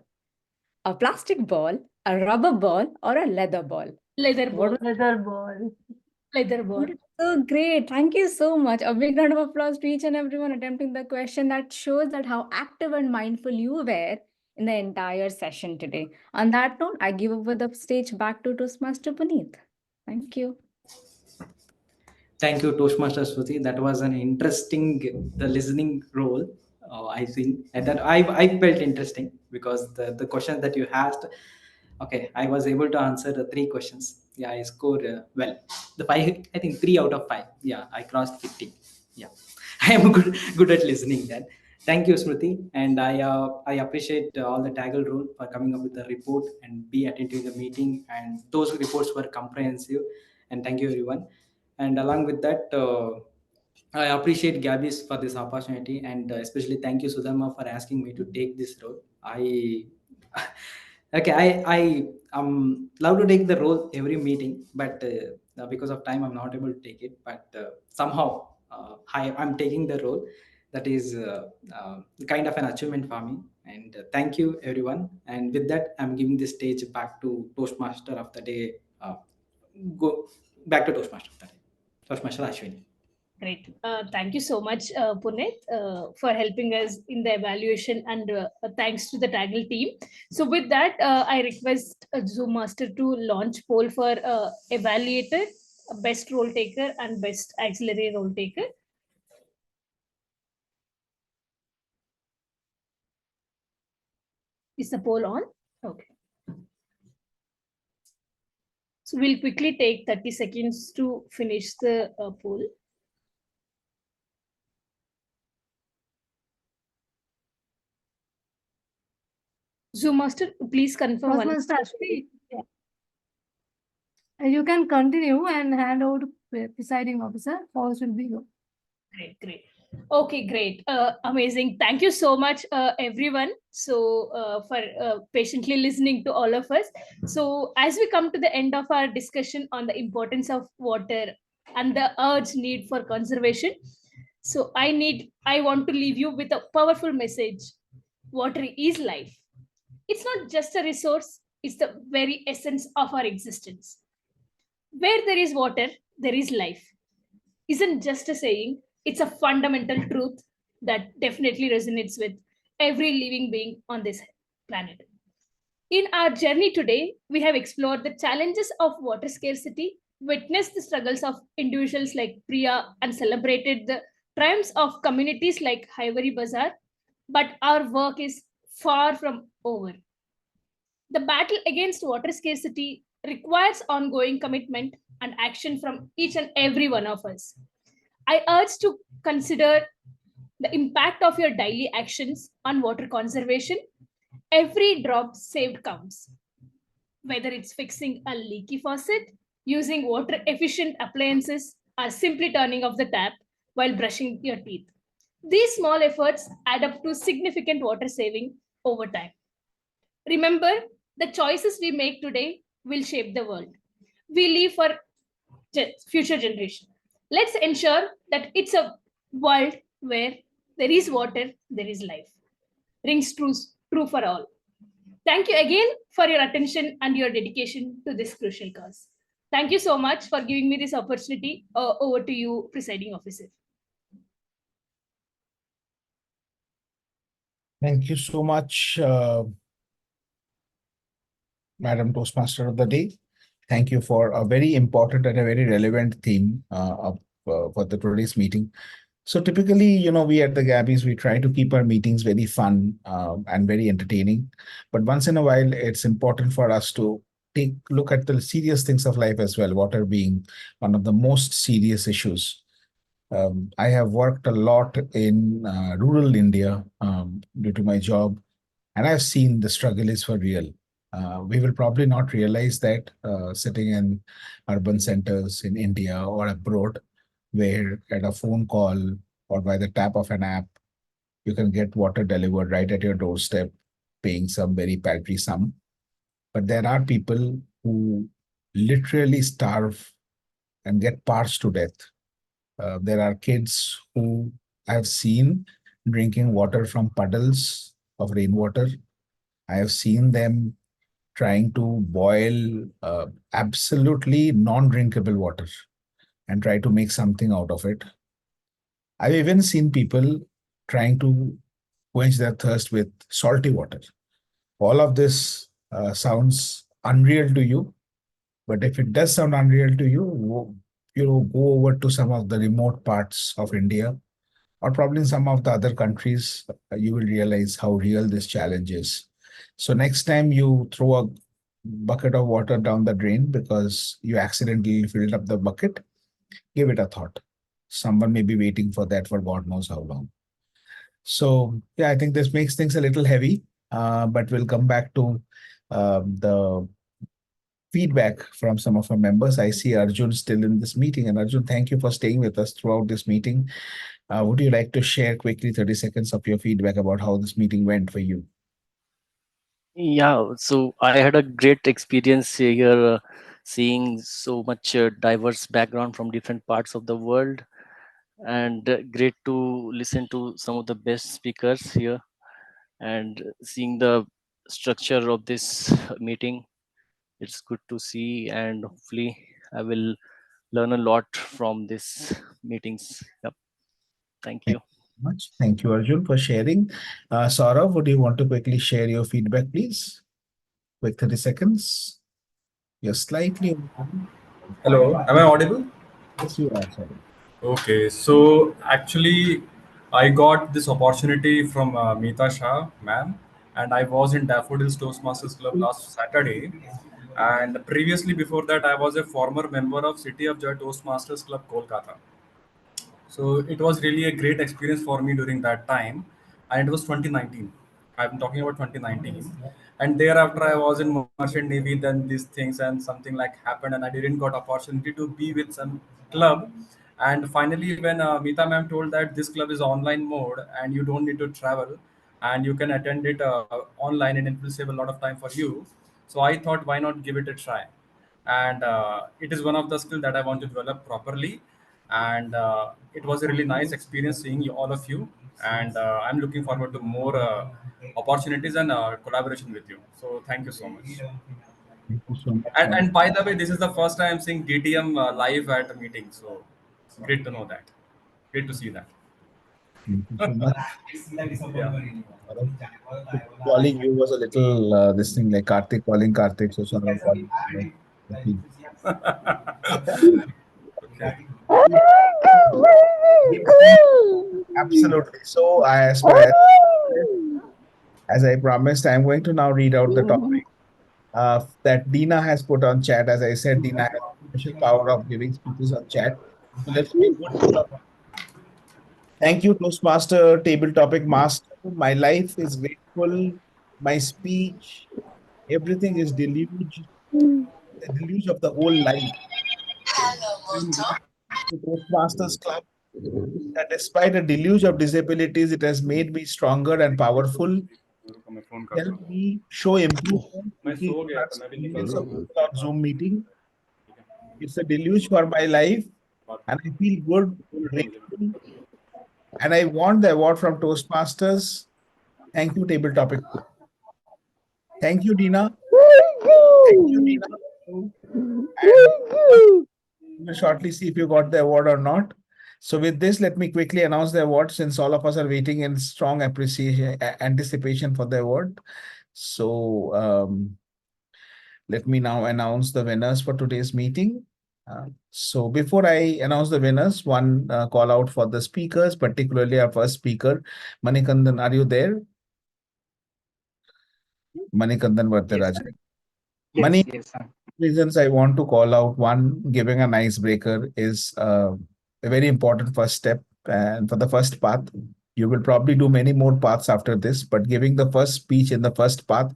a plastic ball, a rubber ball, or a leather ball. Leather ball. Leather ball. Leather ball. So great. Thank you so much. A big round of applause to each and everyone attempting the question. That shows that how active and mindful you were in the entire session today. On that note, I give over the stage back to Toastmaster Puneet. Thank you. Thank you, Toastmaster Shruti. That was an interesting the listening role. I think and that I felt interesting because the questions that you asked Okay, I was able to answer the 3 questions. Yeah, I scored well. The 5, I think 3 out of 5. Yeah, I crossed 50. Yeah, I am good at listening then. Thank you, Smriti. And I appreciate all the TAGL role for coming up with the report and be attentive to the meeting. And those reports were comprehensive. And thank you, everyone. And along with that, I appreciate Gabbys for this opportunity, and especially thank you, Sudharma, for asking me to take this role. I okay, I love to take the role every meeting, but because of time, I'm not able to take it. But somehow, I'm taking the role. That is kind of an achievement for me. And thank you, everyone. And with that, I'm giving the stage back to Toastmaster of the day. Go back to Toastmaster of the day. Toastmaster Ashwini. Great. Thank you so much, Punith, for helping us in the evaluation, and thanks to the TAGL team. So with that, I request Zoom Master to launch poll for Evaluator, Best Role Taker, and Best Auxiliary Role Taker. Is the poll on? Okay. So we'll quickly take 30 seconds to finish the poll. Zoom Master, please confirm. Toastmaster Ashwini, you can continue and hand over to presiding officer. Polls will be go. Great. Okay, great. Amazing. Thank you so much, everyone. So for patiently listening to all of us. So as we come to the end of our discussion on the importance of water and the urgent need for conservation, so I want to leave you with a powerful message. Water is life. It's not just a resource, it's the very essence of our existence. Where there is water, there is life. Isn't just a saying, it's a fundamental truth that definitely resonates with every living being on this planet. In our journey today, we have explored the challenges of water scarcity, witnessed the struggles of individuals like Priya, and celebrated the triumphs of communities like Highbury Bazaar. But our work is far from over. The battle against water scarcity requires ongoing commitment and action from each and every one of us. I urge to consider the impact of your daily actions on water conservation. Every drop saved counts. Whether it's fixing a leaky faucet, using water efficient appliances, or simply turning off the tap while brushing your teeth. These small efforts add up to significant water saving over time. Remember, the choices we make today will shape the world we live for future generation. Let's ensure that it's a world where there is water, there is life. Rings true for all. Thank you again for your attention and your dedication to this crucial cause. Thank you so much for giving me this opportunity. Over to you, presiding officer. Thank you so much, Madam Toastmaster of the Day. Thank you for a very important and a very relevant theme for the today's meeting. So typically, we at the Gabbys, we try to keep our meetings very fun and very entertaining. But once in a while, it's important for us to look at the serious things of life as well, water being one of the most serious issues. I have worked a lot in rural India due to my job, and I've seen the struggle is for real. We will probably not realize that sitting in urban centers in India or abroad, where at a phone call or by the tap of an app, you can get water delivered right at your doorstep, paying some very paltry sum. But there are people who literally starve and get parched to death. There are kids who I've seen drinking water from puddles of rainwater. I have seen them trying to boil absolutely non-drinkable water and try to make something out of it. I've even seen people trying to quench their thirst with salty water. All of this sounds unreal to you, but if it does sound unreal to you, go over to some of the remote parts of India or probably in some of the other countries, you will realize how real this challenge is. So next time you throw a bucket of water down the drain because you accidentally filled up the bucket, give it a thought. Someone may be waiting for that for God knows how long. So yeah, I think this makes things a little heavy, but we'll come back to the feedback from some of our members. I see Arjun still in this meeting, and Arjun, thank you for staying with us throughout this meeting. Would you like to share quickly 30 seconds of your feedback about how this meeting went for you? Yeah, so I had a great experience here, seeing so much diverse background from different parts of the world, and great to listen to some of the best speakers here, and seeing the structure of this meeting. It's good to see, and hopefully I will learn a lot from this meetings. Yep. Thank you. Much. Thank you, Arjun, for sharing. Sourav, would you want to quickly share your feedback, please? Quick 30 seconds. You're slightly. Hello, am I audible? Yes, you are, sorry. Okay, so actually, I got this opportunity from Meeta Shah, ma'am, and I was in Daffodils Toastmasters Club last Saturday. And previously, before that, I was a former member of City of Joy Toastmasters Club, Kolkata. So it was really a great experience for me during that time, and it was 2019. I'm talking about 2019, and thereafter I was in merchant navy. Then these things and something like happened, and I didn't got opportunity to be with some club. And finally, when Meeta ma'am told that this club is online mode and you don't need to travel, and you can attend it online, and it will save a lot of time for you. So I thought, why not give it a try? And it is one of the skills that I want to develop properly. And it was a really nice experience seeing all of you, and I'm looking forward to more opportunities and collaboration with you. So thank you so much. Thank you so much. And by the way, this is the first time I'm seeing DTM live at a meeting, so great to know that. Great to see that. Thank you so much. Yeah. Calling you was a little this thing like Karthik calling Karthik, so Sourav calling. Okay. Absolutely. So as I promised, I'm going to now read out the topic that Dina has put on chat. As I said, Dina has a special power of giving speeches on chat. So let's be good. Thank you, Toastmaster, Table Topic Master. My life is grateful. My speech, everything is deluge, the deluge of the whole life. The Toastmasters Club, that despite a deluge of disabilities, it has made me stronger and powerful. Help me show improvement. Millions of people on Zoom meeting. It's a deluge for my life, and I feel good, grateful, and I want the award from Toastmasters. Thank you, Table Topic. Thank you, Dina. Thank you, Dina. And we'll shortly see if you got the award or not. So with this, let me quickly announce the award since all of us are waiting in strong appreciation, anticipation for the award. So let me now announce the winners for today's meeting. So before I announce the winners, one call out for the speakers, particularly our first speaker, Manikandan. Are you there? Manikandan Varadaraj. Yes, sir. Reasons I want to call out. One, giving an icebreaker is a very important first step. And for the first path, you will probably do many more paths after this, but giving the first speech in the first path,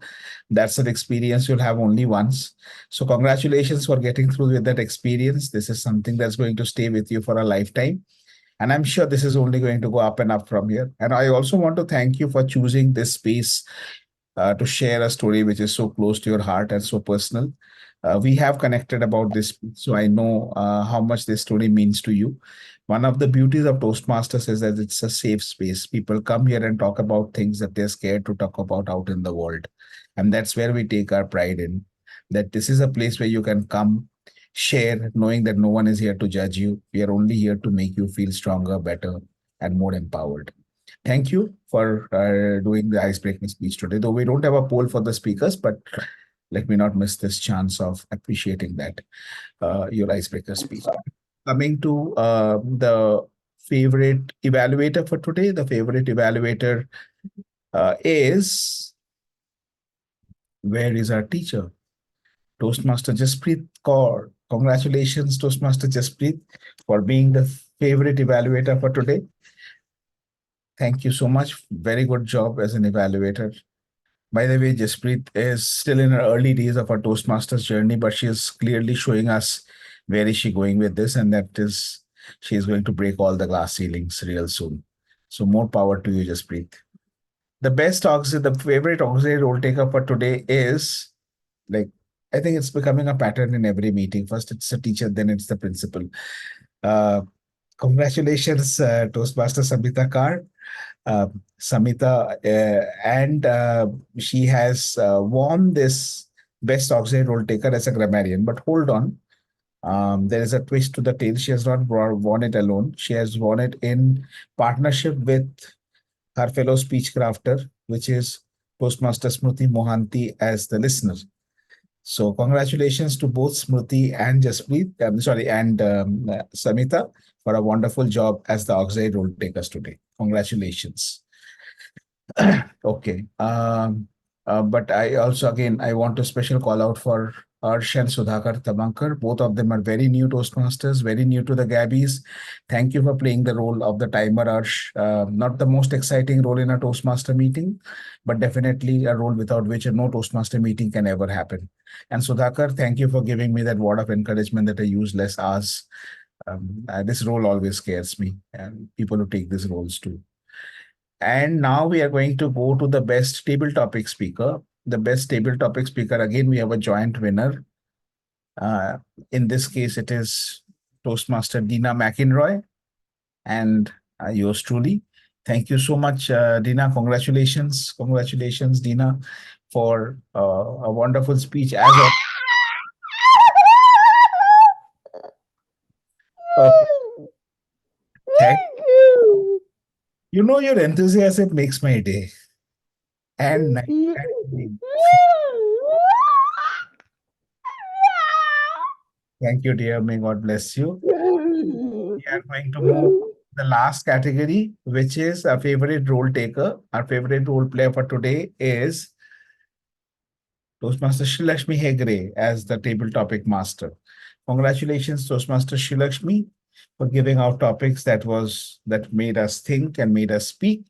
that's an experience you'll have only once. So congratulations for getting through with that experience. This is something that's going to stay with you for a lifetime. And I'm sure this is only going to go up and up from here. And I also want to thank you for choosing this space to share a story which is so close to your heart and so personal. We have connected about this, so I know how much this story means to you. One of the beauties of Toastmasters is that it's a safe space. People come here and talk about things that they're scared to talk about out in the world. And that's where we take our pride in, that this is a place where you can come, share, knowing that no one is here to judge you. We are only here to make you feel stronger, better, and more empowered. Thank you for doing the icebreaking speech today. Though we don't have a poll for the speakers, but let me not miss this chance of appreciating that, your icebreaker speech. Coming to the favorite evaluator for today, the favorite evaluator is, where is our teacher? Toastmaster Jaspreet Kaur. Congratulations, Toastmaster Jaspreet, for being the favorite evaluator for today. Thank you so much. Very good job as an evaluator. By the way, Jaspreet is still in her early days of her Toastmasters journey, but she is clearly showing us where is she going with this, and that is she is going to break all the glass ceilings real soon. So more power to you, Jaspreet. The favorite auxiliary role taker for today is, like, I think it's becoming a pattern in every meeting. First it's the teacher, then it's the principal. Congratulations, Toastmaster Samita Kar. Samita, and she has won this best auxiliary role taker as a grammarian. But hold on, there is a twist to the tale. She has not won it alone. She has won it in partnership with her fellow speech crafter, which is Toastmaster Smriti Mohanty as the listener. So congratulations to both Smriti and Jaspreet, and Samita, for a wonderful job as the auxiliary role takers today. Congratulations. Okay. But I also, again, I want a special call out for Arsh and Sudhakar Thamankar. Both of them are very new Toastmasters, very new to the Gabbys. Thank you for playing the role of the timer, Arsh. Not the most exciting role in a Toastmaster meeting, but definitely a role without which no Toastmaster meeting can ever happen. And Sudhakar, thank you for giving me that word of encouragement that I use less hours. This role always scares me, and people who take these roles too. And now we are going to go to the best table topic speaker. The best table topic speaker, again, we have a joint winner. In this case, it is Toastmaster Dina McInroy and yours truly. Thank you so much, Dina. Congratulations. Congratulations, Dina, for a wonderful speech. Thank you. You know, your enthusiasm makes my day. And night. Thank you, dear. May God bless you. We are going to move to the last category, which is our favorite role taker. Our favorite role player for today is Toastmaster Shrilakshmi Hegde as the table topic master. Congratulations, Toastmaster Shrilakshmi, for giving out topics that made us think and made us speak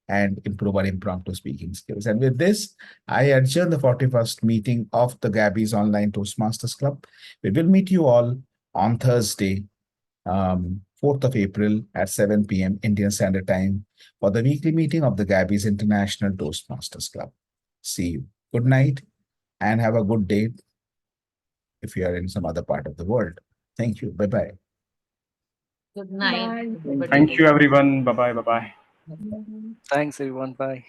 and improve our impromptu speaking skills. And with this, I adjourn the 41st meeting of the Gabbys Online Toastmasters Club. We will meet you all on Thursday, 4th of April at 7 p.m. Indian Standard Time for the weekly meeting of the Gabbys International Toastmasters Club. See you. Good night and have a good day if you are in some other part of the world. Thank you. Bye-bye. Good night. Thank you, everyone. Bye-bye. Bye-bye. Thanks, everyone. Bye.